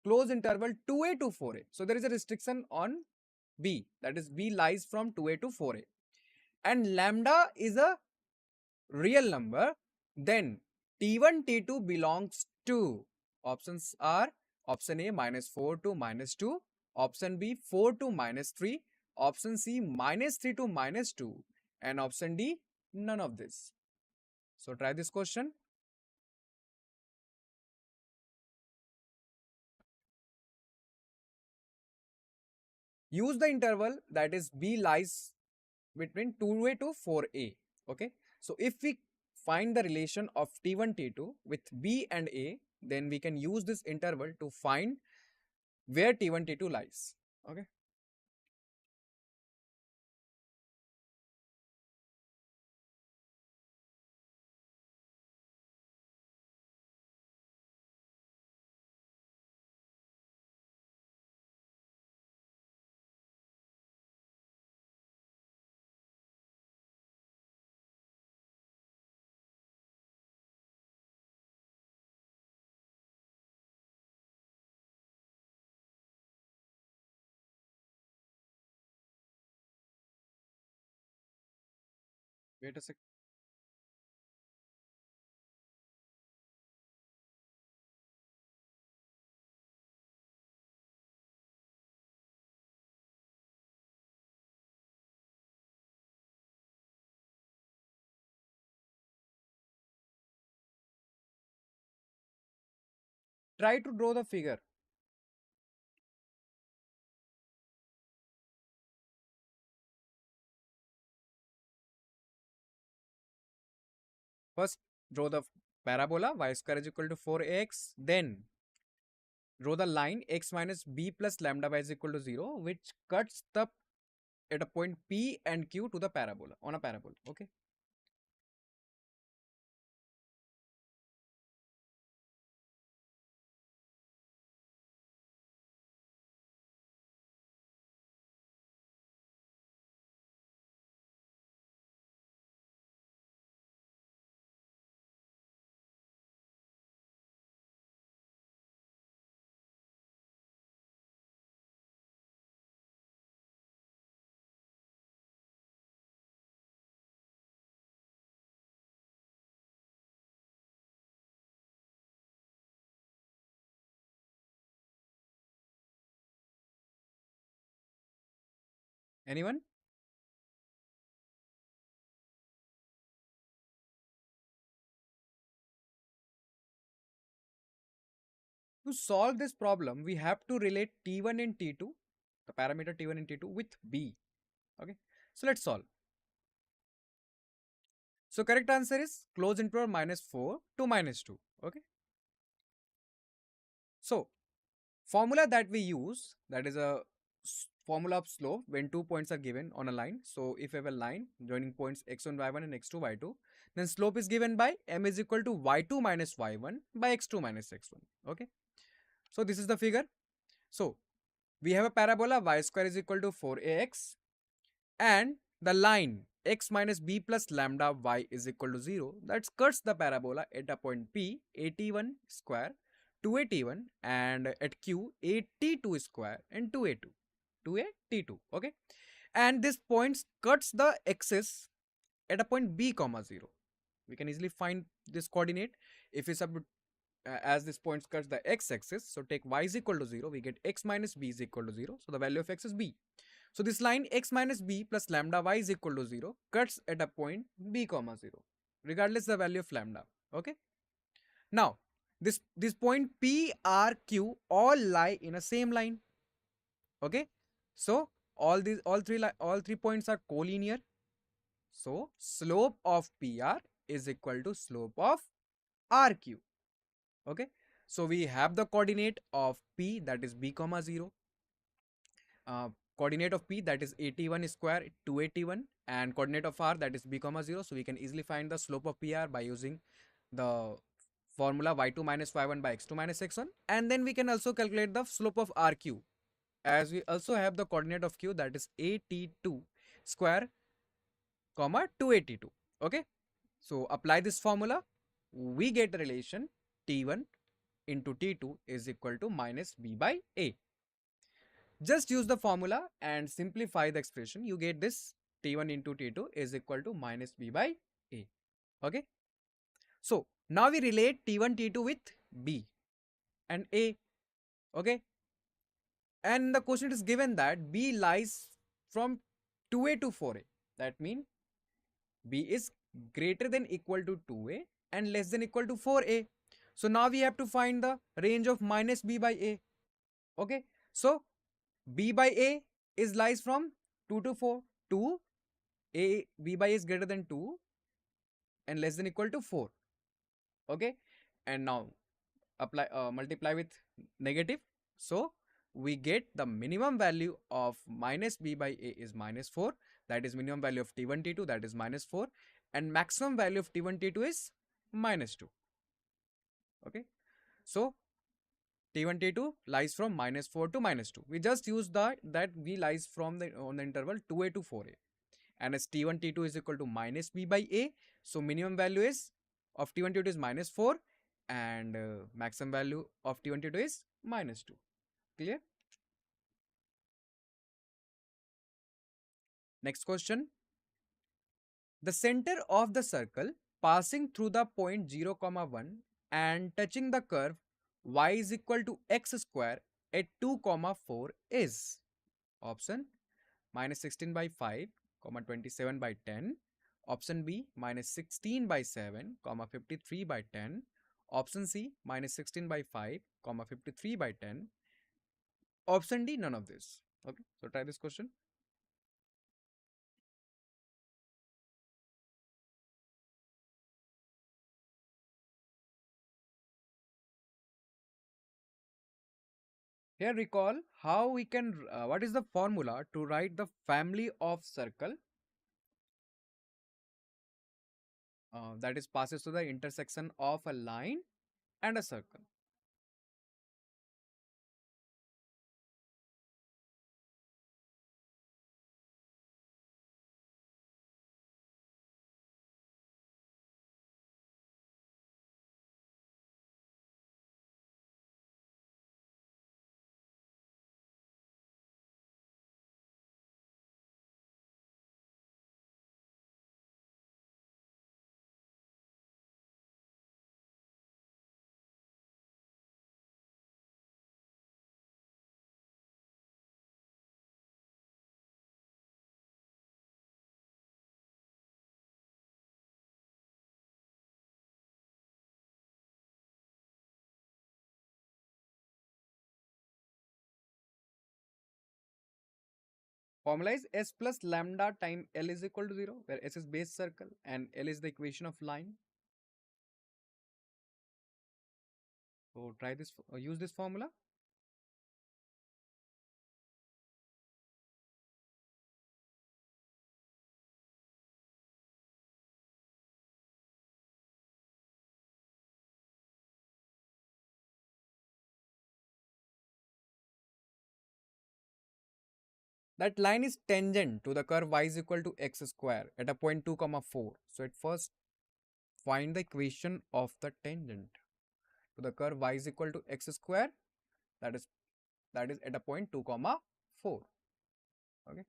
B: close interval 2a to 4a, so there is a restriction on b, that is b lies from 2a to 4a, and lambda is a real number, then t1 t2 belongs to, options are option A minus 4 to minus 2, option B 4 to minus 3, option C minus 3 to minus 2, and option D none of this. So try this question. Use the interval, that is b lies between 2a to 4a. Okay, so if we find the relation of t1 t2 with b and a, then we can use this interval to find where t1 t2 lies. Okay, wait a sec. Try to draw the figure. First, draw the parabola y square is equal to 4ax. Then draw the line x minus b plus lambda y is equal to 0, which cuts the at a point P and Q to the parabola on a parabola. Okay. Anyone? To solve this problem, we have to relate T1 and T2, the parameter T1 and T2 with B. Okay. So let's solve. So correct answer is close interval minus 4 to minus 2. Okay. So formula that we use, that is a formula of slope when 2 points are given on a line. So if we have a line joining points x1 y1 and x2 y2, then slope is given by m is equal to y2 minus y1 by x2 minus x1. Okay. So this is the figure. So we have a parabola y square is equal to 4ax and the line x minus b plus lambda y is equal to 0, that cuts the parabola at a point P 81 square 281 and at Q 82 square and 2a2 2a-t2. Okay, and this point cuts the axis at a point B comma 0. We can easily find this coordinate if we sub as this point cuts the x-axis. So take y is equal to 0, we get x minus b is equal to 0. So the value of x is b. So this line x minus b plus lambda y is equal to 0 cuts at a point b comma 0, regardless the value of lambda. Okay. Now this point p, r, q all lie in a same line. Okay. So all three points are collinear. So slope of PR is equal to slope of RQ. Okay. So we have the coordinate of P, that is B comma 0. Coordinate of P, that is 81 square 281, and coordinate of R, that is B comma 0. So we can easily find the slope of PR by using the formula y2 minus y1 by x2 minus x1, and then we can also calculate the slope of RQ, as we also have the coordinate of Q, that is 82 square comma 282. Okay. So apply this formula, we get the relation T1 into T2 is equal to minus B by A. Just use the formula and simplify the expression. You get this T1 into T2 is equal to minus B by A. Okay. So now we relate T1, T2 with B and A. Okay. And the question is given that B lies from 2A to 4A. That means B is greater than equal to 2A and less than equal to 4A. So now we have to find the range of minus B by A. Okay. So B by A is lies from 2 to 4 to b by a is greater than 2 and less than equal to 4. Okay, and now apply multiply with negative, so we get the minimum value of minus b by a is minus 4, that is minimum value of t1 t2, that is minus 4, and maximum value of t1 t2 is minus 2. Okay, so t1 t2 lies from minus 4 to minus 2. We just use that v lies from the on the interval 2a to 4a, and as t1 t2 is equal to minus b by a, so minimum value is of t1 t2 is minus 4, and maximum value of t1 t2 is minus 2. Clear? Next question. The center of the circle passing through the point 0 comma 1 and touching the curve y is equal to x square at 2 comma 4 is option minus 16 by 5 comma 27 by 10, option B minus 16 by 7 comma 53 by 10, option C minus 16 by 5 comma 53 by 10, option D none of this. Okay, so try this question. Here recall how we can what is the formula to write the family of circle that is passes through the intersection of a line and a circle. Formula is s plus lambda time L is equal to 0, where s is base circle and L is the equation of line. So try this, use this formula. That line is tangent to the curve y is equal to x square at a point 2 comma 4. So at first find the equation of the tangent to the curve y is equal to x square, that is at a point 2 comma 4. Okay.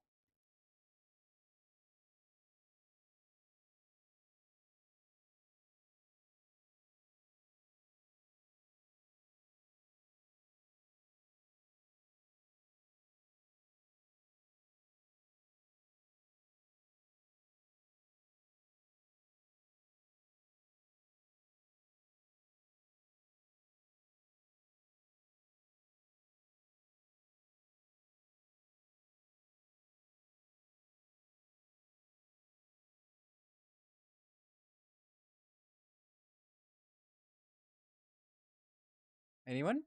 B: Anyone?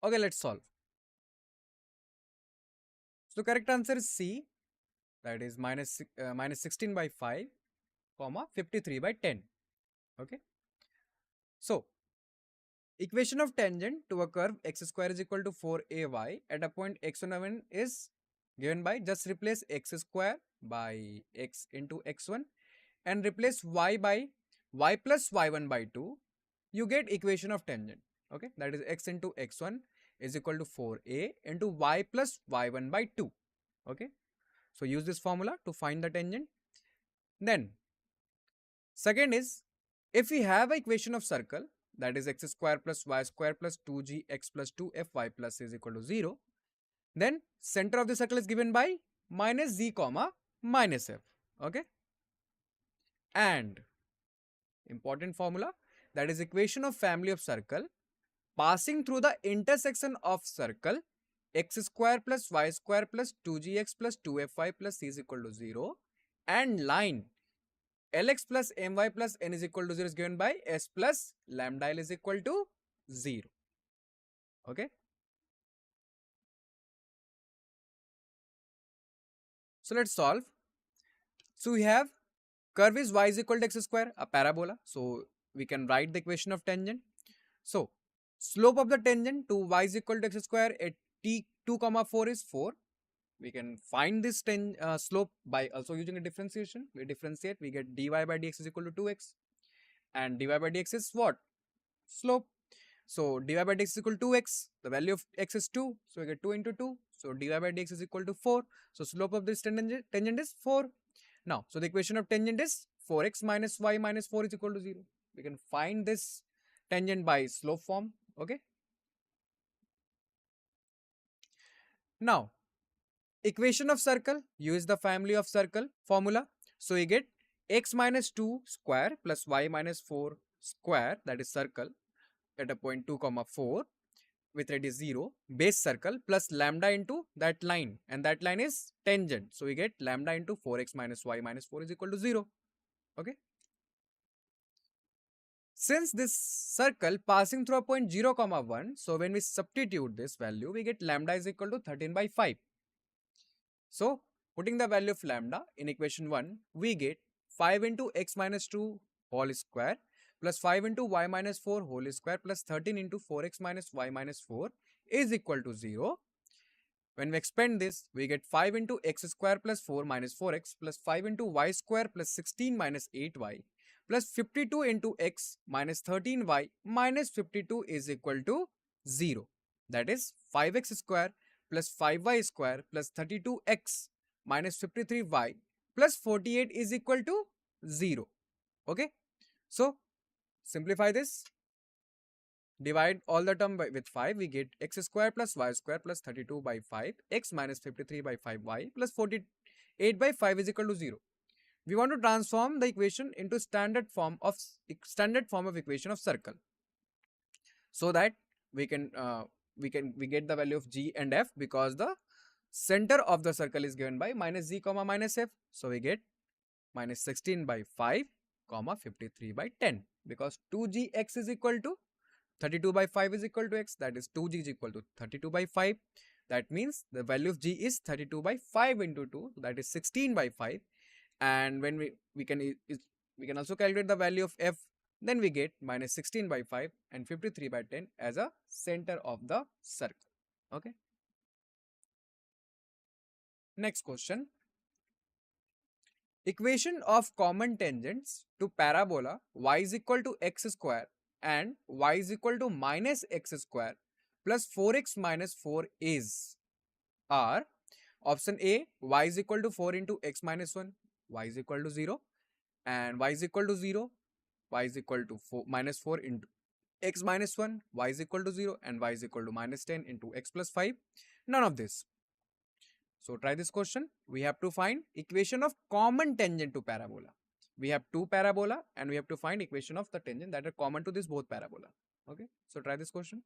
B: Okay, let's solve. So the correct answer is C, that is minus 16 by 5 comma 53 by 10. Okay. So equation of tangent to a curve x square is equal to 4ay at a point x1 is given by, just replace x square by x into x1 and replace y by y plus y1 by 2. You get equation of tangent. Okay, that is x into x1 is equal to 4a into y plus y1 by 2. Okay, so use this formula to find the tangent. Then second is, if we have an equation of circle, that is x square plus y square plus 2gx plus 2fy plus is equal to 0, then center of the circle is given by minus z comma minus f. Okay, and important formula, that is equation of family of circle passing through the intersection of circle x square plus y square plus 2gx plus 2fy plus c is equal to 0, and line lx plus my plus n is equal to 0 is given by s plus lambda l is equal to 0. Okay, so let's solve. So we have curve is y is equal to x square, a parabola. So we can write the equation of tangent. So slope of the tangent to y is equal to x square at t 2 comma 4 is 4. We can find this slope by also using a differentiation. We differentiate, we get dy by dx is equal to 2x, and dy by dx is what? Slope. So dy by dx is equal to 2x. The value of x is 2. So we get 2 into 2. So dy by dx is equal to 4. So slope of this tangent is 4. Now, so the equation of tangent is 4x minus y minus 4 is equal to 0. We can find this tangent by slope form. Okay. Now, equation of circle, use the family of circle formula. So we get x minus 2 square plus y minus 4 square, that is circle at a point 2 comma 4 with radius 0, base circle plus lambda into that line, and that line is tangent. So we get lambda into 4x minus y minus 4 is equal to 0. Okay. Since this circle passing through a point 0 comma 1, so when we substitute this value, we get lambda is equal to 13 by 5. So putting the value of lambda in equation 1, we get 5 into x minus 2 whole square plus 5 into y minus 4 whole square plus 13 into 4x minus y minus 4 is equal to 0. When we expand this, we get 5 into x square plus 4 minus 4x plus 5 into y square plus 16 minus 8y plus 52 into x minus 13y minus 52 is equal to 0. That is 5x square plus 5y square plus 32x minus 53y plus 48 is equal to 0. Okay. So simplify this. Divide all the term with 5, we get x square plus y square plus 32 by 5, x minus 53 by 5y plus 48 by 5 is equal to 0. We want to transform the equation into standard form of equation of circle, so that we can we get the value of g and f, because the center of the circle is given by minus z comma minus f. So we get minus 16 by 5 comma 53 by 10, because 2gx is equal to 32 by 5 is equal to x, that is 2g is equal to 32 by 5. That means the value of g is 32 by 5 into 2, that is 16 by 5. And when we can also calculate the value of f, then we get minus 16 by 5 and 53 by 10 as a center of the circle. Okay. Next question. Equation of common tangents to parabola y is equal to x square and y is equal to minus x square plus 4x minus 4 is are option A, y is equal to 4 into x minus 1, y is equal to 0, and y is equal to 0, y is equal to 4 minus 4 into x minus 1, y is equal to 0, and y is equal to minus 10 into x plus 5. None of this. So try this question. We have to find equation of common tangent to parabola. We have two parabola and we have to find equation of the tangent that are common to this both parabola. Okay. So try this question.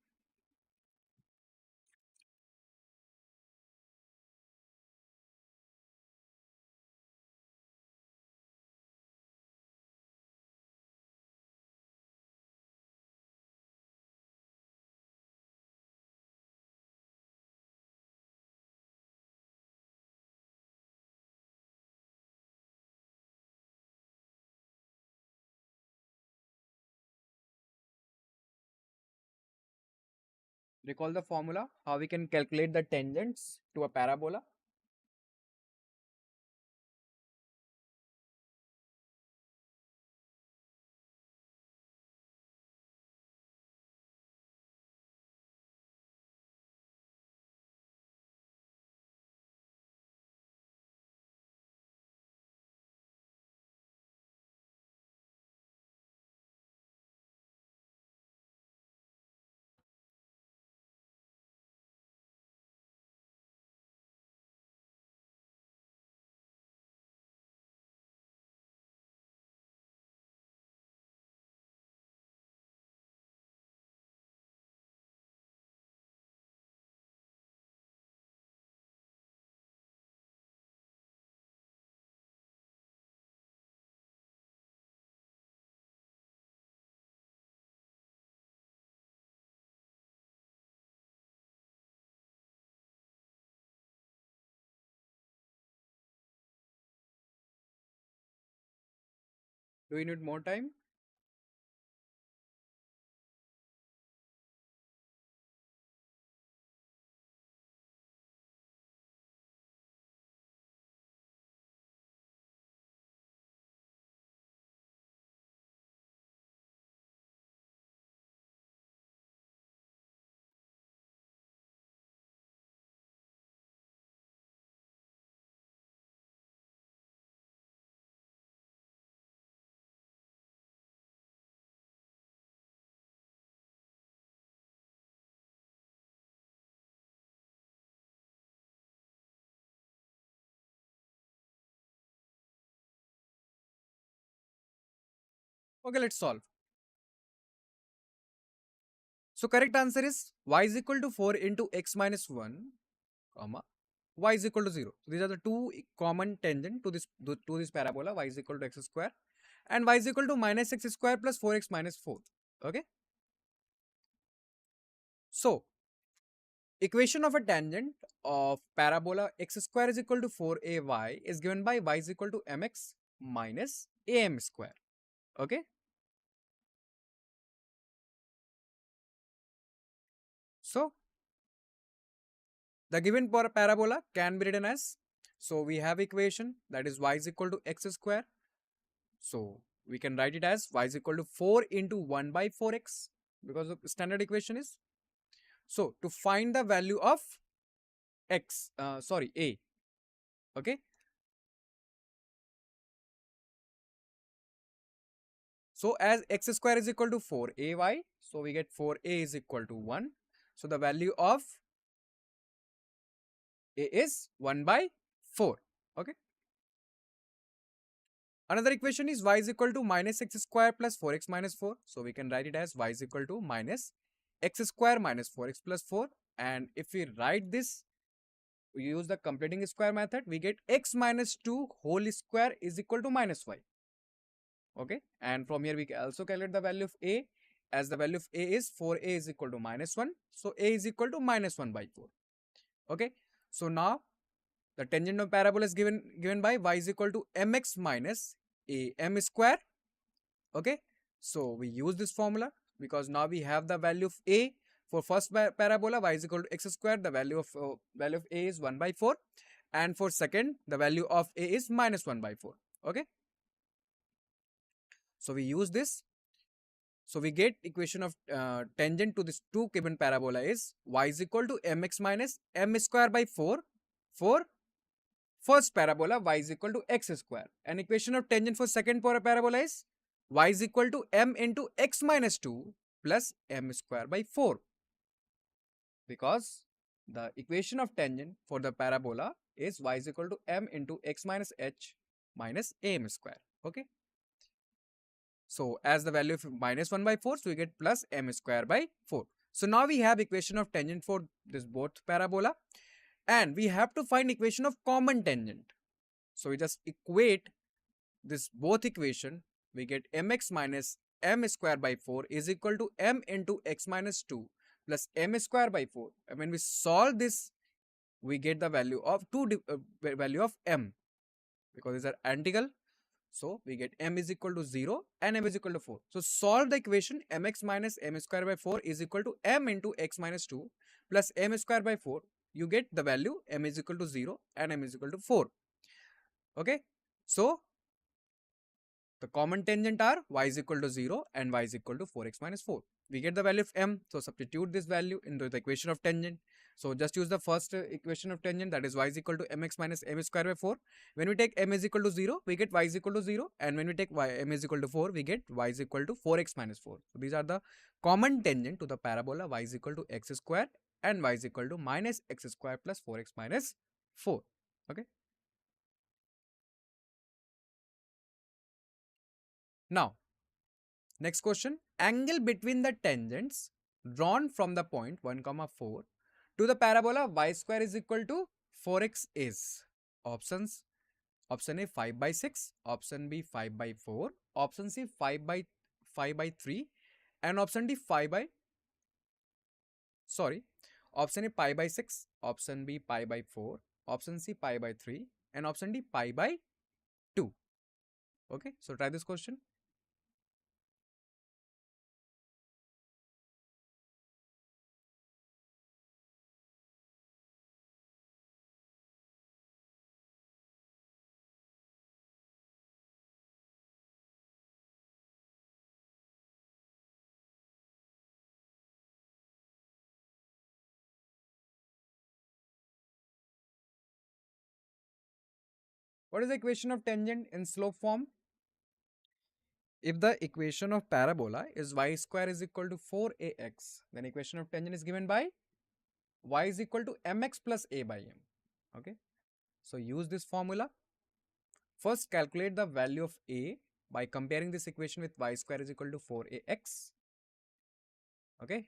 B: Recall the formula, how we can calculate the tangents to a parabola. Do you need more time? Okay, let's solve. So correct answer is y is equal to 4 into x minus 1, comma, y is equal to 0. So these are the two common tangent to this parabola. Y is equal to x square and y is equal to minus x square plus 4x minus 4. Okay. So equation of a tangent of parabola x square is equal to 4ay is given by y is equal to mx minus am square. Okay. So the given parabola can be written as, so we have equation that is y is equal to x square. So we can write it as y is equal to 4 into 1 by 4x because the standard equation is. So to find the value of x, a, okay. So as x square is equal to 4ay, so we get 4a is equal to 1. So the value of a is 1 by 4. Okay. Another equation is y is equal to minus x square plus 4x minus 4. So we can write it as y is equal to minus x square minus 4x plus 4. And if we write this, we use the completing square method, we get x minus 2 whole square is equal to minus y. Okay. And from here we can also calculate the value of a, as the value of a is 4a is equal to minus 1. So a is equal to minus 1 by 4. Okay. So now the tangent of parabola is given by y is equal to mx minus am square. Okay. So we use this formula because now we have the value of a for first parabola y is equal to x square. The value of a is 1 by 4, and for second the value of a is minus 1 by 4. Okay. So we use this. So we get equation of tangent to this two given parabola is y is equal to mx minus m square by 4 for first parabola y is equal to x square, and equation of tangent for second parabola is y is equal to m into x minus 2 plus m square by 4, because the equation of tangent for the parabola is y is equal to m into x minus h minus am square. Okay. So as the value of minus 1 by 4, so we get plus m square by 4. So now we have equation of tangent for this both parabola, and we have to find equation of common tangent. So we just equate this both equation, we get mx minus m square by 4 is equal to m into x minus 2 plus m square by 4. And when we solve this, we get the value of value of m, because these are integral. So we get m is equal to 0 and m is equal to 4. So solve the equation mx minus m square by 4 is equal to m into x minus 2 plus m square by 4. You get the value m is equal to 0 and m is equal to 4. Okay. So the common tangent are y is equal to 0 and y is equal to 4x minus 4. We get the value of m. So substitute this value into the equation of tangent. So just use the first equation of tangent, that is y is equal to mx minus m square by 4. When we take m is equal to 0, we get y is equal to 0. And when we take m is equal to 4, we get y is equal to 4x minus 4. So these are the common tangent to the parabola y is equal to x square and y is equal to minus x square plus 4x minus 4. Okay. Now, next question. Angle between the tangents drawn from the point 1, 4 to the parabola y square is equal to 4x is. Options. Option A 5 by 6, option B 5 by 4, option C 5 by 3, and option D 5 by, sorry, option A pi by 6, option B pi by 4, option C pi by 3, and option D pi by 2. Okay, so try this question. What is the equation of tangent in slope form? If the equation of parabola is y square is equal to 4ax, then equation of tangent is given by y is equal to mx plus a by m. Okay. So use this formula. First calculate the value of a by comparing this equation with y square is equal to 4ax. Okay.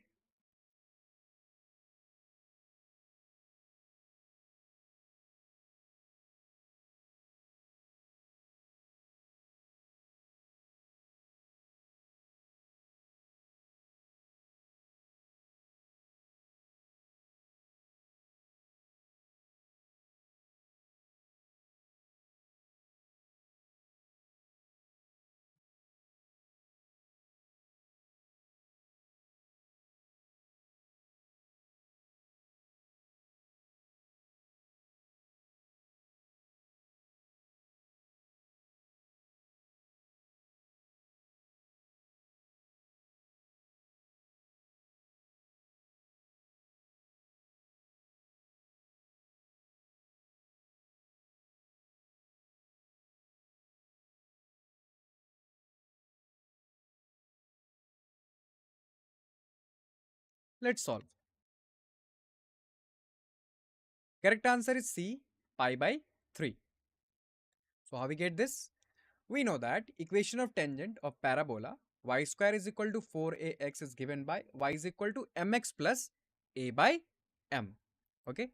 B: Let's solve. Correct answer is C, pi by 3. So how we get this? We know that equation of tangent of parabola y square is equal to 4ax is given by y is equal to mx plus a by m. Okay.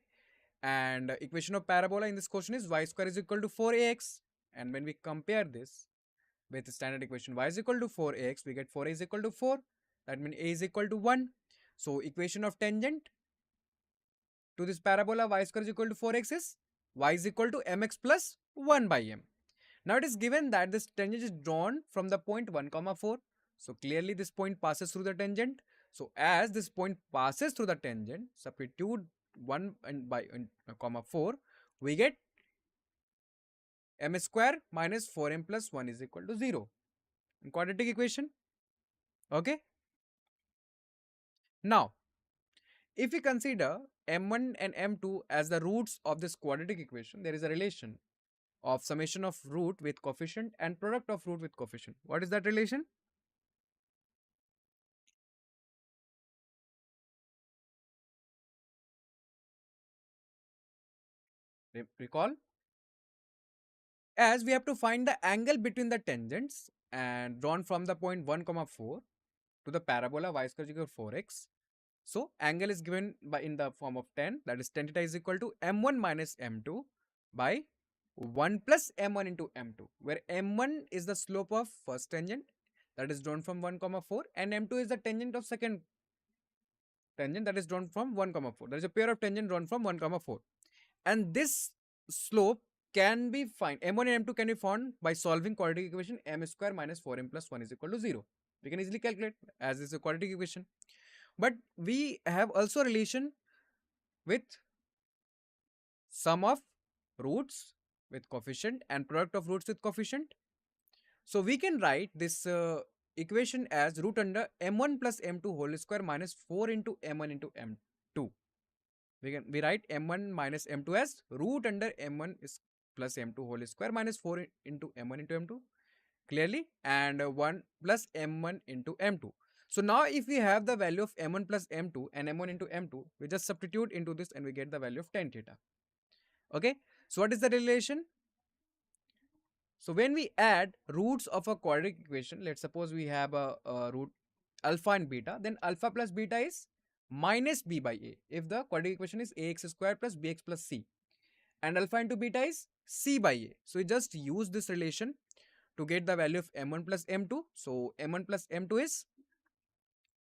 B: And equation of parabola in this question is y square is equal to 4ax. And when we compare this with the standard equation y is equal to 4ax, we get 4a is equal to 4. That means a is equal to 1. So equation of tangent to this parabola y square is equal to 4x is y is equal to mx plus 1 by m. Now it is given that this tangent is drawn from the point 1 comma 4. So clearly this point passes through the tangent. So as this point passes through the tangent, substitute 1 and by comma 4, we get m square minus 4m plus 1 is equal to 0 in quadratic equation. Okay. Now if we consider m1 and m2 as the roots of this quadratic equation, there is a relation of summation of root with coefficient and product of root with coefficient. What is that relation? Recall, as we have to find the angle between the tangents and drawn from the point 1 comma 4 to the parabola y square is equal to 4x. So angle is given by in the form of tan, that is tan theta is equal to m1 minus m2 by 1 plus m1 into m2, where m1 is the slope of first tangent that is drawn from 1 comma 4 and m2 is the tangent of second tangent that is drawn from 1 comma 4. There is a pair of tangent drawn from 1 comma 4, and this slope can be found, m1 and m2 can be found by solving quadratic equation m square minus 4m plus 1 is equal to 0. We can easily calculate as this is a quadratic equation. But we have also relation with sum of roots with coefficient and product of roots with coefficient. So we can write this equation as root under m1 plus m2 whole square minus 4 into m1 into m2. We write m1 minus m2 as root under m1 is plus m2 whole square minus 4 into m1 into m2 clearly, and 1 plus m1 into m2. So now if we have the value of m1 plus m2 and m1 into m2, we just substitute into this and we get the value of tan theta. Okay. So what is the relation? So when we add roots of a quadratic equation, let's suppose we have a root alpha and beta, then alpha plus beta is minus b by a. If the quadratic equation is ax square plus bx plus c, and alpha into beta is c by a. So we just use this relation to get the value of m1 plus m2. So m1 plus m2 is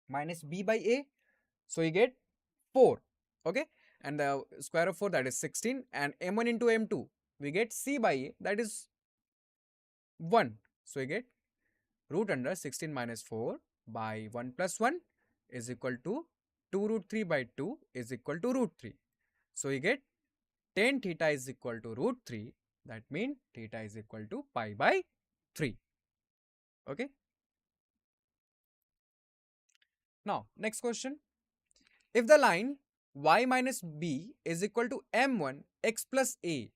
B: minus b by a. So you get 4. Okay. And the square of 4, that is 16. And m1 into m2, we get c by a, that is 1. So you get root under 16 minus 4 by 1 plus 1 is equal to 2 root 3 by 2 is equal to root 3. So you get tan theta is equal to root 3. That means theta is equal to pi by 3. Okay. Now next question. If the line y minus b is equal to m1 x plus a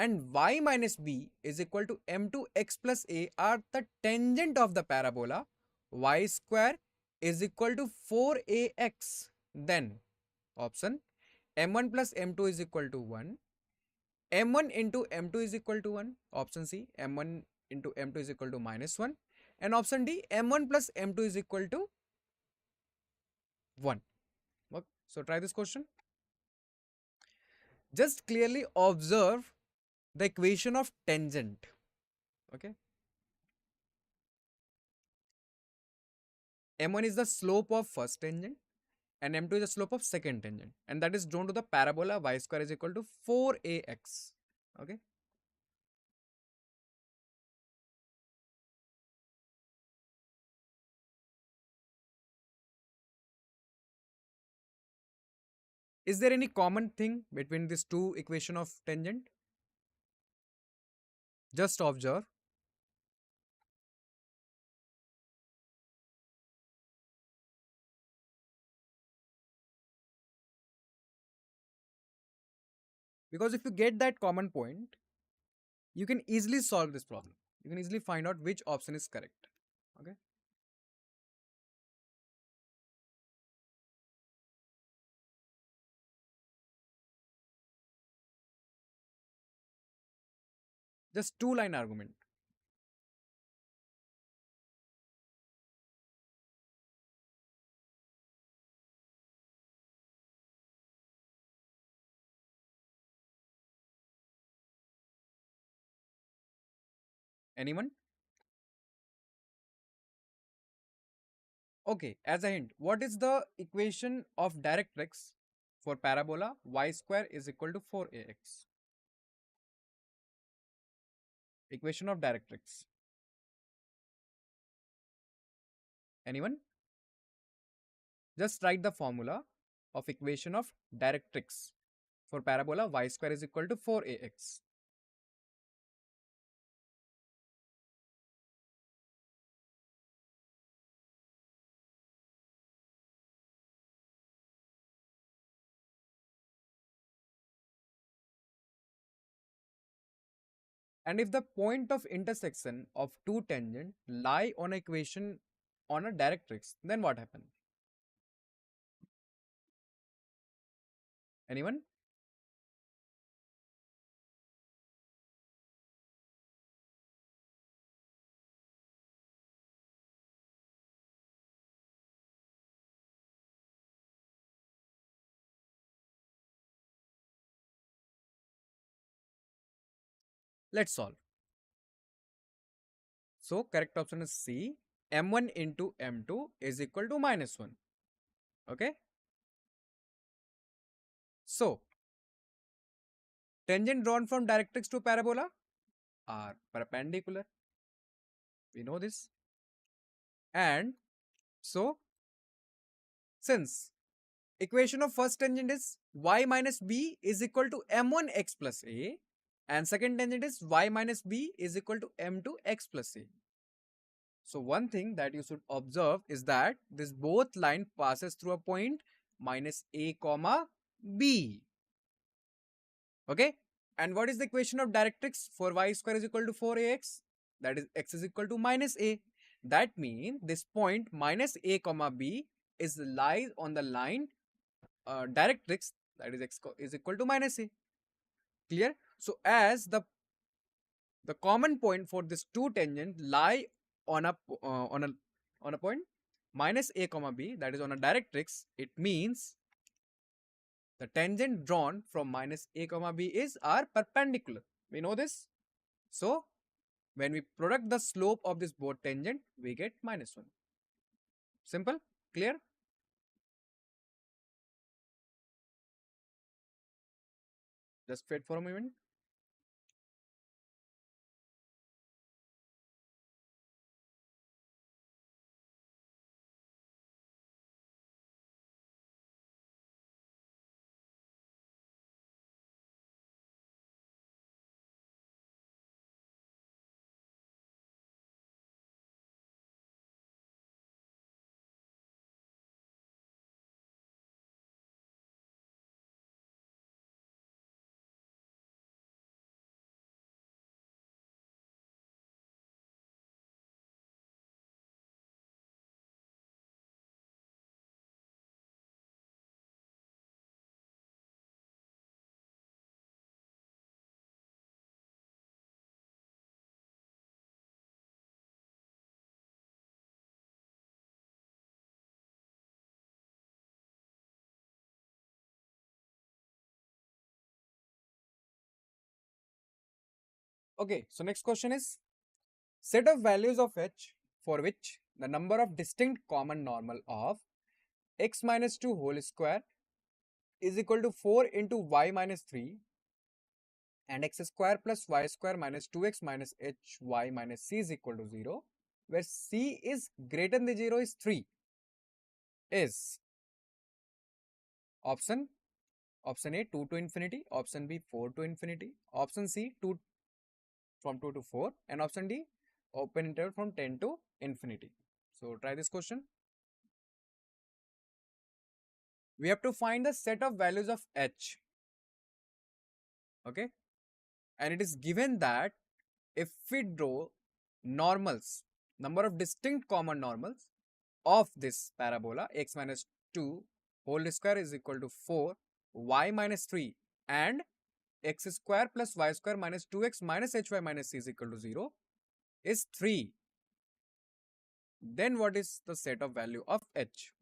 B: and y minus b is equal to m2x plus a are the tangent of the parabola y square is equal to 4ax, then option m1 plus m2 is equal to 1, m1 into m2 is equal to 1, option C m1 into m2 is equal to minus 1, and option D m1 plus m2 is equal to 1. Okay. So try this question. Just clearly observe the equation of tangent. Okay. M1 is the slope of first tangent and M2 is the slope of second tangent, and that is drawn to the parabola y square is equal to 4ax. Okay. Is there any common thing between these two equation of tangent? Just observe. Because if you get that common point, you can easily solve this problem. You can easily find out which option is correct. Okay. Just two-line argument. Anyone? Okay, as a hint, what is the equation of directrix for parabola y square is equal to 4ax? Equation of directrix. Anyone? Just write the formula of equation of directrix for parabola y square is equal to 4ax. And if the point of intersection of two tangent lie on equation on a directrix, then what happens? Anyone? Let's solve. So correct option is C. M1 into M2 is equal to minus 1. Okay. So tangent drawn from directrix to parabola are perpendicular. We know this. And so since equation of first tangent is y minus b is equal to m1 x plus a, and second tangent is y minus b is equal to m2 x plus a. So one thing that you should observe is that this both line passes through a point minus a comma b. Okay. And what is the equation of directrix for y square is equal to 4ax? That is x is equal to minus a. That means this point minus a comma b is lies on the line directrix, that is x is equal to minus a. Clear? So as the common point for this two tangent lie on a on a point minus a comma b, that is on a directrix, it means the tangent drawn from minus a comma b is are perpendicular. We know this. So when we product the slope of this both tangent, we get minus 1. Simple? Clear? Just wait for a moment. Okay, so next question is set of values of h for which the number of distinct common normal of x minus 2 whole square is equal to 4 into y minus 3 and x square plus y square minus 2x minus hy minus c is equal to 0, where c is greater than 0 is 3, is option option A 2 to infinity, option B 4 to infinity, option C 2 from 2 to 4, and option D open interval from 10 to infinity. So try this question. We have to find the set of values of h. Okay, and it is given that if we draw normals, number of distinct common normals of this parabola x minus 2 whole square is equal to 4, y minus 3 and x square plus y square minus 2x minus hy minus c is equal to 0 is 3. Then what is the set of value of h?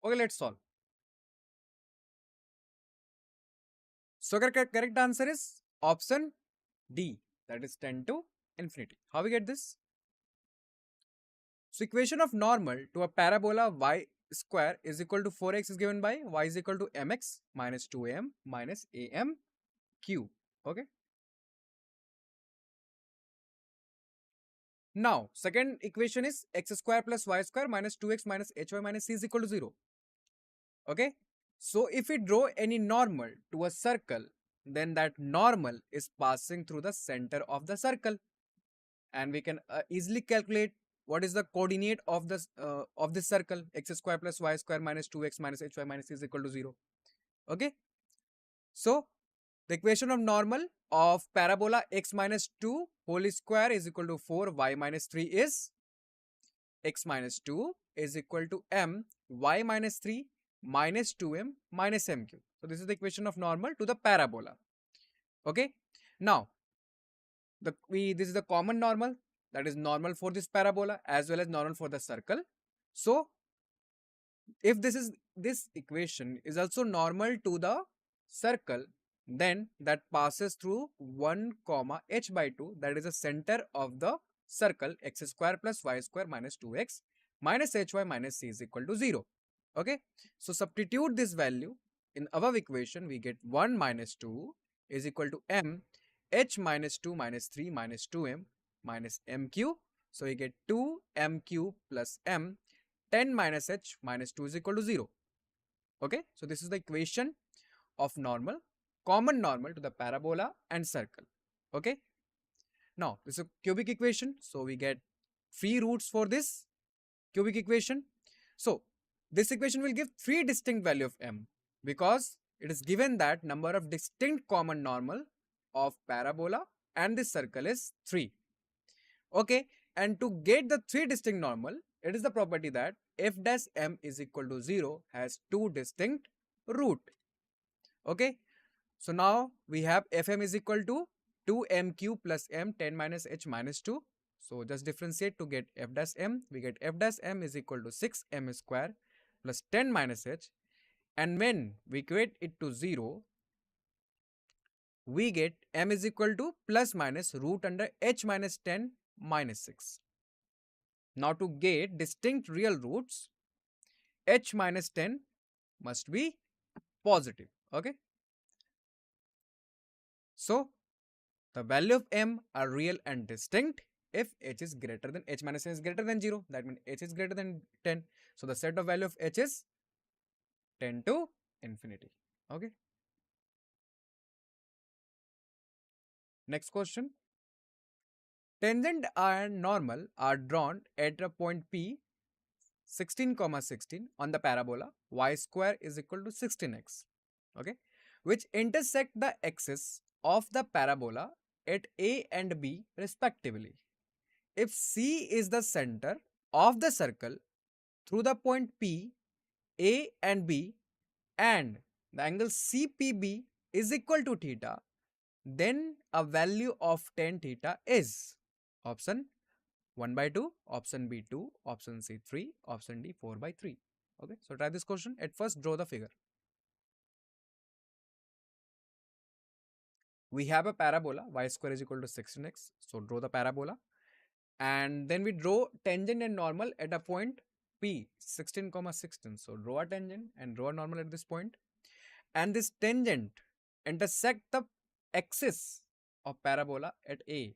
B: Okay, let's solve. So correct answer is option D, that is 10 to infinity. How we get this? So equation of normal to a parabola y square is equal to 4x is given by y is equal to mx minus 2m minus am cube. Okay. Now second equation is x square plus y square minus 2x minus hy minus c is equal to 0. Okay. So if we draw any normal to a circle, then that normal is passing through the center of the circle, and we can easily calculate what is the coordinate of this circle. X square plus y square minus 2x minus hy minus c is equal to 0. Okay. So the equation of normal of parabola x minus 2 whole square is equal to 4 y minus 3 is x minus 2 is equal to m y minus 3 minus 2m minus m cube. So this is the equation of normal to the parabola. Okay. Now this is the common normal, that is normal for this parabola as well as normal for the circle. So if this equation is also normal to the circle, then that passes through 1 comma h by 2, that is the center of the circle, x square plus y square minus 2x minus hy minus c is equal to 0. Okay, so substitute this value in above equation, we get 1 minus 2 is equal to m h minus 2 minus 3 minus 2m minus m cube. So we get 2m cube plus m, 10 minus h minus 2 is equal to 0. Okay, so this is the equation of normal, common normal to the parabola and circle. Okay, now this is a cubic equation, so we get 3 roots for this cubic equation. So this equation will give 3 distinct value of m, because it is given that number of distinct common normal of parabola and this circle is 3. Okay, and to get the 3 distinct normal, it is the property that f dash m is equal to 0 has 2 distinct root. Okay, so now we have fm is equal to 2m cube plus m 10 minus h minus 2. So just differentiate to get f dash m. We get f dash m is equal to 6m square plus 10 minus h, and when we equate it to 0, we get m is equal to plus minus root under h minus 10 minus 6. Now to get distinct real roots, h minus 10 must be positive. Okay, so the value of m are real and distinct if h is greater than h minus 10 is greater than 0, that means h is greater than 10. So the set of value of h is 10 to infinity. Okay, next question. Tangent and normal are drawn at a point P 16, 16 on the parabola y square is equal to 16x, okay, which intersect the axis of the parabola at A and B respectively. If C is the center of the circle through the point P, A and B, and the angle CPB is equal to theta, then a value of tan theta is option 1 by 2, option B 2, option C 3, option D 4 by 3. Okay, so try this question. At first, draw the figure. We have a parabola, y square is equal to 16x. So draw the parabola. And then we draw tangent and normal at a point P 16, 16. So draw a tangent and draw a normal at this point. And this tangent intersect the axis of parabola at A,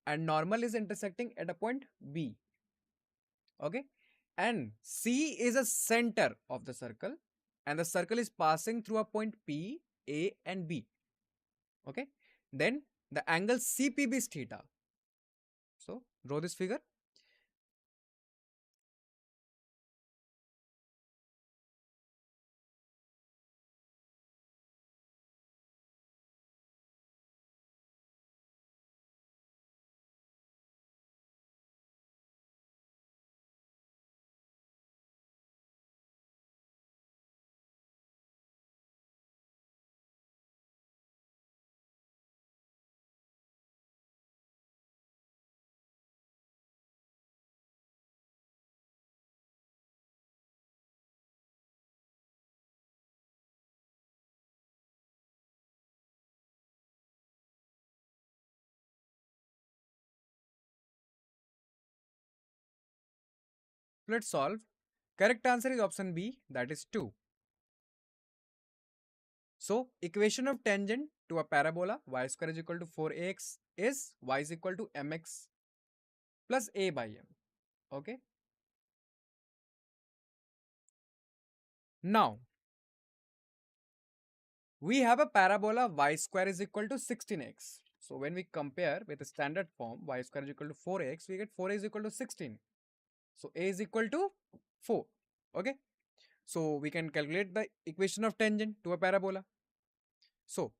B: and normal is intersecting at a point B. Okay, and C is a center of the circle, and the circle is passing through a point P, A and B. Okay, then the angle CPB is theta. So draw this figure. Let's solve. Correct answer is option B, that is 2. So equation of tangent to a parabola y square is equal to 4ax is y is equal to mx plus a by m. Okay. Now we have a parabola y square is equal to 16x. So when we compare with the standard form y square is equal to 4x, we get 4a is equal to 16. So a is equal to 4. Okay. So we can calculate the equation of tangent to a parabola. So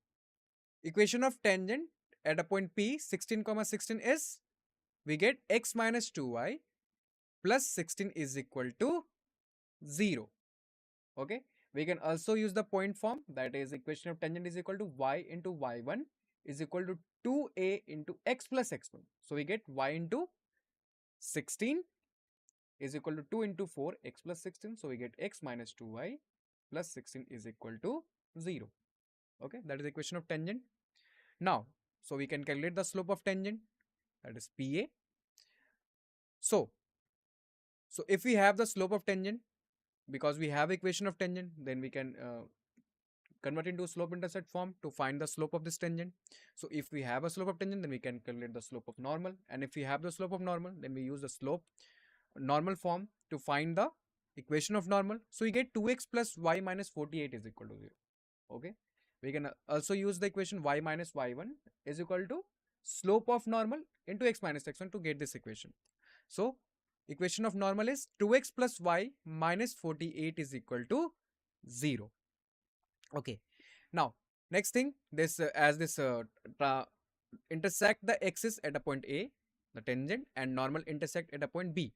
B: equation of tangent at a point P 16, 16 is, we get x minus 2y plus 16 is equal to 0. Okay. We can also use the point form, that is equation of tangent is equal to y into y1 is equal to 2a into x plus x1. So we get y into 16 is equal to 2 into 4 x plus 16. So we get x minus 2y plus 16 is equal to 0. Okay, that is the equation of tangent. Now, so we can calculate the slope of tangent, that is PA. So if we have the slope of tangent, because we have equation of tangent, then we can convert into slope intercept form to find the slope of this tangent. So if we have a slope of tangent, then we can calculate the slope of normal, and if we have the slope of normal, then we use the slope normal form to find the equation of normal. So we get 2x plus y minus 48 is equal to 0. Okay, we can also use the equation y minus y1 is equal to slope of normal into x minus x1 to get this equation. So equation of normal is 2x plus y minus 48 is equal to 0. Okay, now next thing, this as this intersect the axis at a point A, the tangent, and normal intersect at a point B.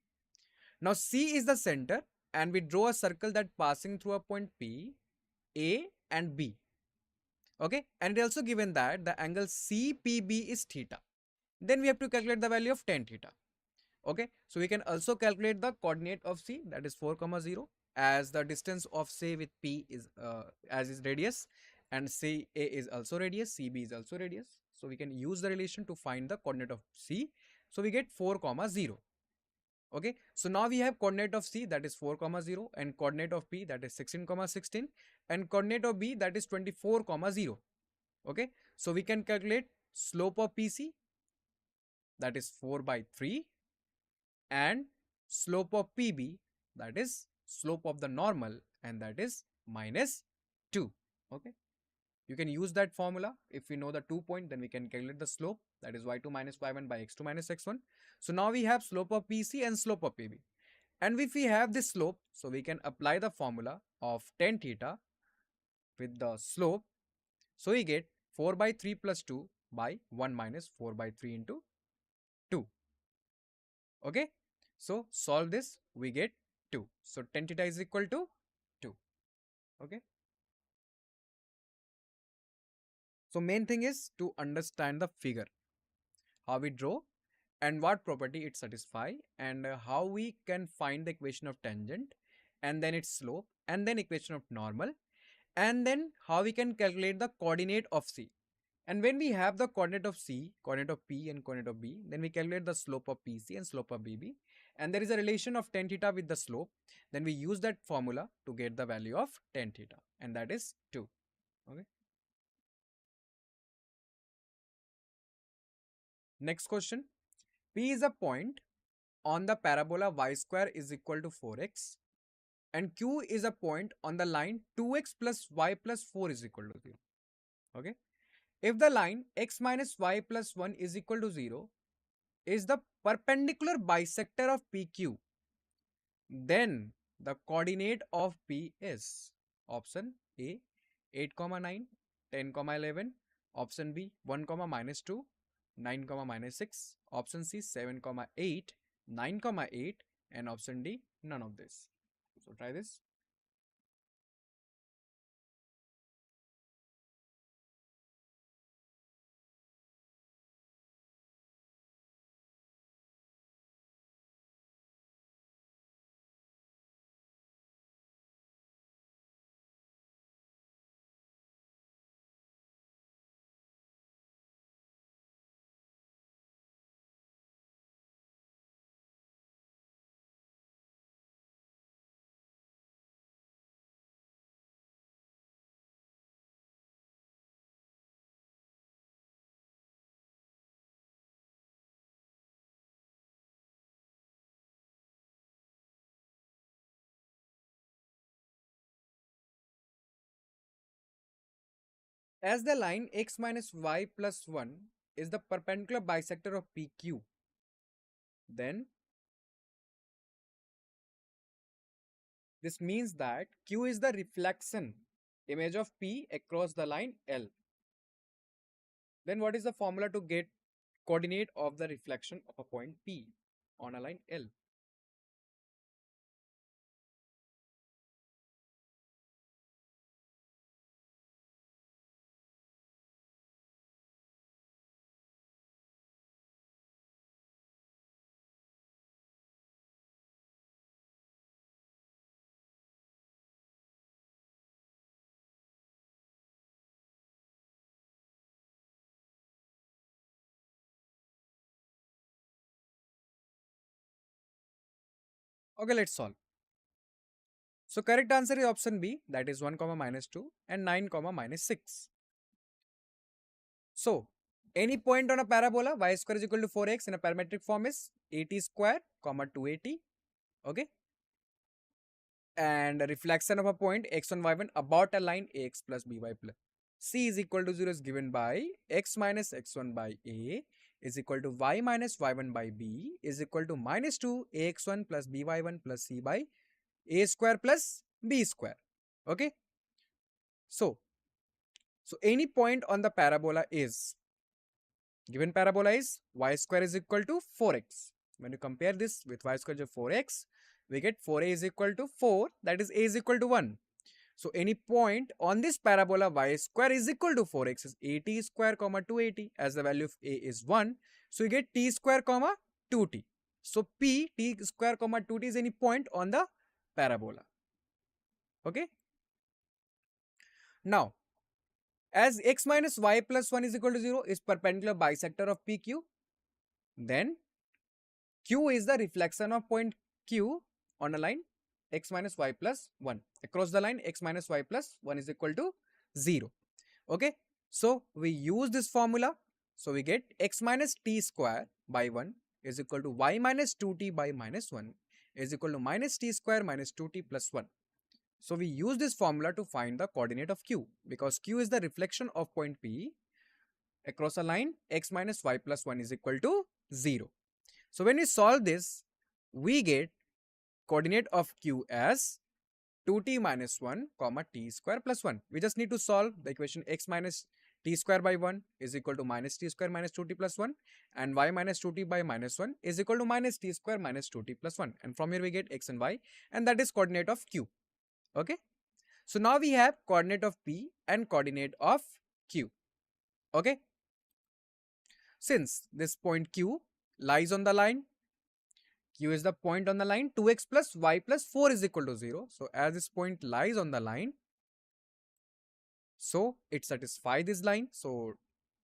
B: Now C is the center, and we draw a circle that passing through a point P, A and B. Okay, and it also given that the angle CPB is theta. Then we have to calculate the value of tan theta. Okay, so we can also calculate the coordinate of C, that is 4, 0, as the distance of C with P is as is radius, and CA is also radius, CB is also radius. So we can use the relation to find the coordinate of C. So we get 4, 0. Okay, so now we have coordinate of C, that is 4, 0, and coordinate of P, that is 16, 16, and coordinate of B, that is 24, 0. Okay, so we can calculate slope of PC, that is 4 by 3, and slope of PB, that is slope of the normal, and that is minus 2. Okay, You can use that formula. If we know the 2 point, then we can calculate the slope, that is y2 minus y1 by x2 minus x1. So now we have slope of PC and slope of PB. And if we have this slope, so we can apply the formula of tan theta with the slope. So we get 4 by 3 plus 2 by 1 minus 4 by 3 into 2. Okay. So solve this, we get 2. So tan theta is equal to 2. Okay. So main thing is to understand the figure, how we draw and what property it satisfy, and how we can find the equation of tangent and then its slope and then equation of normal, and then how we can calculate the coordinate of C. And when we have the coordinate of C, coordinate of P and coordinate of B, then we calculate the slope of PC and slope of BB, and there is a relation of tan theta with the slope. Then we use that formula to get the value of tan theta, and that is 2. Okay. Next question. P is a point on the parabola y square is equal to 4x, and Q is a point on the line 2x plus y plus 4 is equal to 0. Okay. If the line x minus y plus 1 is equal to 0 is the perpendicular bisector of PQ, then the coordinate of P is option A 8, 9, 10, 11, option B 1, minus 2, 9, minus 6, option C 7, 8, 9, 8, and option D none of this. So try this. As the line x minus y plus 1 is the perpendicular bisector of PQ, then this means that Q is the reflection image of P across the line L. Then what is the formula to get coordinate of the reflection of a point P on a line L? Okay, let's solve. So correct answer is option B, that is 1, minus 2 and 9, minus 6. So any point on a parabola y square is equal to 4x in a parametric form is 80 square, 280. Okay. And reflection of a point x1, y1 about a line ax plus by plus c is equal to 0 is given by x minus x1 by a is equal to y minus y1 by b is equal to minus 2 ax1 plus by1 plus c by a square plus b square. Okay. So any point on the parabola is, given parabola is y square is equal to 4x. When you compare this with y square is 4x, we get 4a is equal to 4, that is a is equal to 1. So any point on this parabola y square is equal to 4x is 80 square, 280, as the value of a is 1. So you get t square, 2t. So p t square, 2t is any point on the parabola. Okay. Now, as x minus y plus 1 is equal to 0 is perpendicular bisector of PQ, then Q is the reflection of point Q on a line x minus y plus 1. Across the line x minus y plus 1 is equal to 0. Okay. So we use this formula. So we get x minus t square by 1 is equal to y minus 2t by minus 1 is equal to minus t square minus 2t plus 1. So we use this formula to find the coordinate of Q, because Q is the reflection of point P across a line x minus y plus 1 is equal to 0. So when we solve this, we get coordinate of Q as 2t minus 1 comma t square plus 1. We just need to solve the equation x minus t square by 1 is equal to minus t square minus 2t plus 1, and y minus 2t by minus 1 is equal to minus t square minus 2t plus 1, and from here we get x and y, and that is coordinate of Q. Okay, so now we have coordinate of P and coordinate of Q. Okay, since this point Q lies on the line, Q is the point on the line, 2x plus y plus 4 is equal to 0. So as this point lies on the line, so it satisfies this line. So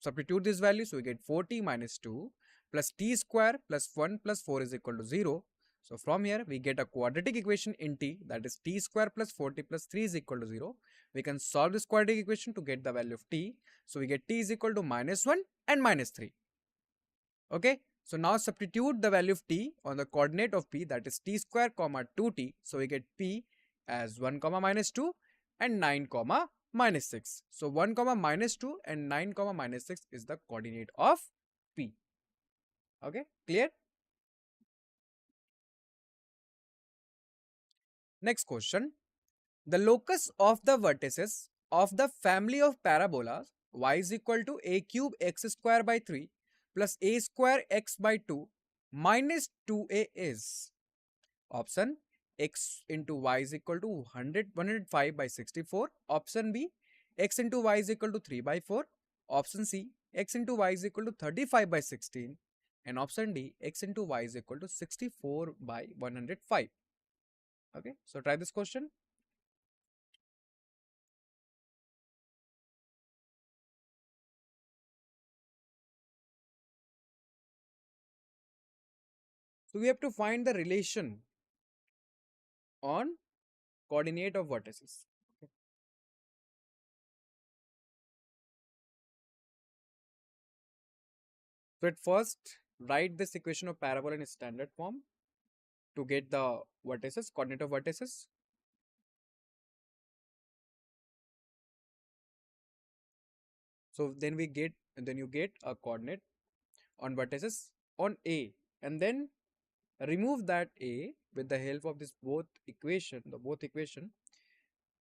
B: substitute this value. So we get 4t minus 2 plus t square plus 1 plus 4 is equal to 0. So from here we get a quadratic equation in t, that is t square plus 4t plus 3 is equal to 0. We can solve this quadratic equation to get the value of t. So we get t is equal to minus 1 and minus 3. Okay, so now substitute the value of t on the coordinate of P, that is t square comma 2t. So we get P as 1 comma minus 2 and 9 comma minus 6. So 1 comma minus 2 and 9 comma minus 6 is the coordinate of P. Okay, clear? Next question. The locus of the vertices of the family of parabolas y is equal to a cube x square by 3 plus a square x by 2 minus 2a is option x into y is equal to 105 by 64, option B x into y is equal to 3 by 4, option C x into y is equal to 35 by 16, and option D x into y is equal to 64 by 105. Okay, so try this question. So we have to find the relation on coordinate of vertices. Okay. So at first write this equation of parabola in standard form to get the vertices, coordinate of vertices. So then you get a coordinate on vertices on A, and then remove that A with the help of this both equation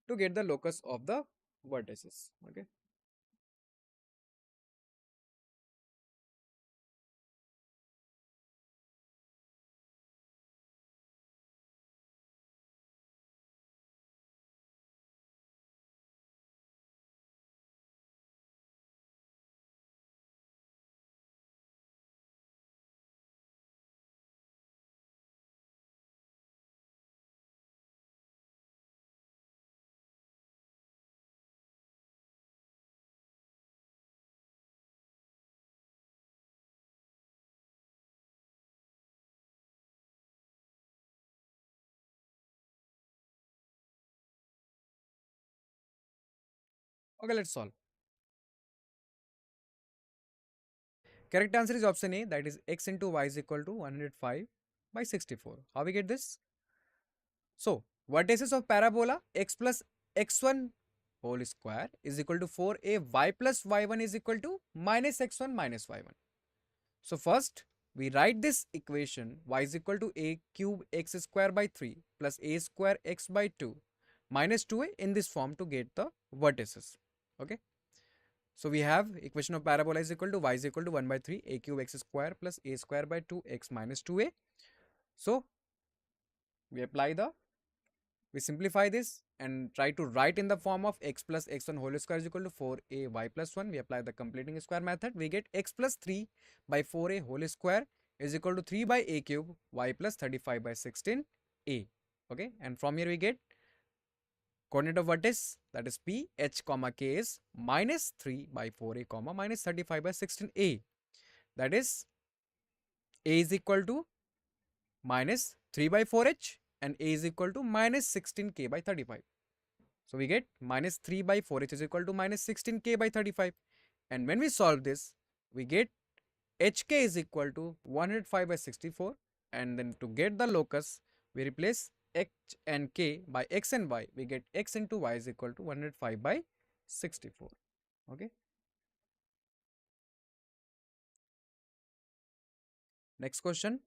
B: to get the locus of the vertices. Okay. Okay, let's solve. Correct answer is option A, that is x into y is equal to 105 by 64. How we get this? So vertices of parabola x plus x1 whole square is equal to 4a y plus y1 is equal to minus x1 minus y1. So first we write this equation y is equal to a cube x square by 3 plus a square x by 2 minus 2a in this form to get the vertices. Okay. So we have equation of parabola is equal to y is equal to 1 by 3 a cube x square plus a square by 2 x minus 2a. So we simplify this and try to write in the form of x plus x1 whole square is equal to 4a y plus 1. We apply the completing square method. We get x plus 3 by 4a whole square is equal to 3 by a cube y plus 35 by 16 a. Okay, and from here we get coordinate of vertex, that is P h comma k is minus 3 by 4a comma minus 35 by 16 a. That is a is equal to minus 3 by 4h and a is equal to minus 16k by 35. So we get minus 3 by 4h is equal to minus 16k by 35. And when we solve this, we get hk is equal to 105 by 64. And then to get the locus, we replace h and k by x and y, we get x into y is equal to 105 by 64. Okay. Next question.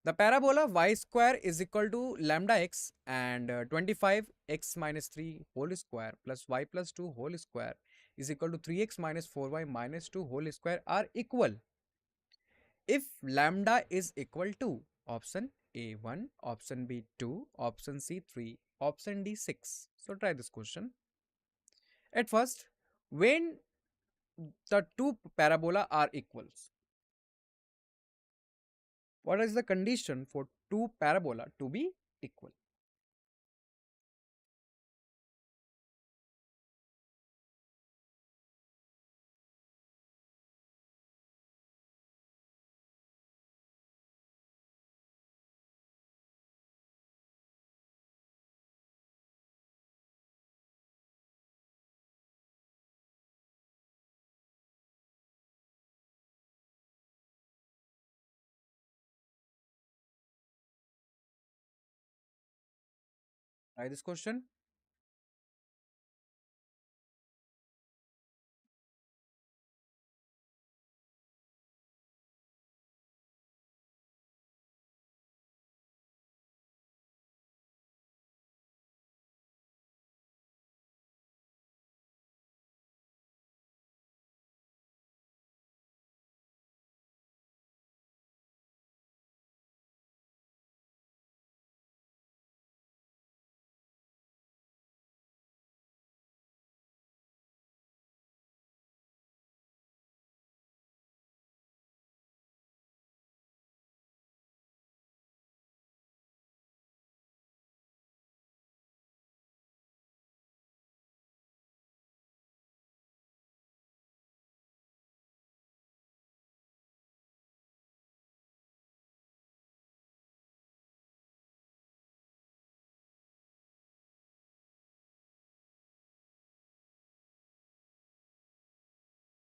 B: The parabola y square is equal to lambda x and 25 x minus 3 whole square plus y plus 2 whole square is equal to 3x minus 4y minus 2 whole square are equal if lambda is equal to option A 1, option B 2, option C 3, option D 6. So try this question. At first, when the two parabola are equals, what is the condition for two parabola to be equal? Try this question.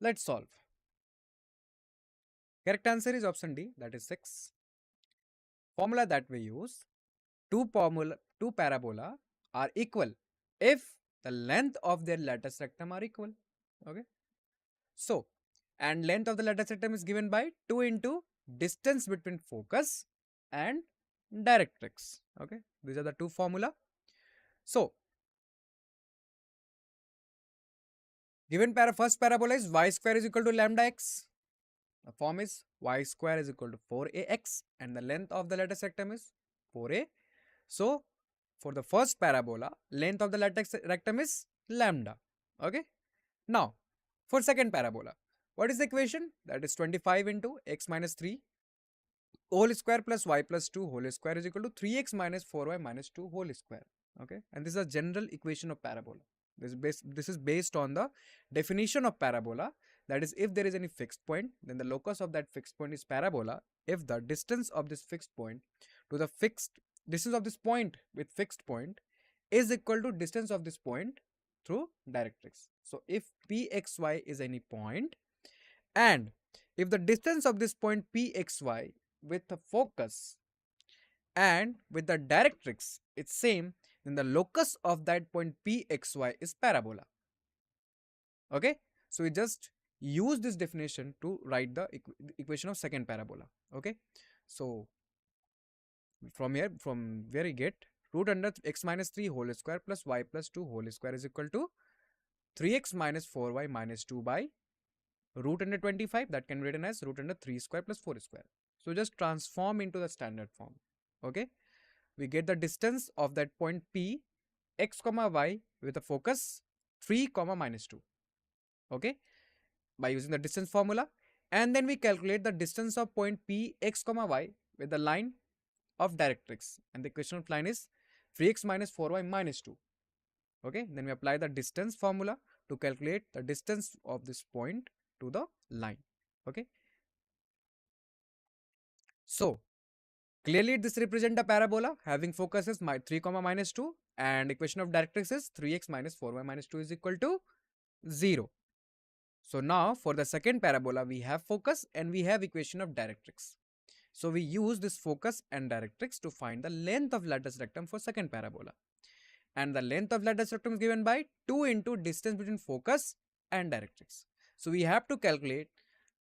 B: Let's solve. Correct answer is option D, that is 6. Formula that we use, two parabola are equal if the length of their lattice rectum are equal. Okay. So, and length of the lattice rectum is given by 2 into distance between focus and directrix. Okay. These are the two formula. So, given first parabola is y square is equal to lambda x. The form is y square is equal to 4ax and the length of the lattice rectum is 4a. So, for the first parabola, length of the lattice rectum is lambda. Okay. Now, for second parabola, what is the equation? That is 25 into x minus 3 whole square plus y plus 2 whole square is equal to 3x minus 4y minus 2 whole square. Okay. And this is a general equation of parabola. This is based on the definition of parabola. That is, if there is any fixed point, then the locus of that fixed point is parabola. If the distance of this fixed point to the fixed distance of this point with fixed point is equal to distance of this point through directrix. So if pxy is any point and if the distance of this point pxy with the focus and with the directrix it's same, then the locus of that point pxy is parabola. Okay, so we just use this definition to write the equation of second parabola. Okay, so from here, from where we get root under x minus 3 whole square plus y plus 2 whole square is equal to 3x minus 4y minus 2 by root under 25, that can be written as root under 3 square plus 4 square. So just transform into the standard form. Okay, we get the distance of that point P x comma y with a focus 3 comma minus 2. Okay, by using the distance formula, and then we calculate the distance of point P x comma y with the line of directrix, and the equation of line is 3x minus 4y minus 2. Okay, then we apply the distance formula to calculate the distance of this point to the line. Okay, so clearly this represents a parabola having focus is 3 comma minus 2 and equation of directrix is 3x minus 4y minus 2 is equal to 0. So now for the second parabola we have focus and we have equation of directrix. So we use this focus and directrix to find the length of lattice rectum for second parabola. And the length of lattice rectum is given by 2 into distance between focus and directrix. So we have to calculate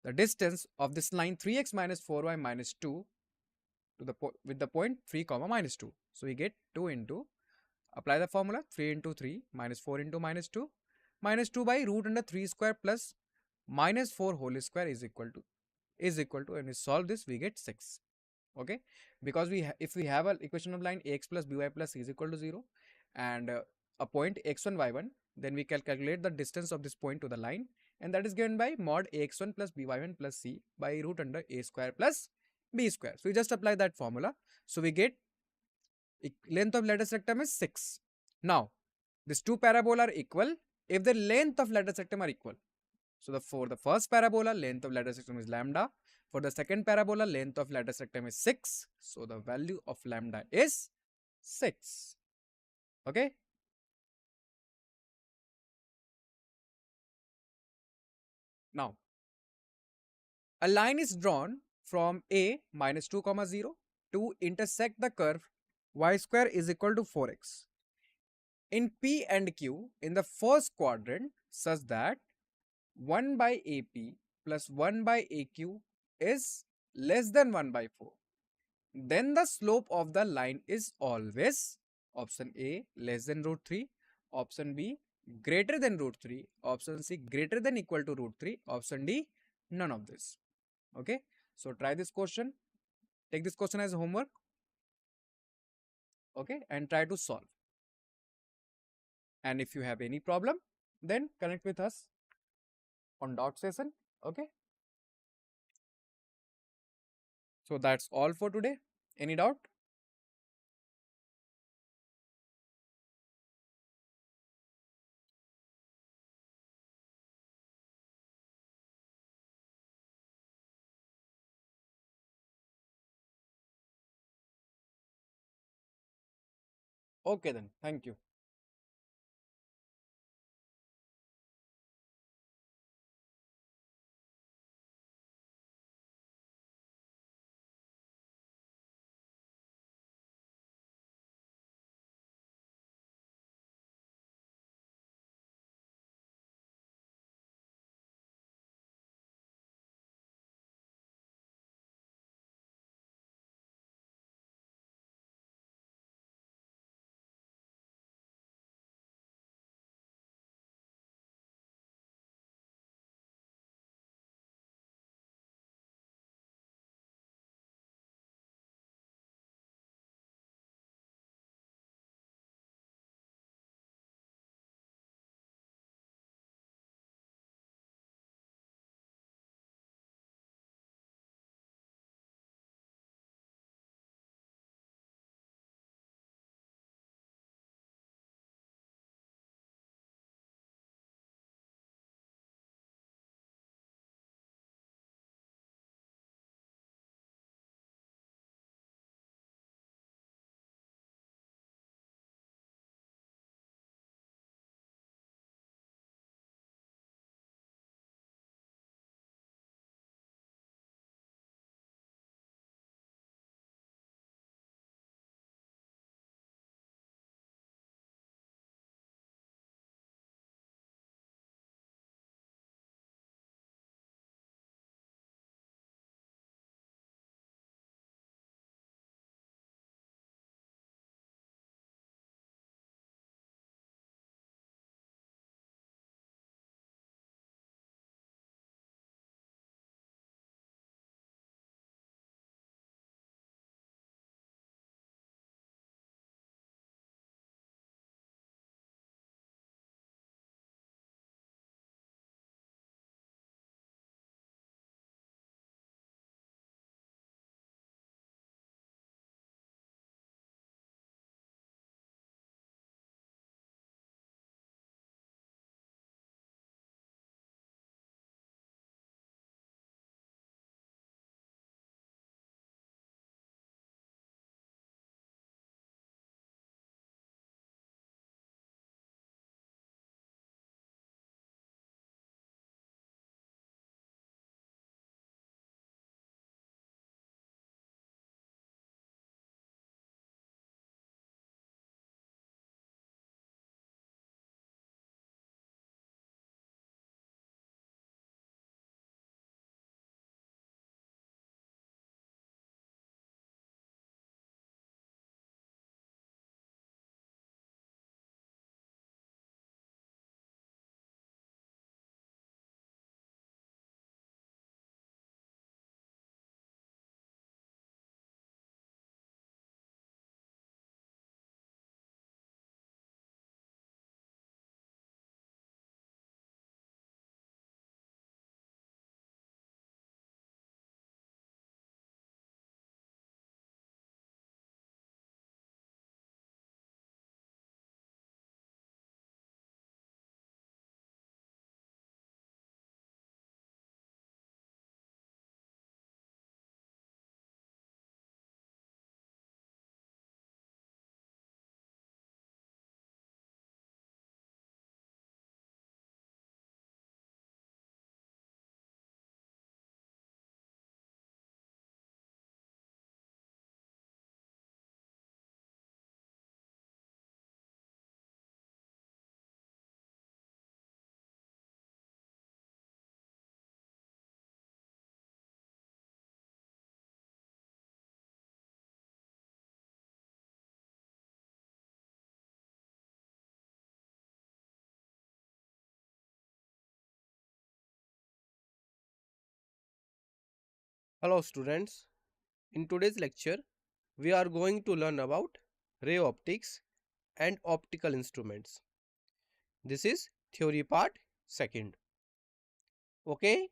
B: the distance of this line 3x minus 4y minus 2 to the with the point 3 comma minus 2. So we get 2 into, apply the formula, 3 into 3 minus 4 into minus 2 by root under 3 square plus minus 4 whole square is equal to, and we solve this, we get 6. Okay, because if we have an equation of line ax plus by plus c is equal to 0 and a point x1 y1, then we can calculate the distance of this point to the line, and that is given by mod ax1 plus by1 plus c by root under a square plus b square. So we just apply that formula, so we get length of lattice rectum is 6. Now these two parabola are equal if the length of lattice rectum are equal. So for the first parabola, length of lattice rectum is lambda. For the second parabola, length of lattice rectum is 6. So the value of lambda is 6. Okay. Now, a line is drawn from A minus 2 comma 0 to intersect the curve y square is equal to 4x in P and Q in the first quadrant such that 1 by AP plus 1 by AQ is less than 1 by 4. Then the slope of the line is always option A less than root 3, option B greater than root 3, option C greater than equal to root 3, option D none of this. Okay, so try this question, take this question as homework, okay, and try to solve. And if you have any problem, then connect with us on doubt session. Okay, so that's all for today. Any doubt? Okay, then thank you.
C: Hello students, in today's lecture we are going to learn about ray optics and optical instruments. This is theory part second. Okay,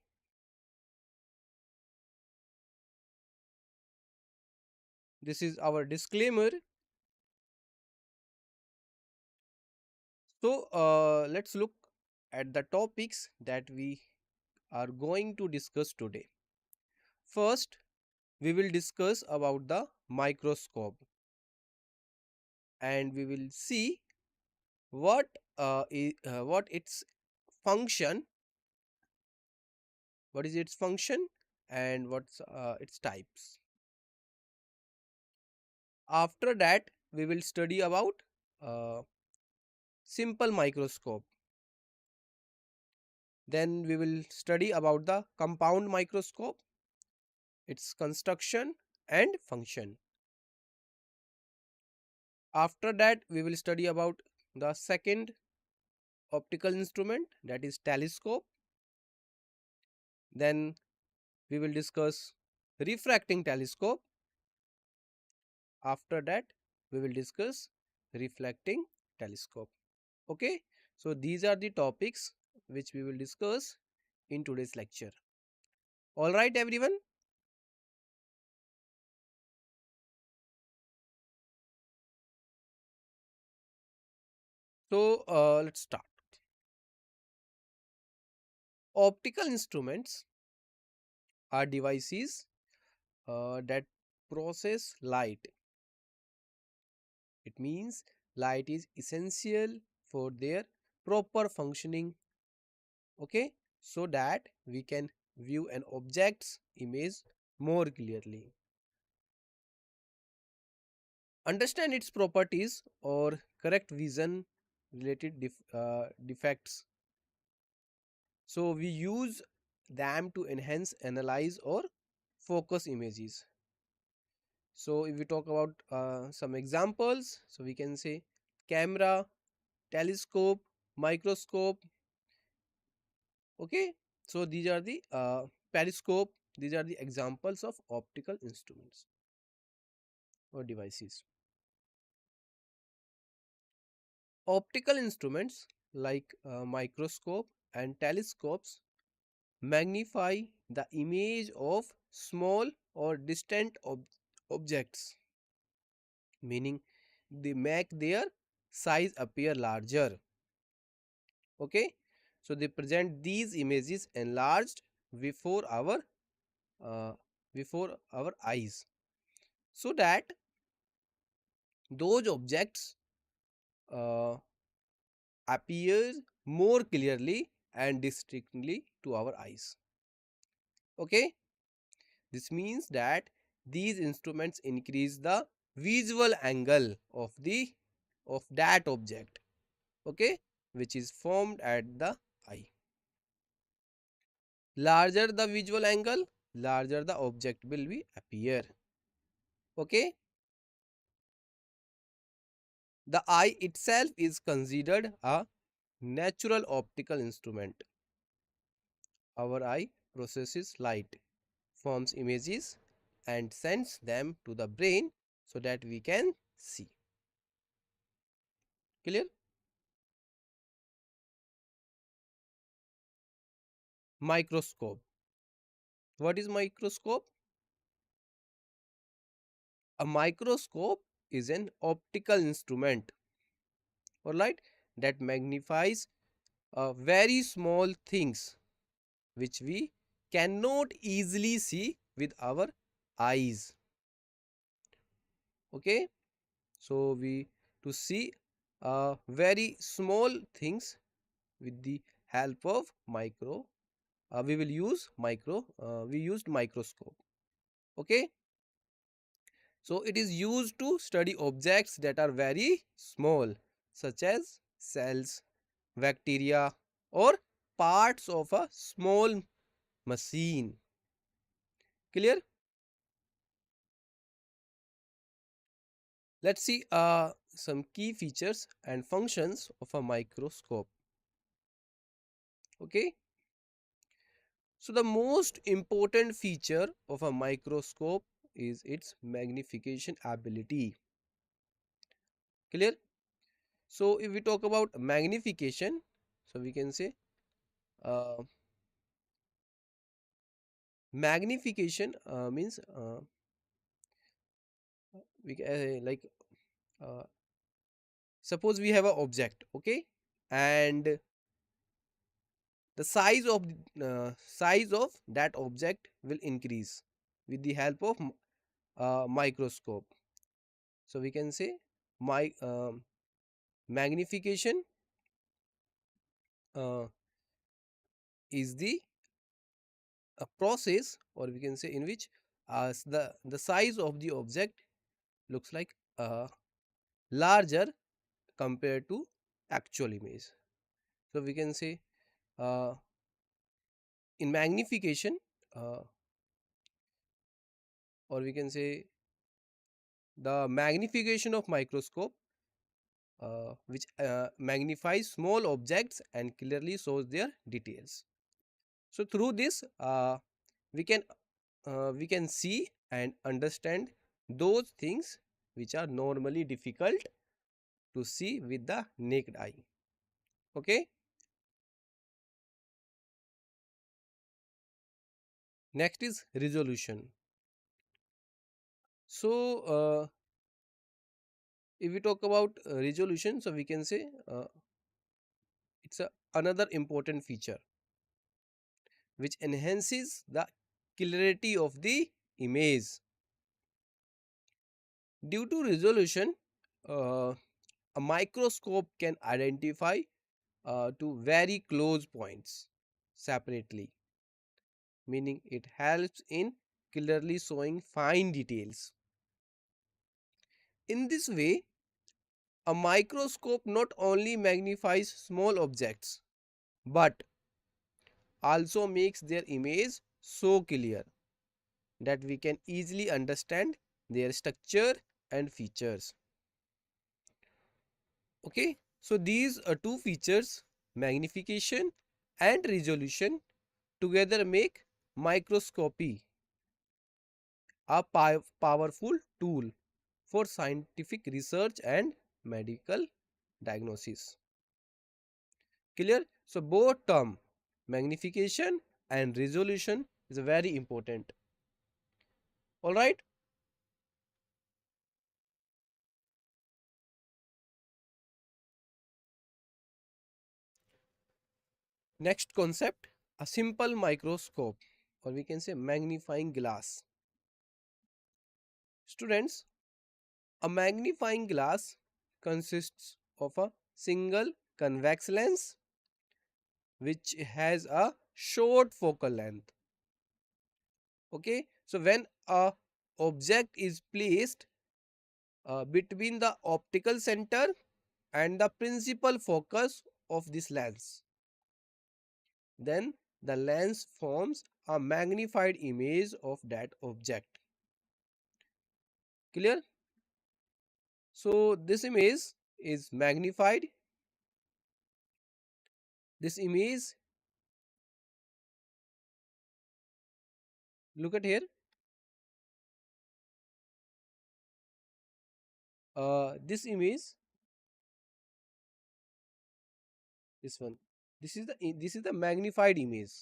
C: this is our disclaimer. So let's look at the topics that we are going to discuss today. First, we will discuss about the microscope and we will see what what its function, what is its function and what's its types. After that, we will study about uh, simple microscope. Then we will study about the compound microscope, its construction and function. After that, we will study about the second optical instrument, that is telescope. Then we will discuss refracting telescope. After that, we will discuss reflecting telescope. Okay, so these are the topics which we will discuss in today's lecture. All right, everyone. So let's start. Optical instruments are devices that process light. It means light is essential for their proper functioning. Okay, so that we can view an object's image more clearly, understand its properties, or correct vision related defects. So we use them to enhance, analyze, or focus images. So if we talk about some examples, so we can say camera, telescope, microscope. Okay, so these are the periscope. These are the examples of optical instruments or devices. Optical instruments like microscope and telescopes magnify the image of small or distant objects, meaning they make their size appear larger. Okay, so they present these images enlarged before our uh, before our eyes, so that those objects uh, appear more clearly and distinctly to our eyes. Okay, this means that these instruments increase the visual angle of that object, okay, which is formed at the eye. Larger the visual angle, larger the object will be appear. Okay, the eye itself is considered a natural optical instrument. Our eye processes light, forms images, and sends them to the brain so that we can see. Clear? Microscope. What is microscope? A microscope is an optical instrument, all right, that magnifies very small things which we cannot easily see with our eyes. Okay, so we to see very small things with the help of we will use we used microscope. Okay, so it is used to study objects that are very small, such as cells, bacteria, or parts of a small machine. Clear? Let's see some key features and functions of a microscope. Okay, So the most important feature of a microscope is its magnification ability. Clear? So if we talk about magnification, so we can say uh, magnification means we like uh, suppose we have an object, okay, and the size of that object will increase with the help of microscope. So we can say my magnification uh, is the process, or we can say in which the size of the object looks like larger compared to actual image. So we can say uh, in magnification, uh, or we can say the magnification of microscope, which magnifies small objects and clearly shows their details. So through this we can we can see and understand those things which are normally difficult to see with the naked eye. Okay. Next is resolution. So if we talk about resolution, so we can say it's another important feature which enhances the clarity of the image. Due to resolution, uh, a microscope can identify to very close points separately, meaning it helps in clearly showing fine details. In this way, a microscope not only magnifies small objects but also makes their image so clear that we can easily understand their structure and features. Okay, so these are two features, magnification and resolution, together make microscopy a powerful tool for scientific research and medical diagnosis. Clear? So both term magnification and resolution is very important. All right. Next concept, a simple microscope, or we can say magnifying glass. Students, a magnifying glass consists of a single convex lens which has a short focal length. Okay, so when a object is placed between the optical center and the principal focus of this lens, then the lens forms a magnified image of that object. Clear? So this image is magnified. This image, look at here. This image, this one. This is the magnified image.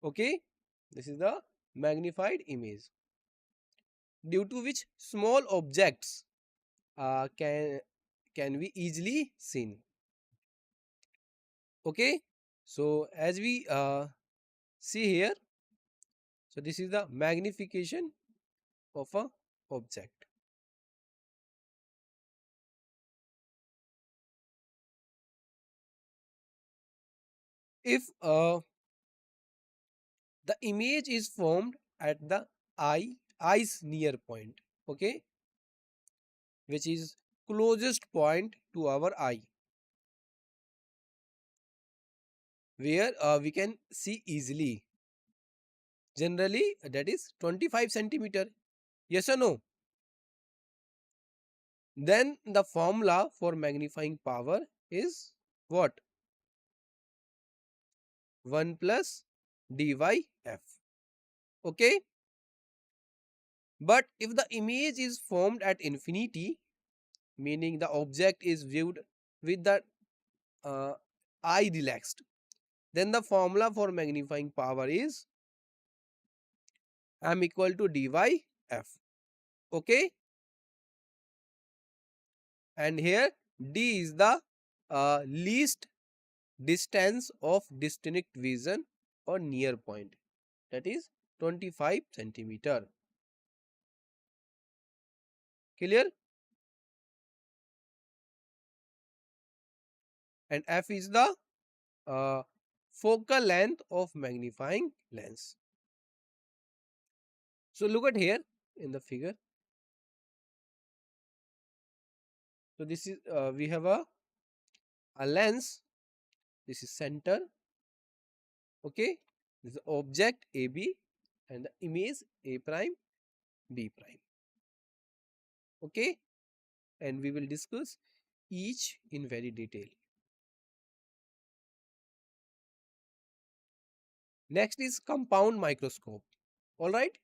C: Okay, this is the magnified image, due to which small objects can be easily seen. Okay, so as we see here, so this is the magnification of a object. If the image is formed at the eyes near point, okay, which is closest point to our eye, where we can see easily, generally that is 25 centimeter. Yes or no? Then the formula for magnifying power is what? 1 plus dy f. Okay. But if the image is formed at infinity, meaning the object is viewed with the uh, eye relaxed, then the formula for magnifying power is m equal to dy f. Okay. And here d is the least distance of distinct vision or near point, that is 25 centimeter. Clear? And f is the uh, focal length of magnifying lens. So look at here in the figure. So this is we have a lens. This is center. Okay. This is object AB and the image A prime B prime. Okay. And we will discuss each in very detail. Next is compound microscope. All right.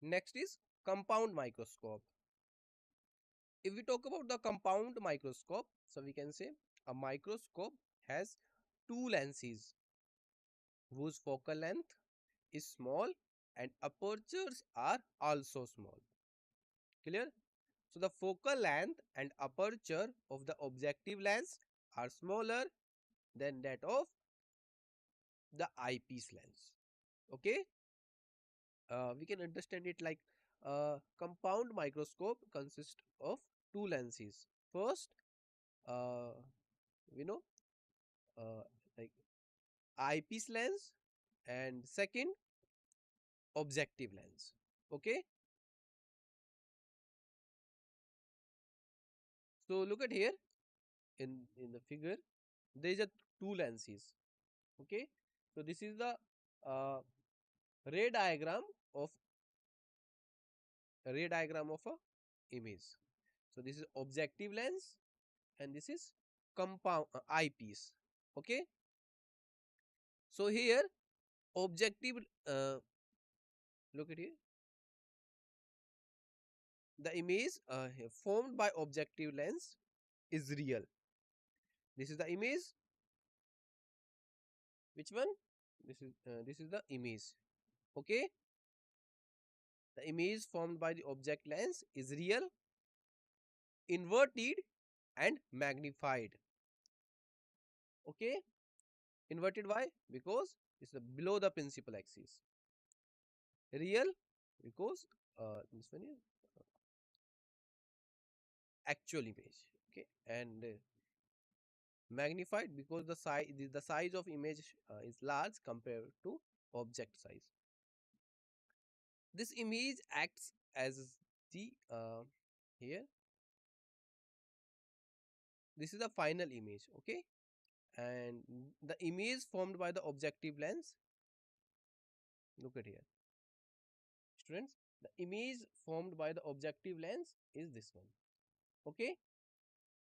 C: Next is compound microscope. If we talk about the compound microscope, so we can say a microscope has two lenses whose focal length is small and apertures are also small. Clear? So the focal length and aperture of the objective lens are smaller than that of the eyepiece lens. Okay. We can understand it like a compound microscope consists of two lenses. First, uh, we know uh, like eyepiece lens, and second, objective lens. Okay. So look at here in the figure. There is a two lenses. Okay. So this is the uh, ray diagram of a image. So this is objective lens and this is compound eyepiece. Okay. So here objective look at here, the image formed by objective lens is real. This is the image. Which one? This is the image. Okay. The image formed by the object lens is real, inverted and magnified. Okay. Inverted why? Because it's below the principal axis. Real because this one is actual image. Okay. And magnified because the size of image is large compared to object size. This image acts as the here this is the final image. Okay. And the image formed by the objective lens, look at here students, the image formed by the objective lens is this one. Okay.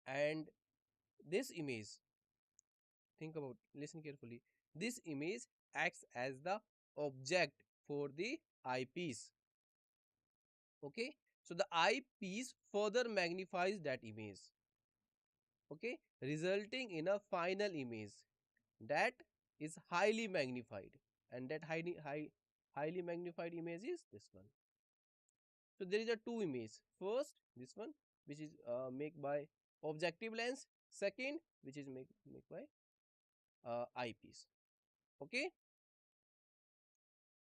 C: And this image, think about, listen carefully, this image acts as the object for the eyepiece. Okay. So the eyepiece further magnifies that image. Okay. Resulting in a final image that is highly magnified, and that highly magnified image is this one. So there is a two image. First this one, which is made by objective lens, second which is made by eyepiece. Okay,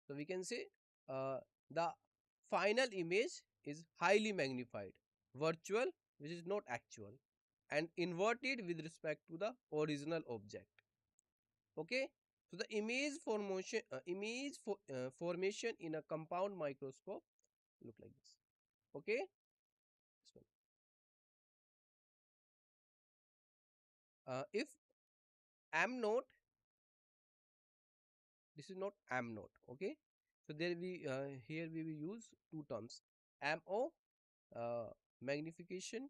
C: so we can say the final image is highly magnified, virtual which is not actual, and inverted with respect to the original object. Okay, so the formation in a compound microscope look like this. Okay, this one. If m naught, this is not m naught. Okay, so there we here we will use two terms, mo magnification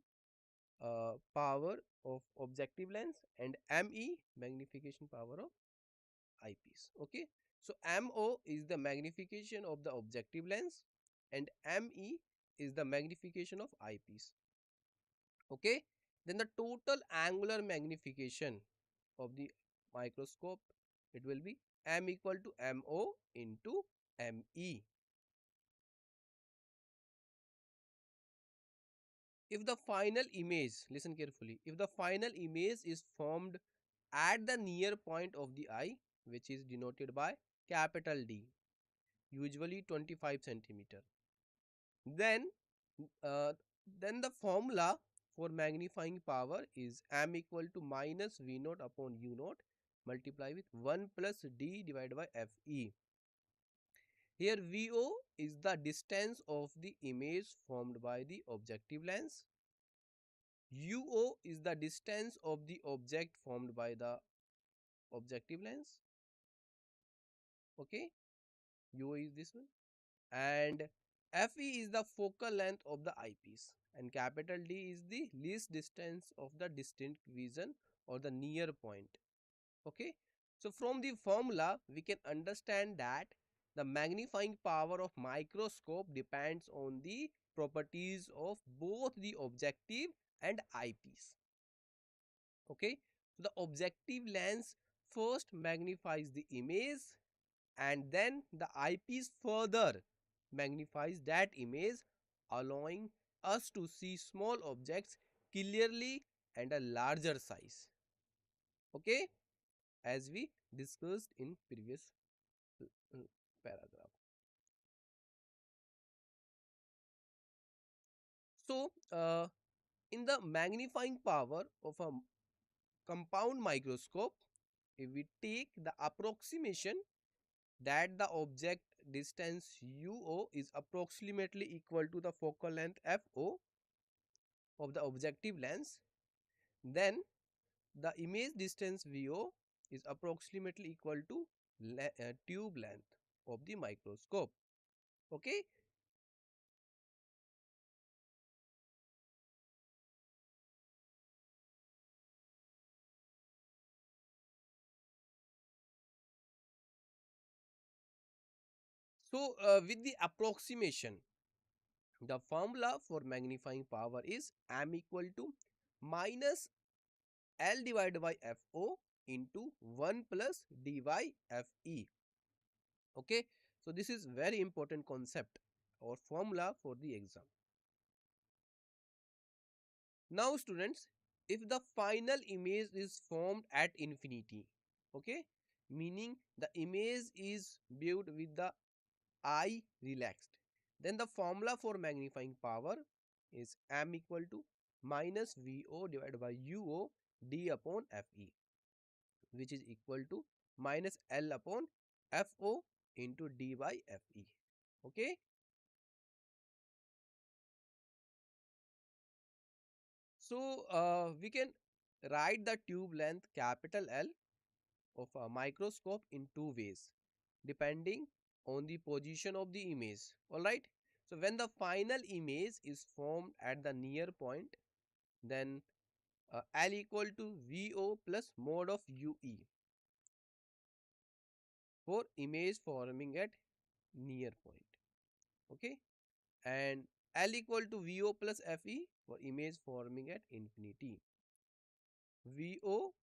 C: power of objective lens, and me magnification power of eyepiece. Okay, so mo is the magnification of the objective lens and me is the magnification of eyepiece. Okay, then the total angular magnification of the microscope, it will be m equal to mo into me. If the final image, listen carefully, if the final image is formed at the near point of the eye, which is denoted by capital D, usually 25 centimeter, then uh, then the formula for magnifying power is m equal to minus v naught upon u naught multiply with 1 plus d divided by fe. Here vo is the distance of the image formed by the objective lens, uo is the distance of the object formed by the objective lens. Okay, uo is this one, and fe is the focal length of the eyepiece, and capital D is the least distance of the distinct vision or the near point. Okay, so from the formula we can understand that the magnifying power of microscope depends on the properties of both the objective and eyepiece. Okay, so the objective lens first magnifies the image and then the eyepiece further magnifies that image, allowing us to see small objects clearly and a larger size. Okay, as we discussed in previous paragraph. So in the magnifying power of a compound microscope, if we take the approximation that the object distance uo is approximately equal to the focal length fo of the objective lens, then the image distance vo is approximately equal to tube length of the microscope. Okay, so with the approximation, the formula for magnifying power is m equal to minus L divided by FO into 1 plus dy Fe. Okay, so this is very important concept or formula for the exam. Now students, if the final image is formed at infinity, okay, meaning the image is viewed with the eye relaxed, then the formula for magnifying power is m equal to minus vo divided by uo d upon fe, which is equal to minus L upon FO into d by Fe. Okay. So we can write the tube length capital L of a microscope in two ways depending on the position of the image. Alright. So when the final image is formed at the near point, then L equal to VO plus mod of UE for image forming at near point. Okay, and L equal to VO plus FE for image forming at infinity. VO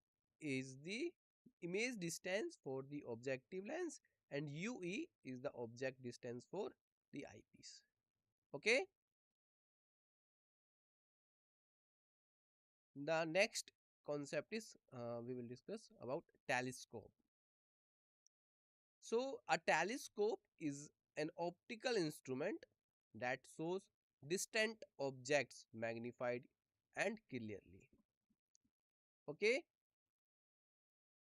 C: is the image distance for the objective lens and UE is the object distance for the eyepiece. Okay, The next concept is we will discuss about telescope. So a telescope is an optical instrument that shows distant objects magnified and clearly. Okay,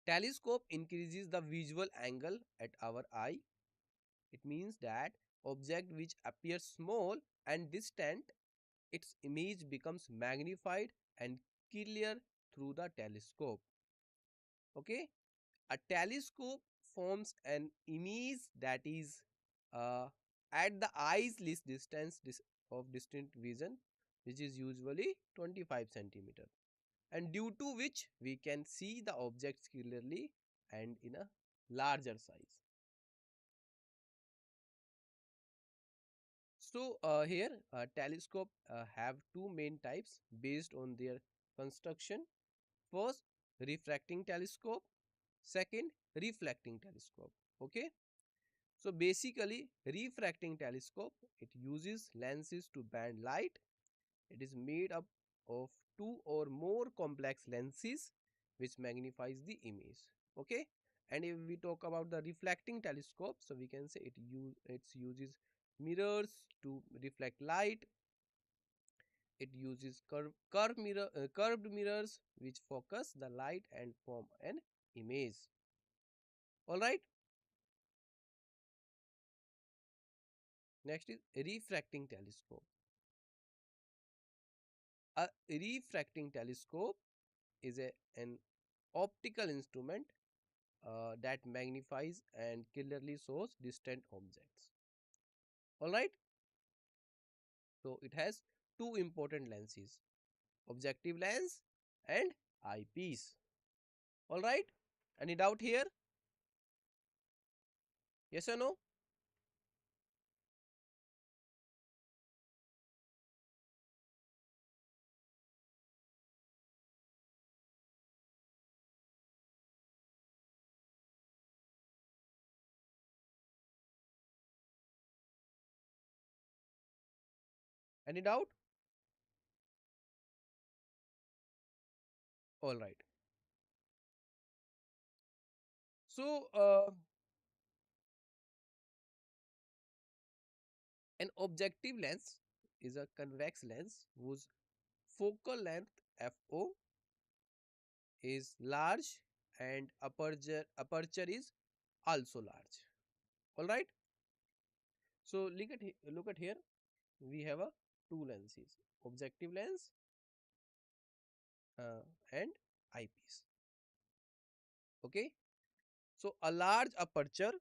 C: telescope increases the visual angle at our eye. It means that object which appears small and distant, its image becomes magnified and clear through the telescope. Okay, a telescope forms an image that is uh, at the eye's least distance of distant vision, which is usually 25 centimeter, and due to which we can see the objects clearly and in a larger size. So here telescope have two main types based on their construction. First, refracting telescope. Second, reflecting telescope. Okay. So basically, refracting telescope, it uses lenses to bend light. It is made up of two or more complex lenses which magnifies the image. Okay. And if we talk about the reflecting telescope, so we can say it uses mirrors to reflect light. It uses curved mirrors which focus the light and form an image. All right. Next is refracting telescope. A refracting telescope is an optical instrument that magnifies and clearly shows distant objects. All right. So it has two important lenses, objective lens and eyepiece. All right. Any doubt here? Yes or no? Any doubt? All right. So an objective lens is a convex lens whose focal length FO is large and aperture is also large. All right. So look at here. We have a two lenses, objective lens and eyepiece. Okay. So a large aperture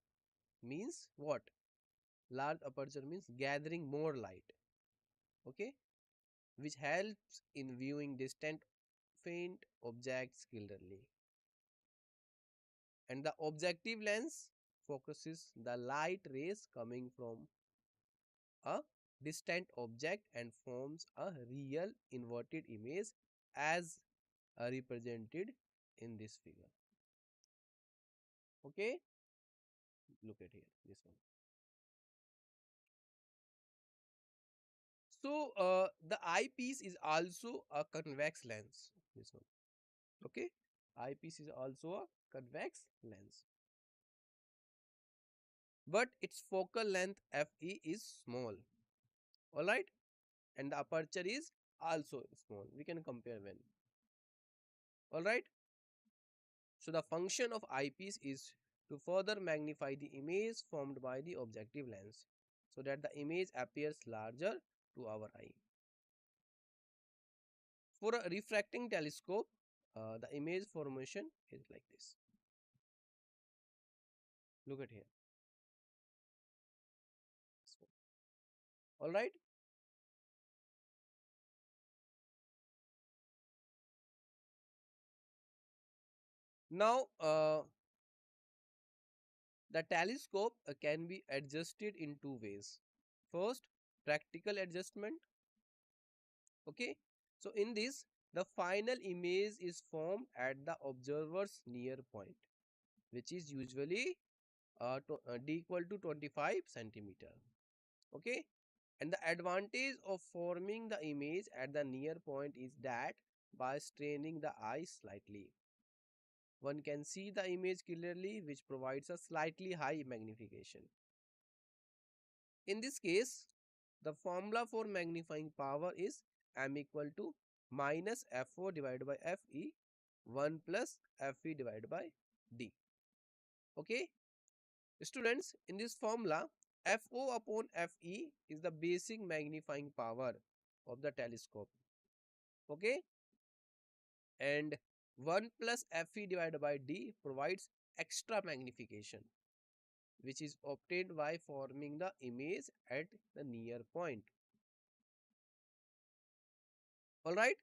C: means what? Large aperture means gathering more light. Okay, which helps in viewing distant faint objects clearly. And the objective lens focuses the light rays coming from a distant object and forms a real inverted image as represented in this figure. Okay, look at here, this one. So the eyepiece is also a convex lens. This one. Okay, eyepiece is also a convex lens, but its focal length Fe is small. All right, and the aperture is also small. We can compare when. All right. So the function of eyepiece is to further magnify the image formed by the objective lens, so that the image appears larger to our eye. For a refracting telescope, the image formation is like this. Look at here. All right. Now, the telescope can be adjusted in two ways. First, practical adjustment. Okay. So, in this, the final image is formed at the observer's near point, which is usually d equal to 25 centimeter. Okay. And the advantage of forming the image at the near point is that by straining the eye slightly. One can see the image clearly, which provides a slightly high magnification. In this case, the formula for magnifying power is m equal to minus f4 divided by fe 1 plus fe divided by d. Okay, students, in this formula, fo upon fe is the basic magnifying power of the telescope. Okay, and 1 plus fe divided by d provides extra magnification, which is obtained by forming the image at the near point. Alright,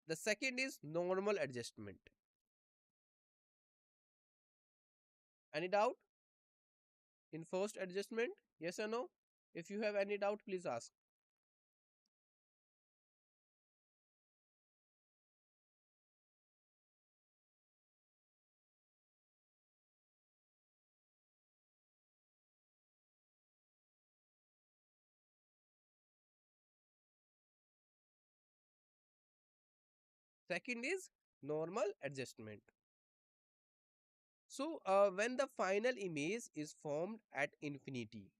C: the second is normal adjustment. Any doubt in first adjustment? Yes or no? If you have any doubt, please ask. Second is normal adjustment. So, when the final image is formed at infinity,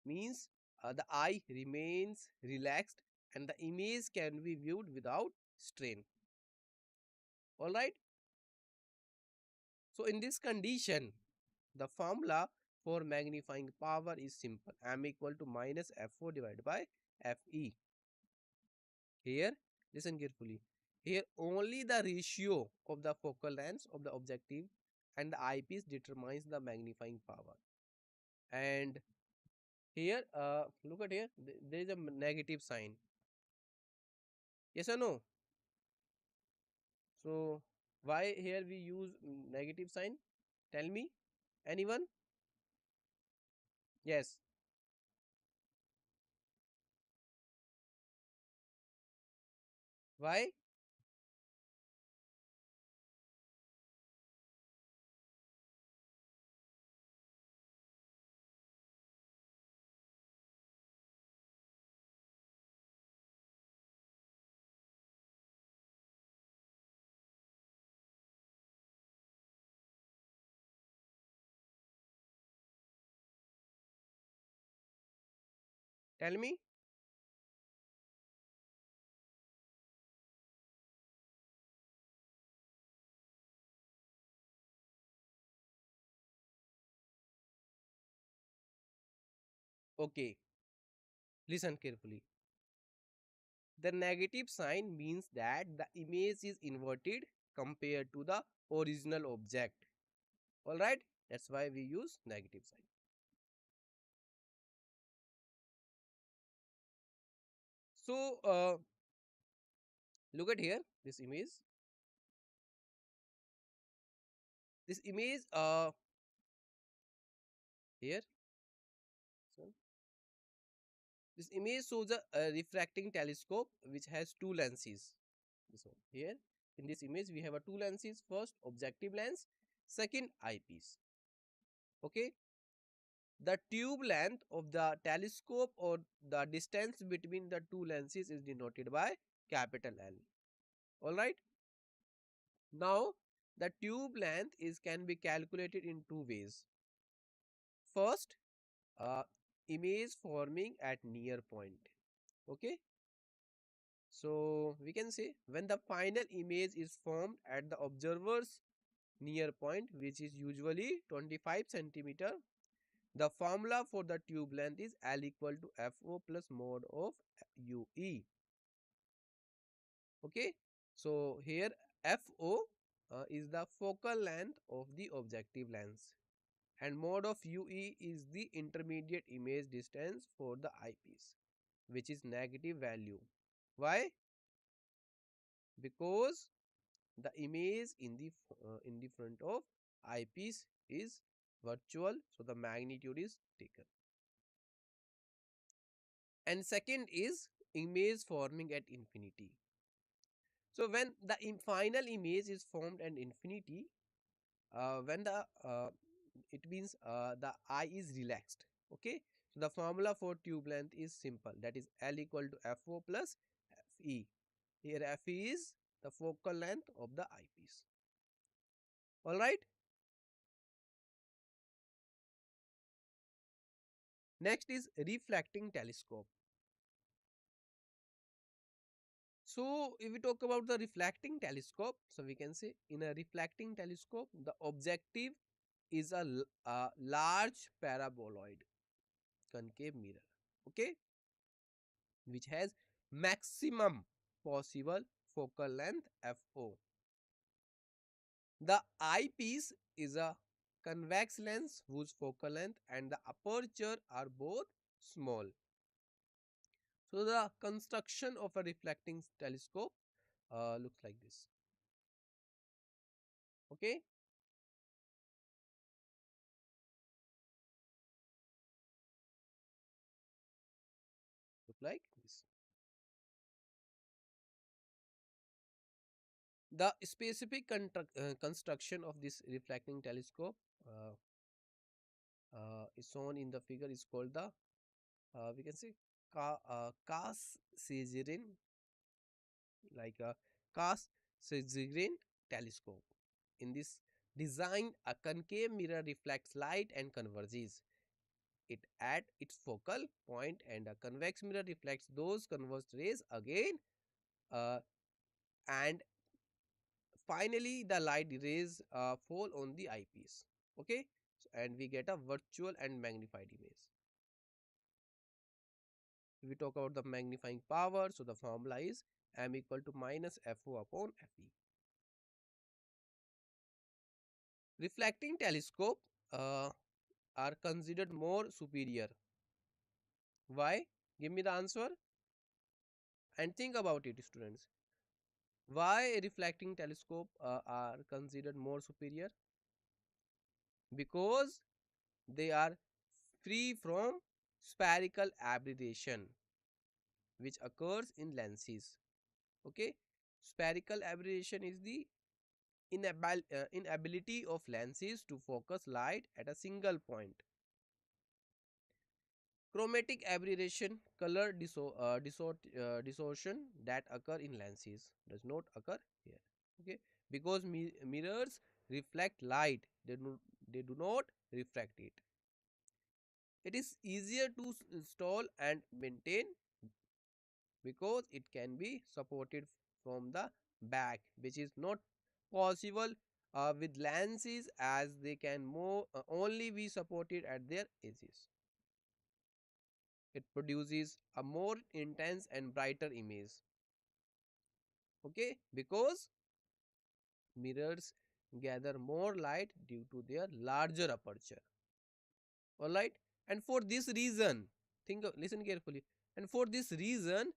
C: means the eye remains relaxed and the image can be viewed without strain. Alright. So, in this condition, the formula for magnifying power is simple. M equal to minus f4 divided by fe. Here, listen carefully. Here, only the ratio of the focal length of the objective and the eyepiece determines the magnifying power. And here, look at here, there is a negative sign. Yes or no? So, why here we use negative sign? Tell me, anyone? Yes. Why? Tell me. Okay, listen carefully. The negative sign means that the image is inverted compared to the original object. Alright, that's why we use negative sign. So, look at here, this image. This image here. So, this image shows a refracting telescope which has two lenses. This one here. In this image, we have a two lenses. First, objective lens. Second, eyepiece. Okay. The tube length of the telescope or the distance between the two lenses is denoted by capital L. Alright. Now, the tube length can be calculated in two ways. First, image forming at near point. Okay. So, we can say when the final image is formed at the observer's near point, which is usually 25 centimeter, the formula for the tube length is L equal to FO plus mod of UE. Okay. So, here FO is the focal length of the objective lens and mod of UE is the intermediate image distance for the eyepiece, which is negative value. Why? Because the image in the front of eyepiece is virtual, so the magnitude is taken. And second is image forming at infinity. So when the final image is formed at infinity, when the it means the eye is relaxed. Okay, The formula for tube length is simple, that is L equal to FO plus FE. Here FE is the focal length of the eyepiece. Alright. Next is refracting telescope. So if we talk about the refracting telescope, so we can say in a refracting telescope, the objective is a large paraboloid concave mirror, okay, which has maximum possible focal length FO. The eyepiece is a convex lens whose focal length and the aperture are both small. So the construction of a reflecting telescope looks like this. Okay. Look like this. The specific construction of this reflecting telescope is shown in the figure is called the we can say cast Caesarean, like a cast Caesarean telescope. In this design, a concave mirror reflects light and converges it at its focal point, and a convex mirror reflects those converged rays again, uh, and finally the light rays fall on the eyepiece. Okay, and we get a virtual and magnified image. If we talk about the magnifying power, so the formula is m equal to minus FO upon FE. Reflecting telescope are considered more superior. Why? Give me the answer and think about it, students. Why reflecting telescope are considered more superior? Because they are free from spherical aberration which occurs in lenses. Okay, spherical aberration is the inability of lenses to focus light at a single point. Chromatic aberration, color distortion that occur in lenses does not occur here. Okay, because mirrors reflect light, they do not refract it. It is easier to install and maintain because it can be supported from the back, which is not possible with lenses, as they can only be supported at their edges. It produces a more intense and brighter image. Okay, because mirrors gather more light due to their larger aperture. All right, and for this reason, listen carefully. And for this reason,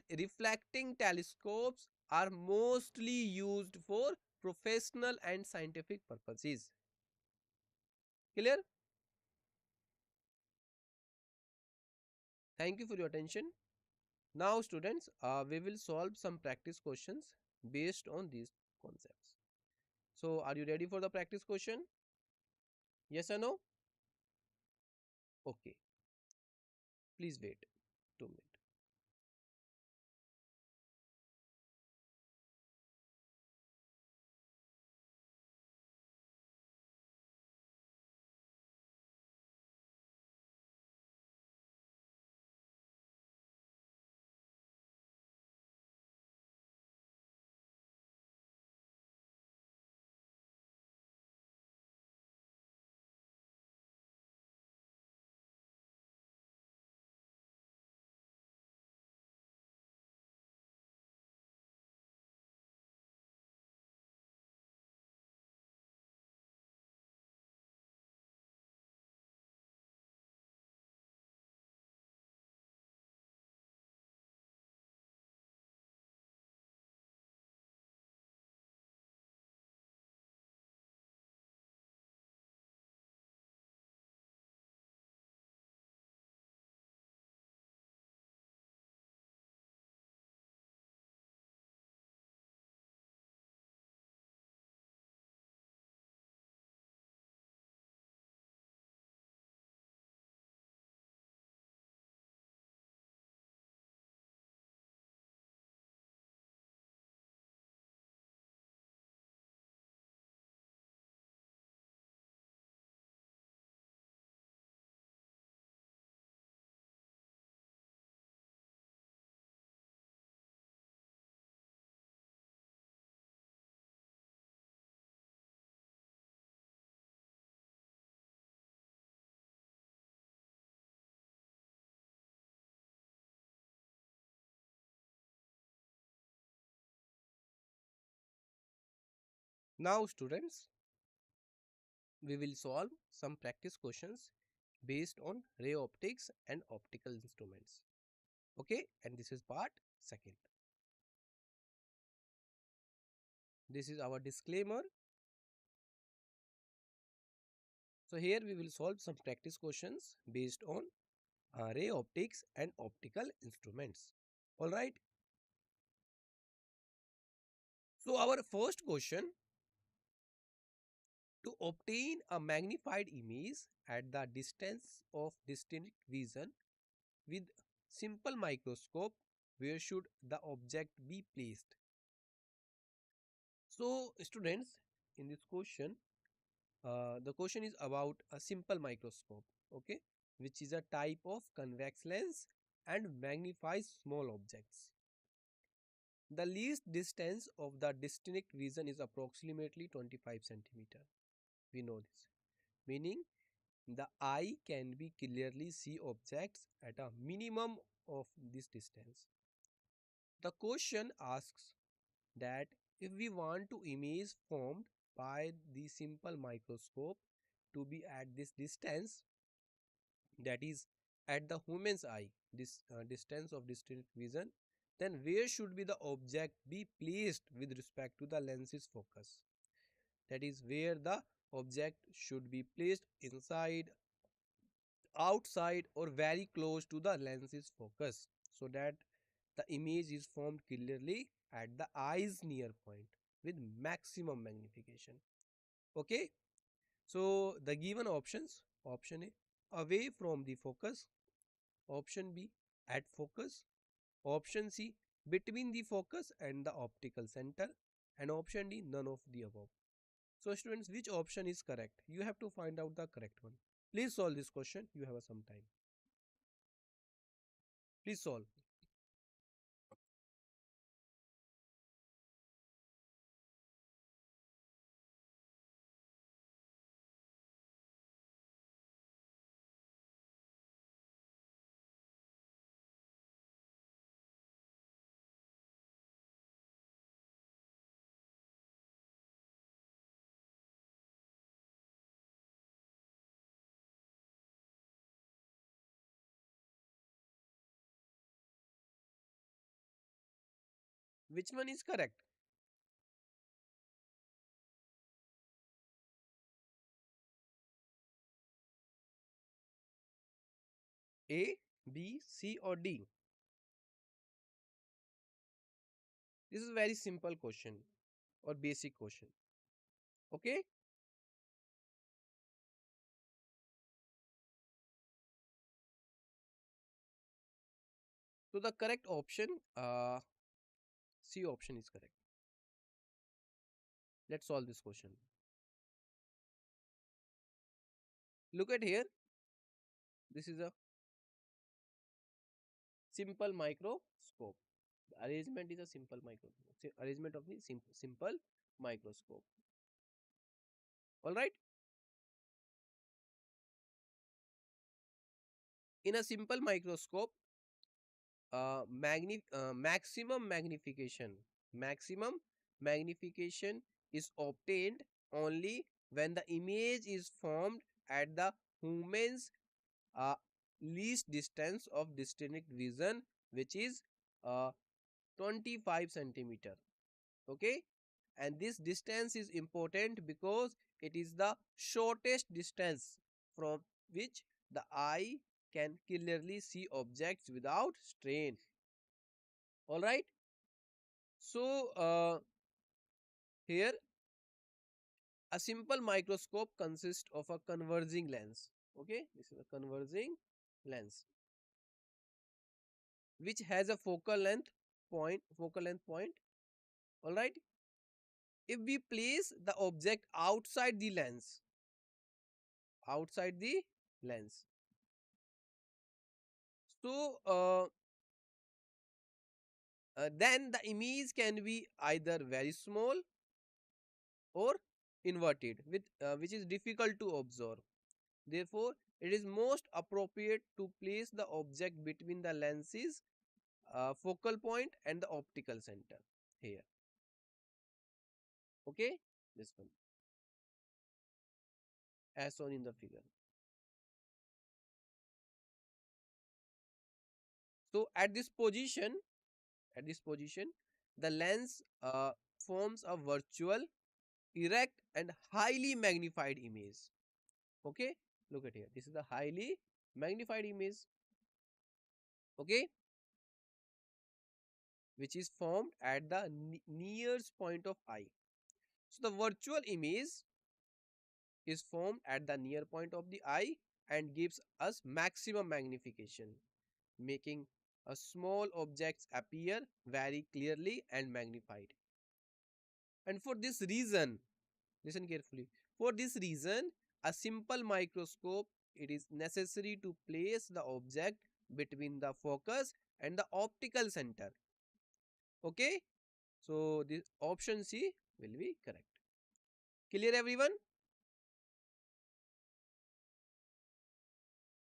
C: reflecting telescopes are mostly used for professional and scientific purposes. Clear? Thank you for your attention. Now, students, we will solve some practice questions based on these concepts. So, are you ready for the practice question? Yes or no? Okay, please wait 2 minutes. Now students, we will solve some practice questions based on ray optics and optical instruments. Okay, and this is part second. This is our disclaimer. So here we will solve some practice questions based on ray optics and optical instruments. All right. So our first question: to obtain a magnified image at the distance of distinct vision with simple microscope, where should the object be placed? So students, in this question, the question is about a simple microscope, okay, which is a type of convex lens and magnifies small objects. The least distance of the distinct vision is approximately 25 centimeter. We know this, meaning the eye can be clearly see objects at a minimum of this distance. The question asks that if we want to image formed by the simple microscope to be at this distance, that is at the human's eye, this distance of distinct vision, then where should be the object be placed with respect to the lens's focus? That is where the object should be placed: inside, outside, or very close to the lens's focus, so that the image is formed clearly at the eye's near point with maximum magnification. Okay, so the given options: option A, away from the focus; option B, at focus; option C, between the focus and the optical center; and option D, none of the above. So students, which option is correct? You have to find out the correct one. Please solve this question. You have some time. Please solve. Which one is correct? A, B, C, or D? This is a very simple question or basic question. Okay. So the correct option, C option is correct. Let's solve this question. Look at here. This is a simple microscope. The arrangement is a simple microscope. Arrangement of the simple microscope. All right. In a simple microscope, maximum magnification is obtained only when the image is formed at the human's uh, least distance of distinct vision, which is 25 centimeter. Okay, and this distance is important because it is the shortest distance from which the eye can clearly see objects without strain. All right. So here a simple microscope consists of a converging lens. Okay, this is a converging lens which has a focal length point. All right. If we place the object outside the lens, so then the image can be either very small or inverted, with which is difficult to observe. Therefore, it is most appropriate to place the object between the lens's focal point and the optical center here. Okay. This one, as shown in the figure. So at this position, the lens forms a virtual, erect, and highly magnified image. Okay, look at here. This is a highly magnified image. Okay, which is formed at the nearest point of eye. So the virtual image is formed at the near point of the eye and gives us maximum magnification, making a small objects appear very clearly and magnified. And for this reason, listen carefully, for this reason, a simple microscope, it is necessary to place the object between the focus and the optical center. Okay, so this option C will be correct. Clear everyone?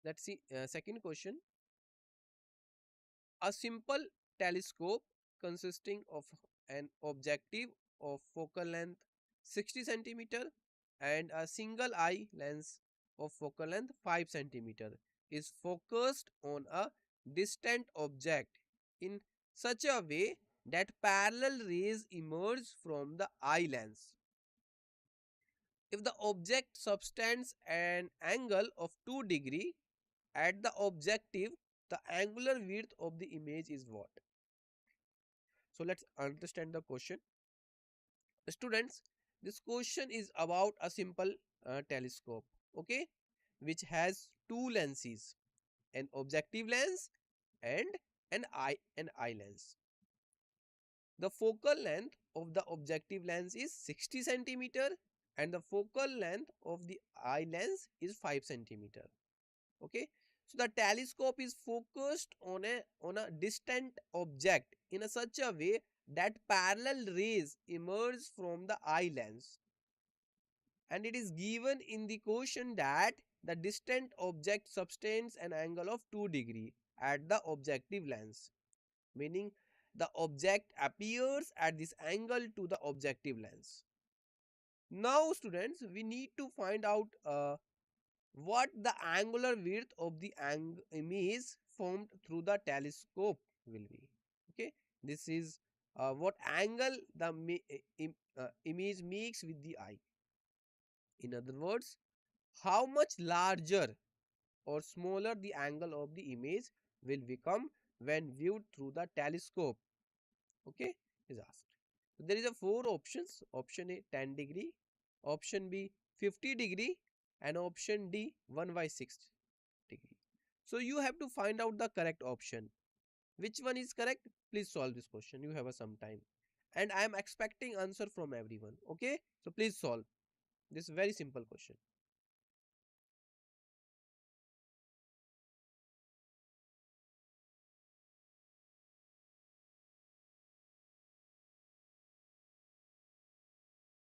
C: Let's see second question. A simple telescope consisting of an objective of focal length 60 centimeter and a single eye lens of focal length 5 centimeter is focused on a distant object in such a way that parallel rays emerge from the eye lens. If the object subtends an angle of 2 degree at the objective, the angular width of the image is what? So let's understand the question. Students, this question is about a simple telescope, okay, which has two lenses, an objective lens and an eye lens. The focal length of the objective lens is 60 centimeter and the focal length of the eye lens is 5 centimeter. Okay, so the telescope is focused on a distant object in such a way that parallel rays emerge from the eye lens, and it is given in the question that the distant object subtends an angle of 2 degree at the objective lens, meaning the object appears at this angle to the objective lens. Now students, we need to find out what the angular width of the image formed through the telescope will be. Okay, this is what angle the image makes with the eye. In other words, how much larger or smaller the angle of the image will become when viewed through the telescope. Okay, is asked. So there is a four options. Option A 10 degree, option B 50 degree, and option D 1 by 6 degree. So you have to find out the correct option. Which one is correct? Please solve this question. You have some time. And I am expecting answer from everyone. Okay. So please solve. This very simple question.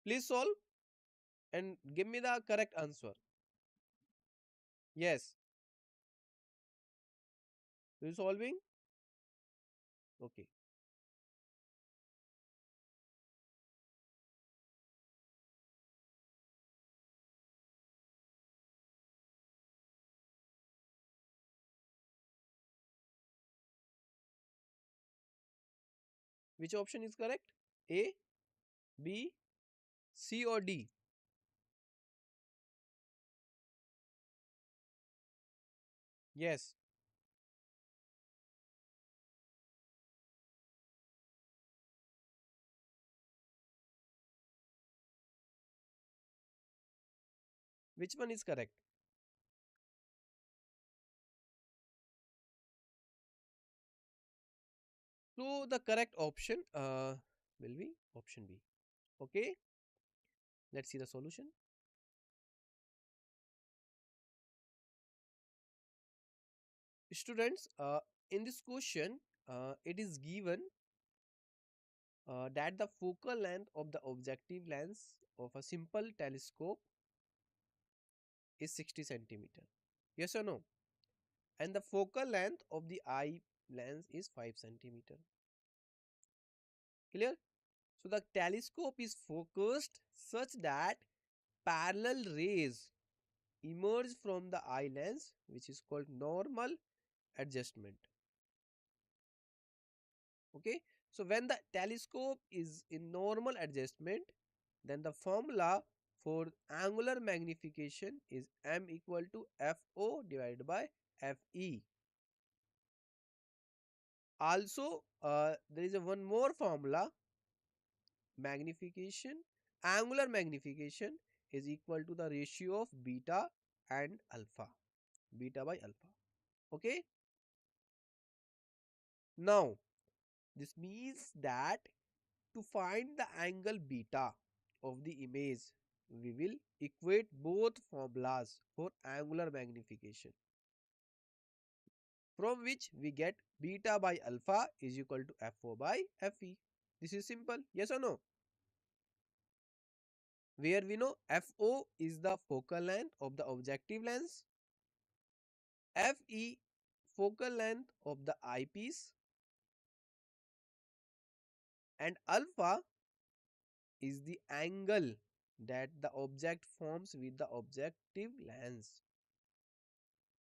C: Please solve and give me the correct answer. Yes. You solving? Okay. Which option is correct? A, B, C or D? Yes. Which one is correct? So the correct option will be option B. Okay. Let's see the solution. Students, in this question, it is given that the focal length of the objective lens of a simple telescope is 60 centimeter. Yes or no? And the focal length of the eye lens is 5 centimeter. Clear? So the telescope is focused such that parallel rays emerge from the eye lens, which is called normal adjustment. Okay, so when the telescope is in normal adjustment, then the formula for angular magnification is m equal to fo divided by fe. Also, there is a one more formula, magnification, angular magnification is equal to the ratio of beta and alpha, beta by alpha. Okay, now this means that to find the angle beta of the image, we will equate both formulas for angular magnification, from which we get beta by alpha is equal to fo by fe. This is simple, yes or no? Where we know fo is the focal length of the objective lens, fe focal length of the eyepiece, and alpha is the angle that the object forms with the objective lens,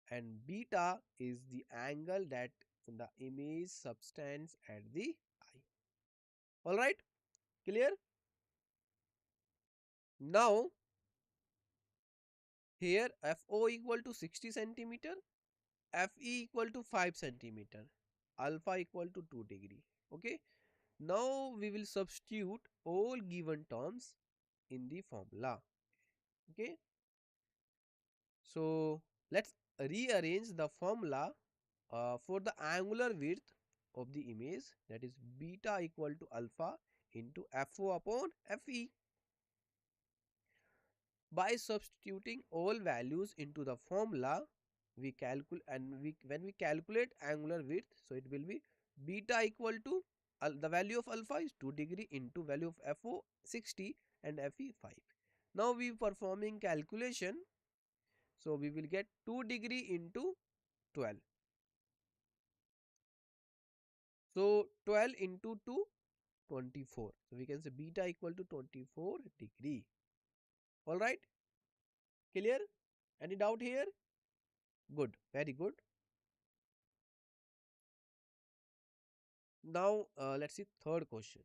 C: and beta is the angle that the image subtends at the eye. All right, clear? Now here fo equal to 60 centimeter, fe equal to 5 centimeter, alpha equal to 2 degree. Okay, now we will substitute all given terms in the formula. Okay, so let's rearrange the formula for the angular width of the image, that is beta equal to alpha into fo upon fe. By substituting all values into the formula, we calculate, and when we calculate angular width, so it will be beta equal to the value of alpha is 2 degree into value of fo 60 and fe 5. Now we performing calculation, so we will get 2 degree into 12. So 12 into 2, 24. So we can say beta equal to 24 degree. All right, clear? Any doubt here? Good, very good. Now let's see third question.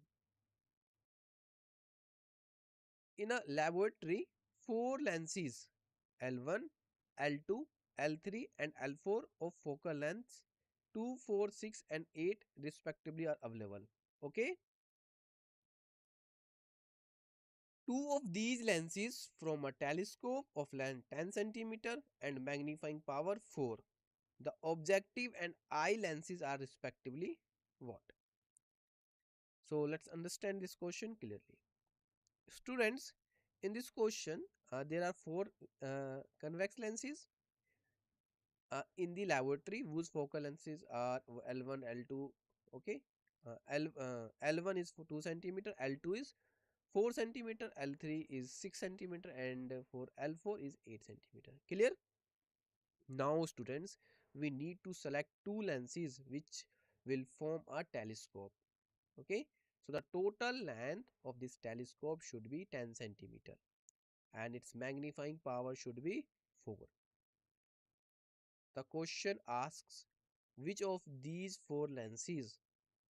C: In a laboratory, four lenses L1, L2, L3 and L4 of focal lengths 2, 4, 6 and 8 respectively are available. Okay. Two of these lenses from a telescope of length 10 centimeter and magnifying power 4. The objective and eye lenses are respectively what? So let's understand this question clearly. Students, in this question, there are four convex lenses in the laboratory whose focal lenses are L1, L2. Okay, L1 is for 2 centimeter, L2 is 4 centimeter, L3 is 6 centimeter, and for L4 is 8 centimeter. Clear? Now, students, we need to select two lenses which will form a telescope. Okay, so the total length of this telescope should be 10 centimeter and its magnifying power should be 4. The question asks which of these four lenses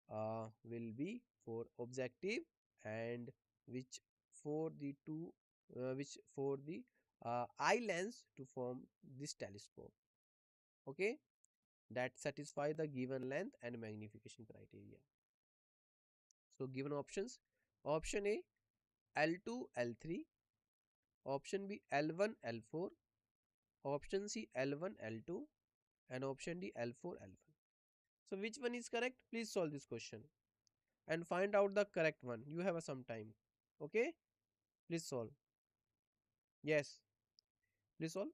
C: will be for objective and which for the eye lens to form this telescope. Okay, that satisfy the given length and magnification criteria. So given options: option A L2 L3, option B L1 L4, option C L1 L2 and option D L4 L1. So which one is correct? Please solve this question and find out the correct one. You have some time. Okay, please solve. Yes, please solve.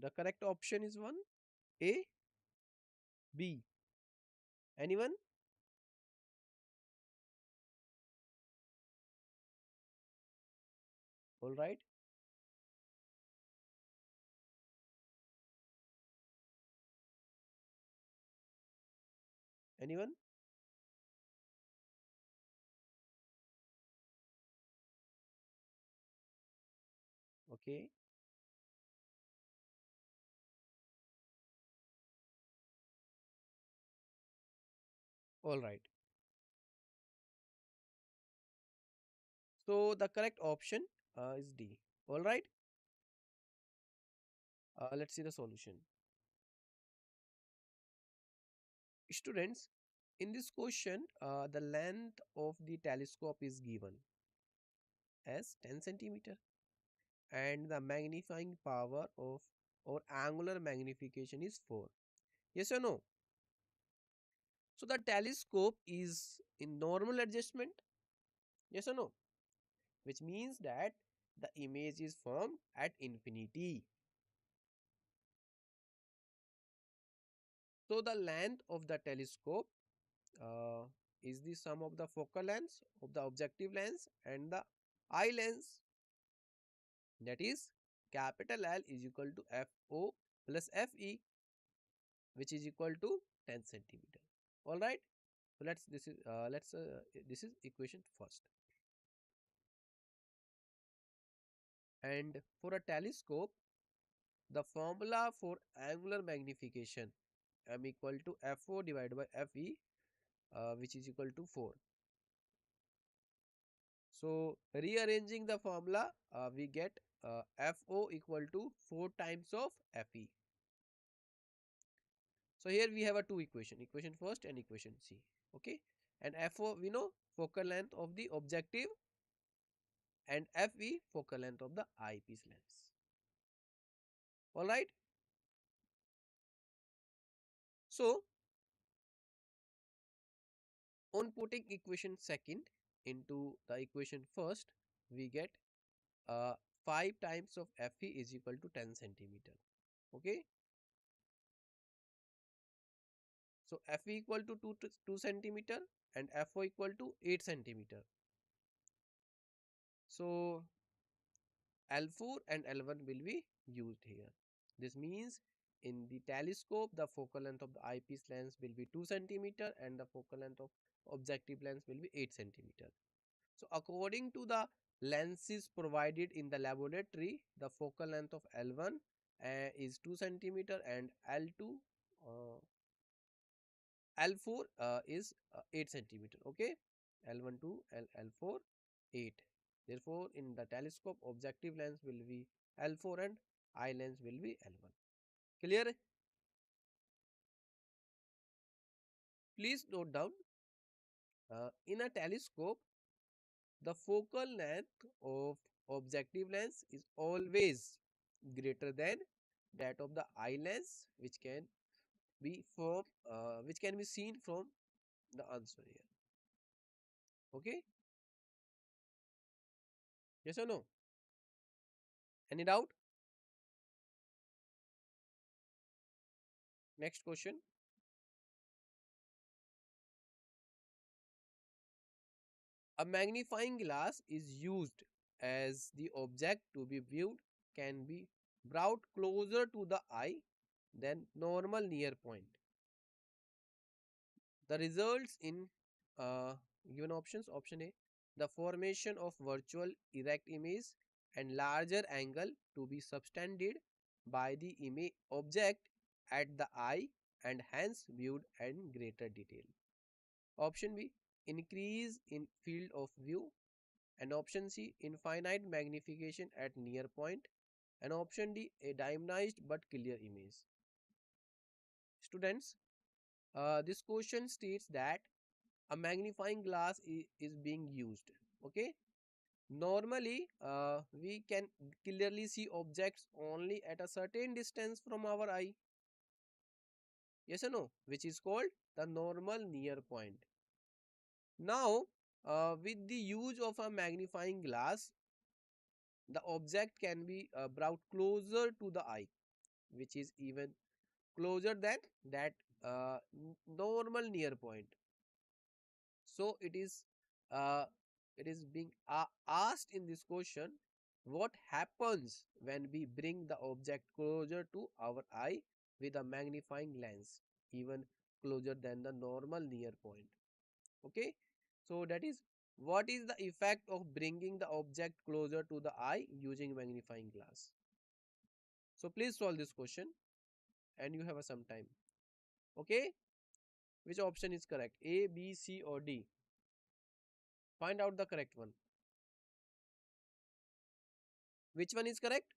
C: The correct option is one A, B. Anyone? All right. Anyone? Okay. All right. So the correct option is D. All right. Let's see the solution. Students, in this question, the length of the telescope is given as 10 centimeter and the magnifying power of or angular magnification is 4. Yes or no? So the telescope is in normal adjustment. Yes or no? Which means that the image is formed at infinity. So the length of the telescope uh, is the sum of the focal length of the objective lens and the eye lens, that is capital L is equal to FO plus FE, which is equal to 10 centimeter. All right. So this is equation first. And for a telescope, the formula for angular magnification m equal to FO divided by FE, which is equal to 4. So rearranging the formula, we get FO equal to 4 times of FE. So here we have a two equation first and equation C. Okay, and FO we know focal length of the objective and FE focal length of the eyepiece lens. All right. So on putting equation second into the equation first, we get uh, 5 times of FE is equal to 10 centimeter. Okay. So FE equal to 2 centimeter and FO equal to 8 centimeter. So L4 and L1 will be used here. This means in the telescope, the focal length of the eyepiece lens will be 2 centimeter and the focal length of objective lens will be 8 centimeter. So according to the lenses provided in the laboratory, the focal length of L1 is 2 centimeter and L2 L4 is 8 centimeter. Okay, L1 2 L4 8. Therefore, in the telescope, objective lens will be L4 and eye lens will be L1. Clear? Please note down, in a telescope, the focal length of objective lens is always greater than that of the eye lens, which can be seen from the answer here. Okay? Yes or no? Any doubt? Next question. A magnifying glass is used as the object to be viewed can be brought closer to the eye than normal near point. The results in given options: option A, the formation of virtual erect image and larger angle to be subtended by the image object at the eye and hence viewed in greater detail. Option B, increase in field of view, and option C, infinite magnification at near point, and option D, a diminished but clear image. Students, this question states that a magnifying glass is being used. Okay, normally we can clearly see objects only at a certain distance from our eye. Yes or no? Which is called the normal near point. Now, with the use of a magnifying glass, the object can be brought closer to the eye, which is even closer than that normal near point. So uh, it is being asked in this question What happens when we bring the object closer to our eye with a magnifying lens, even closer than the normal near point? Okay, so that is what is the effect of bringing the object closer to the eye using magnifying glass. So please solve this question and you have a some time. Okay, which option is correct? A, B, C or D? Find out the correct one. Which one is correct?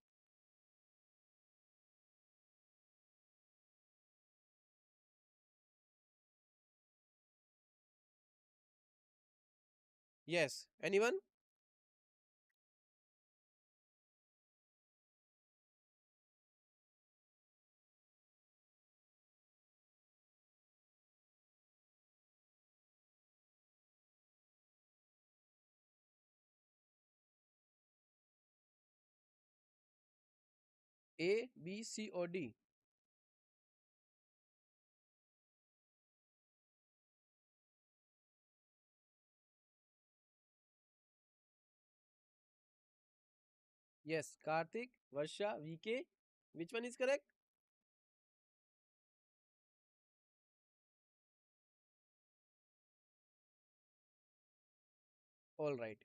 C: Yes, anyone? A, B, C or D? Yes, Karthik, Varsha, VK. Which one is correct? All right.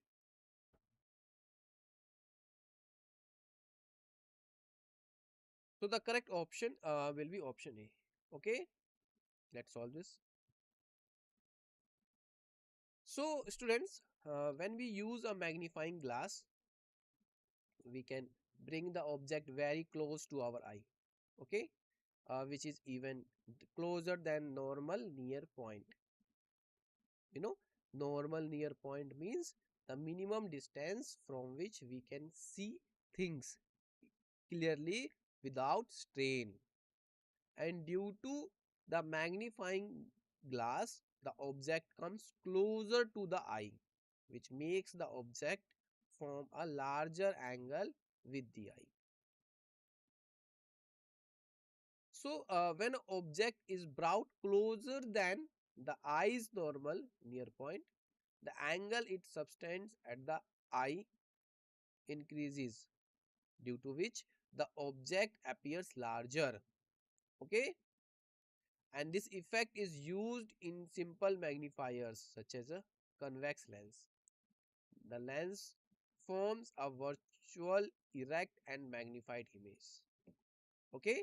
C: So the correct option will be option A. Okay, let's solve this. So students, when we use a magnifying glass, we can bring the object very close to our eye. Okay, which is even closer than normal near point. You know, normal near point means the minimum distance from which we can see things clearly without strain. And due to the magnifying glass, the object comes closer to the eye, which makes the object form a larger angle with the eye. So when an object is brought closer than the eye's normal near point, the angle it subtends at the eye increases, due to which the object appears larger. Okay, and this effect is used in simple magnifiers such as a convex lens. The lens forms a virtual erect and magnified image. Okay,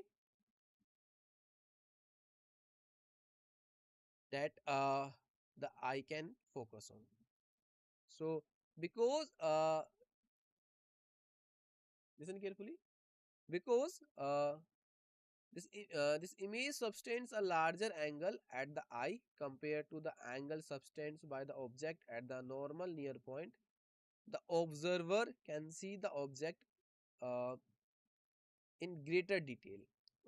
C: that the eye can focus on. So because listen carefully, because this image subtends a larger angle at the eye compared to the angle subtended by the object at the normal near point. The observer can see the object uh, in greater detail.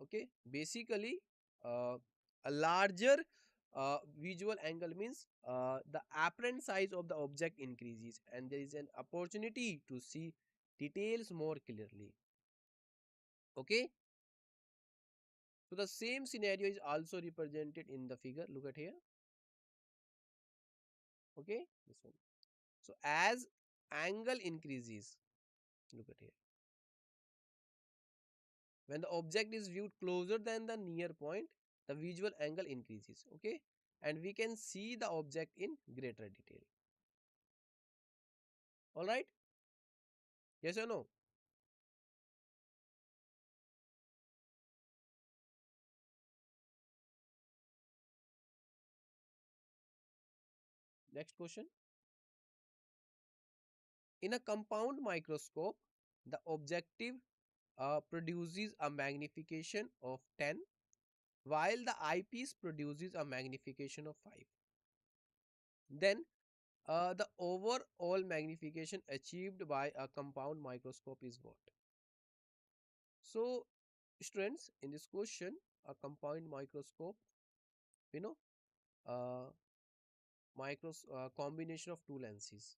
C: Okay, basically, uh, a larger visual angle means the apparent size of the object increases and there is an opportunity to see details more clearly. Okay, so the same scenario is also represented in the figure. Look at here. Okay, this one. So as angle increases, look at here, when the object is viewed closer than the near point, the visual angle increases. Okay, and we can see the object in greater detail. All right, yes or no? Next question. In a compound microscope, the objective produces a magnification of 10 while the eyepiece produces a magnification of 5. Then the overall magnification achieved by a compound microscope is what? So students, in this question, a compound microscope, you know, uh, combination of two lenses.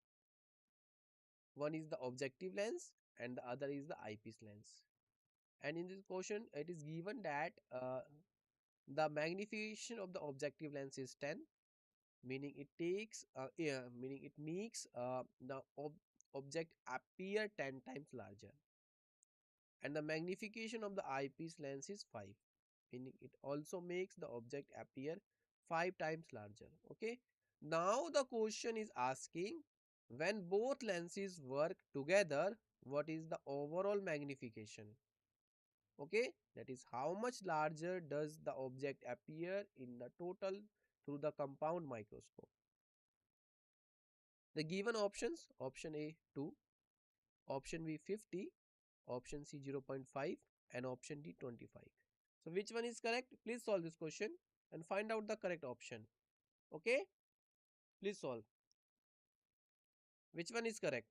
C: One is the objective lens and the other is the eyepiece lens. And in this question, it is given that the magnification of the objective lens is 10, meaning it takes, meaning it makes the object appear 10 times larger, and the magnification of the eyepiece lens is 5, meaning it also makes the object appear 5 times larger. Okay, now the question is asking, when both lenses work together, what is the overall magnification? Okay, that is how much larger does the object appear in the total through the compound microscope. The given options: option A 2, option B 50, option C 0.5, and option D 25. So which one is correct? Please solve this question and find out the correct option. Okay, please solve. Which one is correct?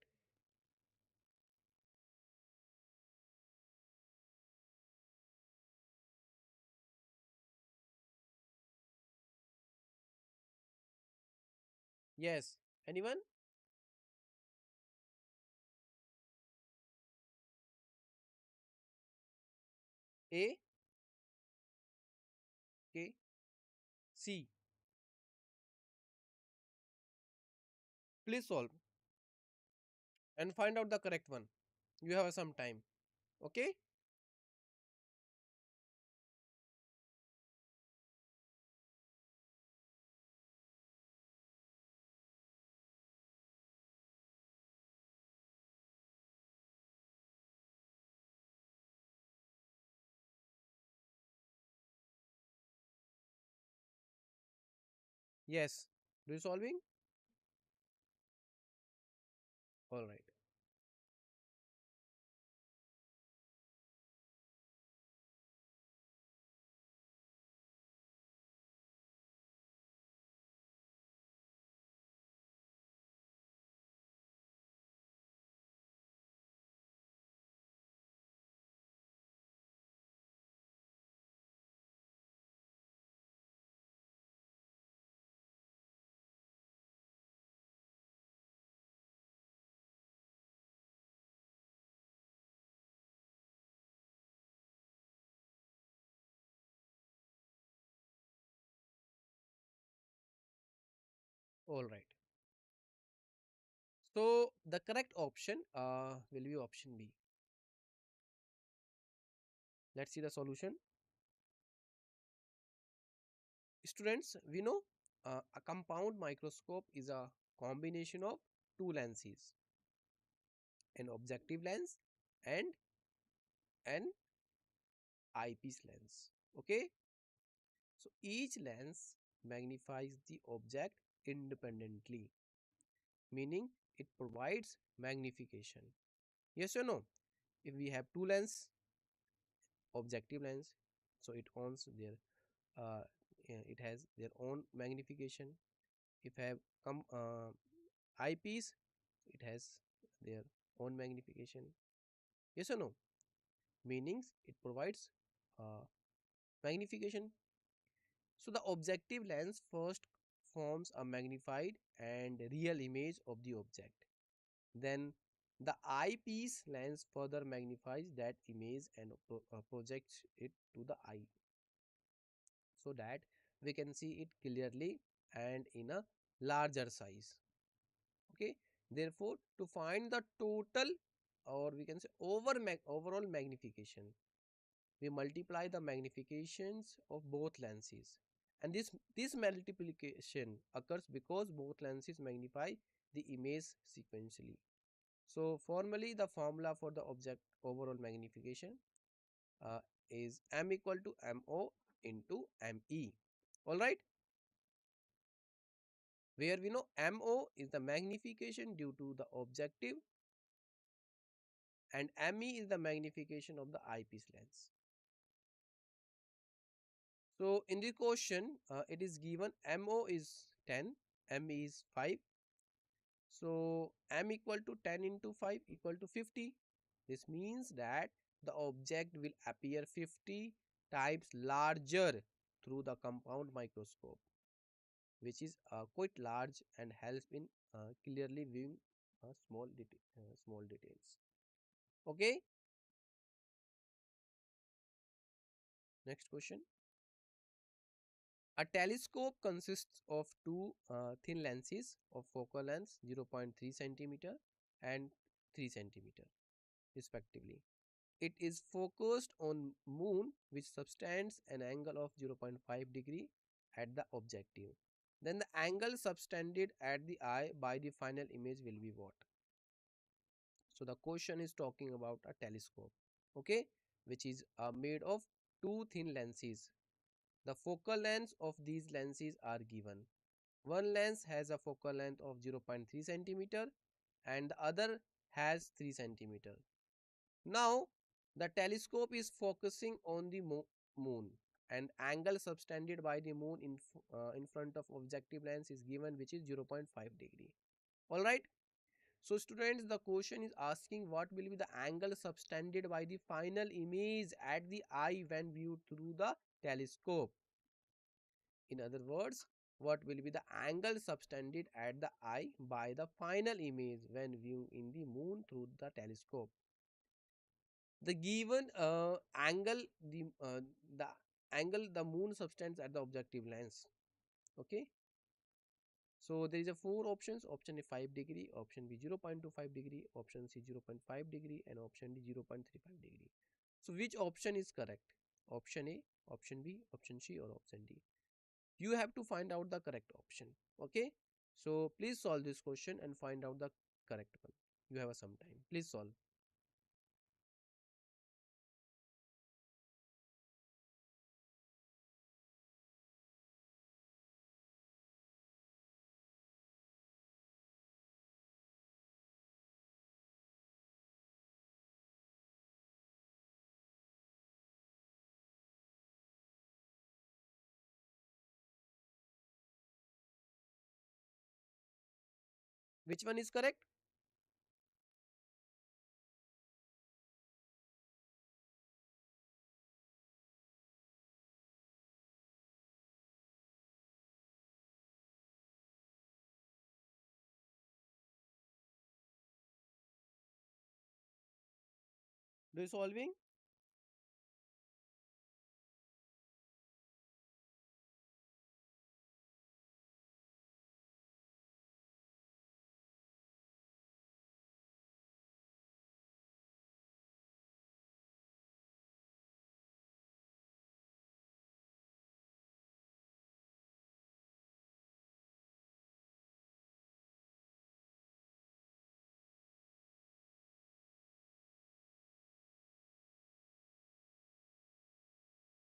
C: Yes. Anyone? A? Okay. C. Please solve and find out the correct one. You have some time. Okay. Yes. Do you solving? All right. All right. So the correct option will be option B. Let's see the solution. Students, we know a compound microscope is a combination of two lenses, an objective lens and an eyepiece lens. Okay, so each lens magnifies the object independently, meaning it provides magnification. Yes or no? If we have two lens, objective lens, so it owns their it has their own magnification. If have eyepiece, it has their own magnification. Yes or no? Meanings it provides uh, magnification. So the objective lens first forms a magnified and real image of the object. Then the eyepiece lens further magnifies that image and projects it to the eye so that we can see it clearly and in a larger size. Okay, therefore to find the total, or we can say overall magnification, we multiply the magnifications of both lenses, and this multiplication occurs because both lenses magnify the image sequentially. So formally the formula for the object overall magnification uh, is m equal to mo into me. All right, where we know mo is the magnification due to the objective and me is the magnification of the eyepiece lens. So in the question, it is given MO is 10, M is 5. So M equal to 10 into 5 equal to 50. This means that the object will appear 50 times larger through the compound microscope, which is quite large and helps in clearly viewing small details. Okay, next question. A telescope consists of two thin lenses of focal length 0.3 centimeter and 3 centimeter respectively. It is focused on moon which subtends an angle of 0.5 degree at the objective. Then the angle subtended at the eye by the final image will be what? So the question is talking about a telescope, okay, which is made of two thin lenses. The focal lengths of these lenses are given. One lens has a focal length of 0.3 centimeter and the other has 3 centimeter. Now the telescope is focusing on the moon and angle subtended by the moon in front of objective lens is given, which is 0.5 degree. All right. So students, the question is asking what will be the angle subtended by the final image at the eye when viewed through the telescope. In other words, what will be the angle subtended at the eye by the final image when viewed in the moon through the telescope. The given the angle the moon subtends at the objective lens. Okay. So there is a four options. Option A 5 degree, option B 0.25 degree, option C 0.5 degree, and option D 0.35 degree. So which option is correct? Option A, option B, option C, or option D? You have to find out the correct option. Okay. So please solve this question and find out the correct one. You have some time. Please solve. Which one is correct? Do you solving?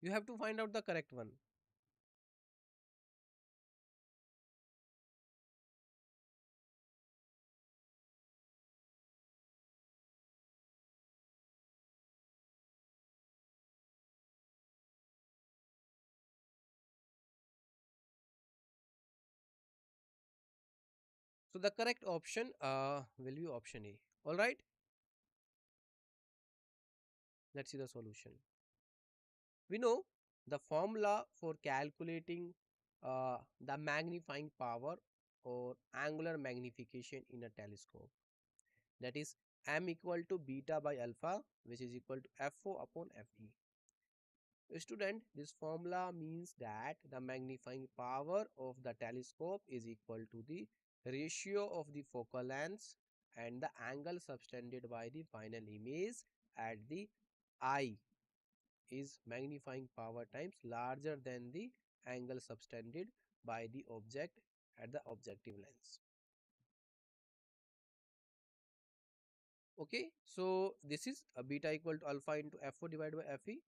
C: You have to find out the correct one. So the correct option will be option A. All right. Let's see the solution. We know the formula for calculating the magnifying power or angular magnification in a telescope. That is m equal to beta by alpha, which is equal to FO upon FE. Student, this formula means that the magnifying power of the telescope is equal to the ratio of the focal lengths and the angle subtended by the final image at the eye is magnifying power times larger than the angle subtended by the object at the objective lens. Okay, so this is a beta equal to alpha into FO divided by FE.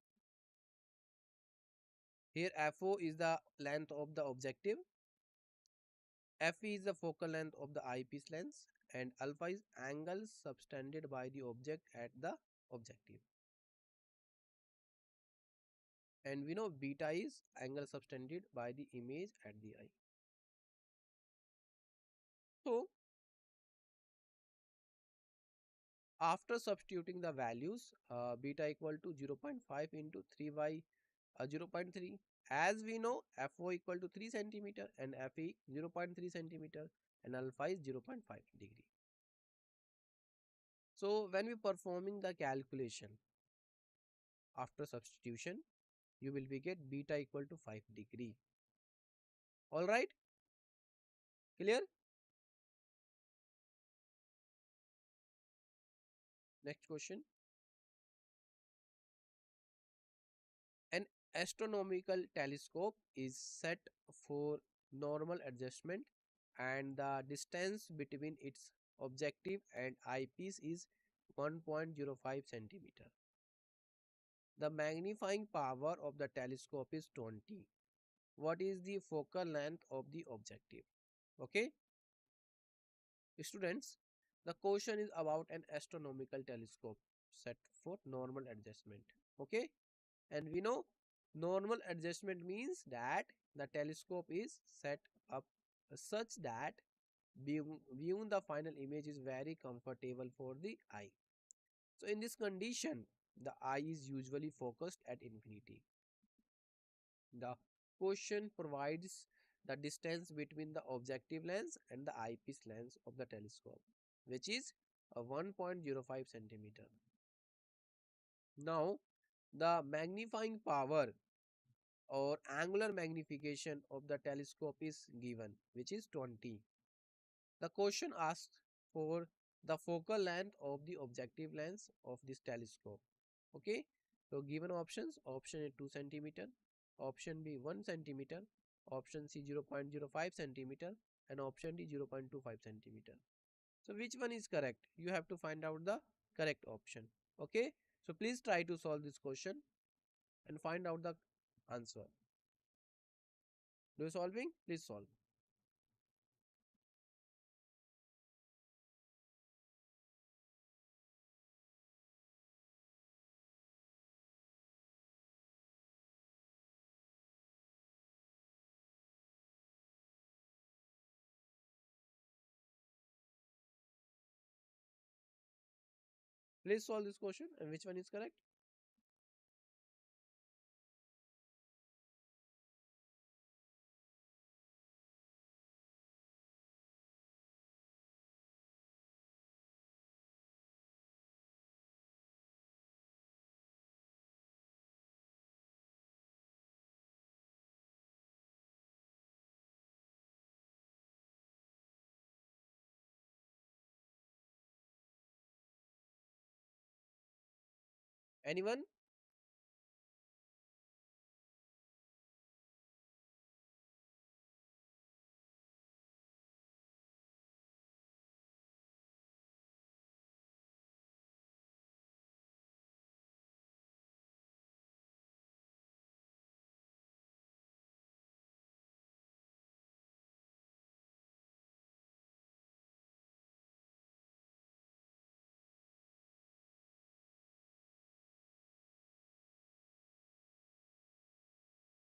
C: Here FO is the length of the objective, FE is the focal length of the eyepiece lens, and alpha is angle subtended by the object at the objective. And we know beta is angle subtended by the image at the eye. So after substituting the values, beta equal to 0.5 into 3 by 0.3, as we know FO equal to 3 centimeter and FE 0.3 centimeter and alpha is 0.5 degree. So when we performing the calculation after substitution, you will be get beta equal to 5 degree. All right, clear? Next question. An astronomical telescope is set for normal adjustment and the distance between its objective and eyepiece is 1.05 centimeter. The magnifying power of the telescope is 20. What is the focal length of the objective? Okay, students, the question is about an astronomical telescope set for normal adjustment. Okay, and we know normal adjustment means that the telescope is set up such that viewing the final image is very comfortable for the eye. So in this condition, the eye is usually focused at infinity. The question provides the distance between the objective lens and the eyepiece lens of the telescope, which is a 1.05 centimeter. Now, the magnifying power or angular magnification of the telescope is given, which is 20. The question asks for the focal length of the objective lens of this telescope. Okay, so given options: option A 2 centimeter, option B 1 centimeter, option C 0.05 centimeter, and option D 0.25 centimeter. So which one is correct? You have to find out the correct option. Okay, so please try to solve this question and find out the answer. Do you solving? Please solve. Please solve this question and which one is correct? Anyone?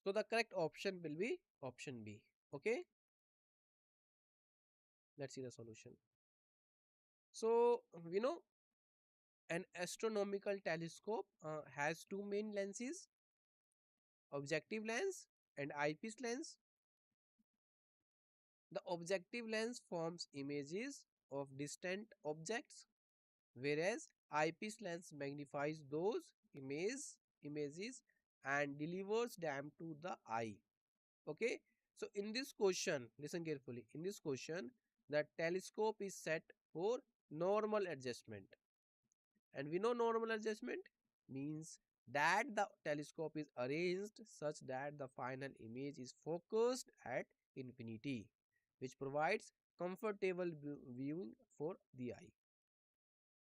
C: So the correct option will be option B. Okay, let's see the solution. So we know an astronomical telescope has two main lenses: objective lens and eyepiece lens. The objective lens forms images of distant objects, whereas eyepiece lens magnifies those images and delivers them to the eye. Okay, so in this question, listen carefully. In this question, the telescope is set for normal adjustment, and we know normal adjustment means that the telescope is arranged such that the final image is focused at infinity, which provides comfortable viewing for the eye.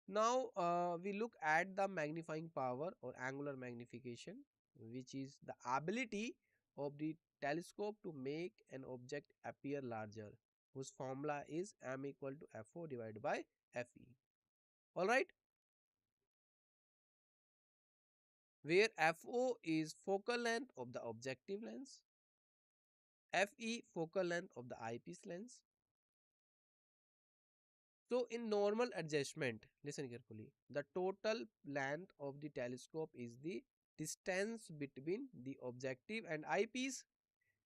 C: Now we look at the magnifying power or angular magnification, which is the ability of the telescope to make an object appear larger, whose formula is m equal to f_o divided by fe. Alright, where FO is focal length of the objective lens, FE focal length of the eyepiece lens. So in normal adjustment, listen carefully, the total length of the telescope is the distance between the objective and eyepiece,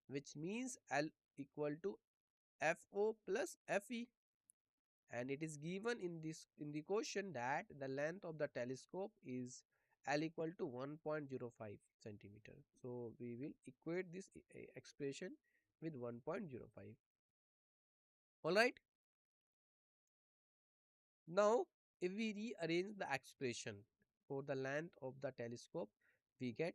C: which means L equal to FO plus FE, and it is given in the question that the length of the telescope is L equal to 1.05 centimeter. So we will equate this expression with 1.05. All right. Now if we rearrange the expression for the length of the telescope, we get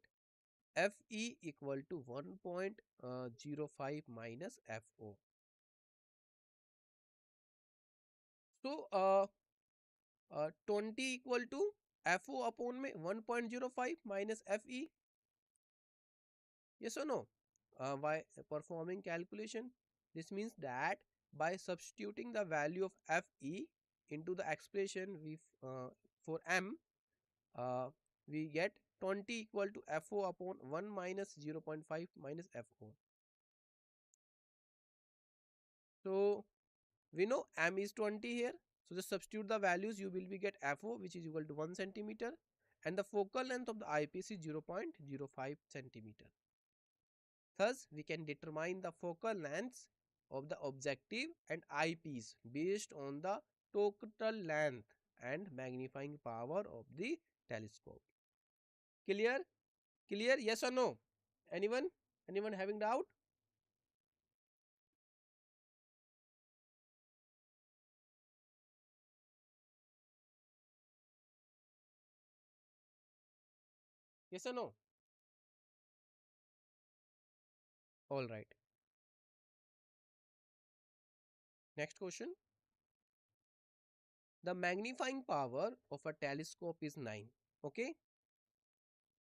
C: Fe equal to 1.05 minus Fo. So 20 equal to Fo upon में 1.05 minus Fe. Yes or no? By performing calculation, this means that by substituting the value of Fe into the expression for m, uh, we get 20 equal to Fo upon 1 minus 0.5 minus Fo. So we know m is 20 here. So just substitute the values, you will be get Fo, which is equal to 1 centimeter, and the focal length of the eyepiece is 0.05 centimeter. Thus, we can determine the focal lengths of the objective and eyepiece based on the total length and magnifying power of the telescope. Clear? Clear? Yes or no? Anyone? Anyone having doubt? Yes or no? All right. Next question. The magnifying power of a telescope is 9. Okay.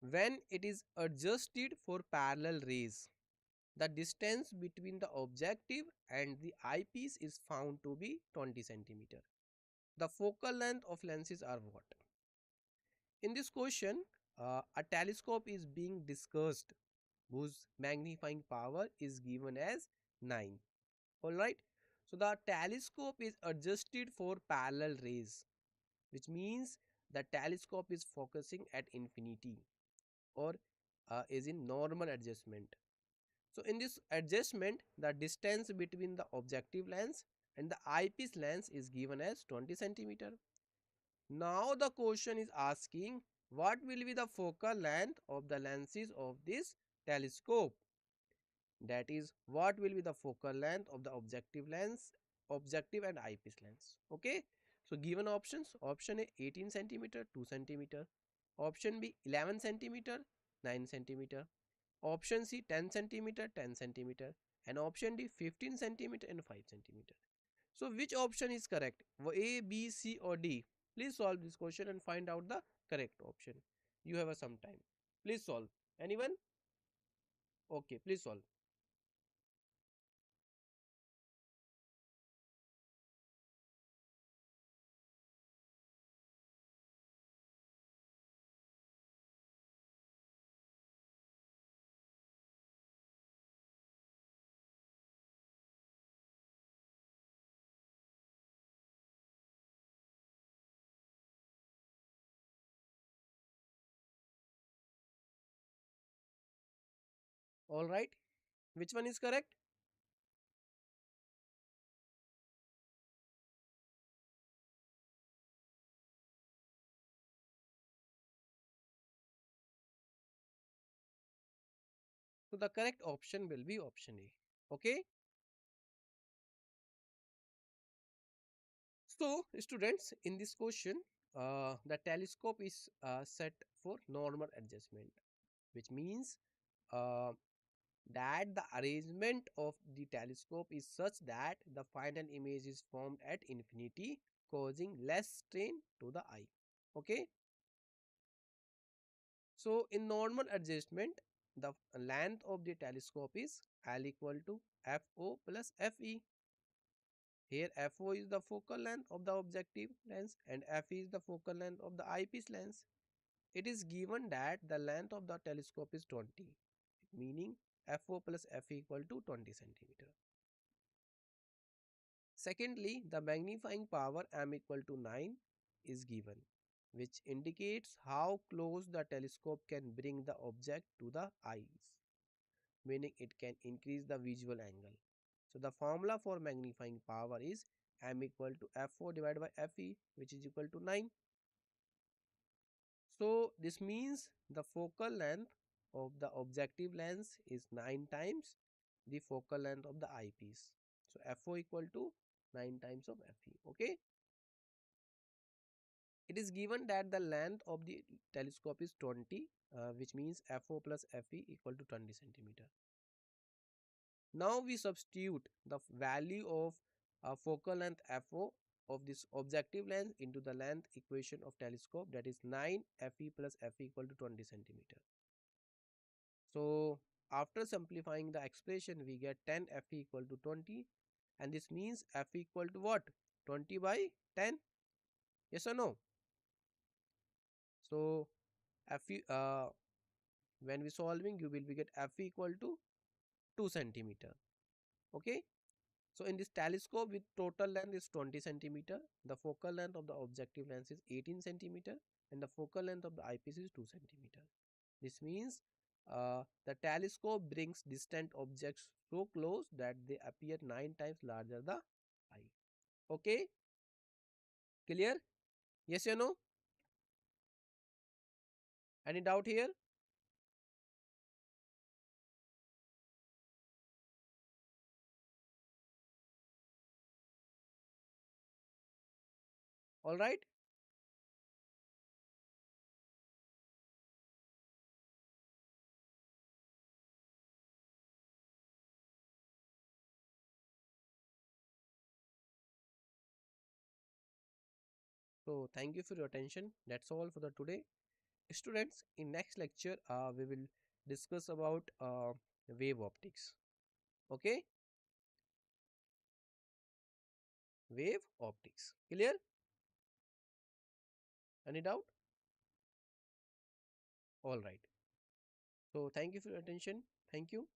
C: When it is adjusted for parallel rays, the distance between the objective and the eyepiece is found to be 20 centimeter. The focal length of lenses are what? In this question, a telescope is being discussed whose magnifying power is given as 9. Alright. So the telescope is adjusted for parallel rays, which means the telescope is focusing at infinity, or is in normal adjustment. So in this adjustment, the distance between the objective lens and the eyepiece lens is given as 20 centimeter. Now the question is asking what will be the focal length of the lenses of this telescope. That is, what will be the focal length of the objective lens, objective and eyepiece lens. Okay. So given options, option A 18 centimeter 2 centimeter, option B 11 centimeter 9 centimeter, option C 10 centimeter 10 centimeter, and option D 15 centimeter and 5 centimeter. So which option is correct? A, B, C or D? Please solve this question and find out the correct option. You have some time. Please solve. Anyone? Okay, please solve. All right. Which one is correct? So the correct option will be option A. Okay. So students, in this question, the telescope is set for normal adjustment, which means uh, that the arrangement of the telescope is such that the final image is formed at infinity, causing less strain to the eye. Okay. So in normal adjustment, the length of the telescope is L equal to Fo plus Fe. Here Fo is the focal length of the objective lens and Fe is the focal length of the eyepiece lens. It is given that the length of the telescope is 20, meaning Fo plus Fe equal to 20 centimeter. Secondly, the magnifying power m equal to 9 is given, which indicates how close the telescope can bring the object to the eyes, meaning it can increase the visual angle. So the formula for magnifying power is m equal to F4 divided by Fe, which is equal to 9. So this means the focal length of the objective lens is 9 times the focal length of the eyepiece. So Fo equal to 9 times of Fe. Okay. it is given that the length of the telescope is 20, which means FO plus FE equal to 20 centimeter. Now we substitute the value of focal length FO of this objective lens into the length equation of telescope, that is 9 FE plus FE equal to 20 centimeter. So after simplifying the expression, we get 10 FE equal to 20, and this means FE equal to what? 20 by 10. Yes or no? So FE, when we solving, you will be get FE equal to 2 centimeter. Okay. So in this telescope with total length is 20 centimeter, the focal length of the objective lens is 18 centimeter, and the focal length of the eyepiece is 2 centimeter. This means the telescope brings distant objects so close that they appear 9 times larger the eye. Okay, clear? Yes or no? Any doubt here? All right. So thank you for your attention. That's all for the today. Students, in next lecture, we will discuss about wave optics. Okay, wave optics. Clear? Any doubt? All right. So thank you for your attention. Thank you.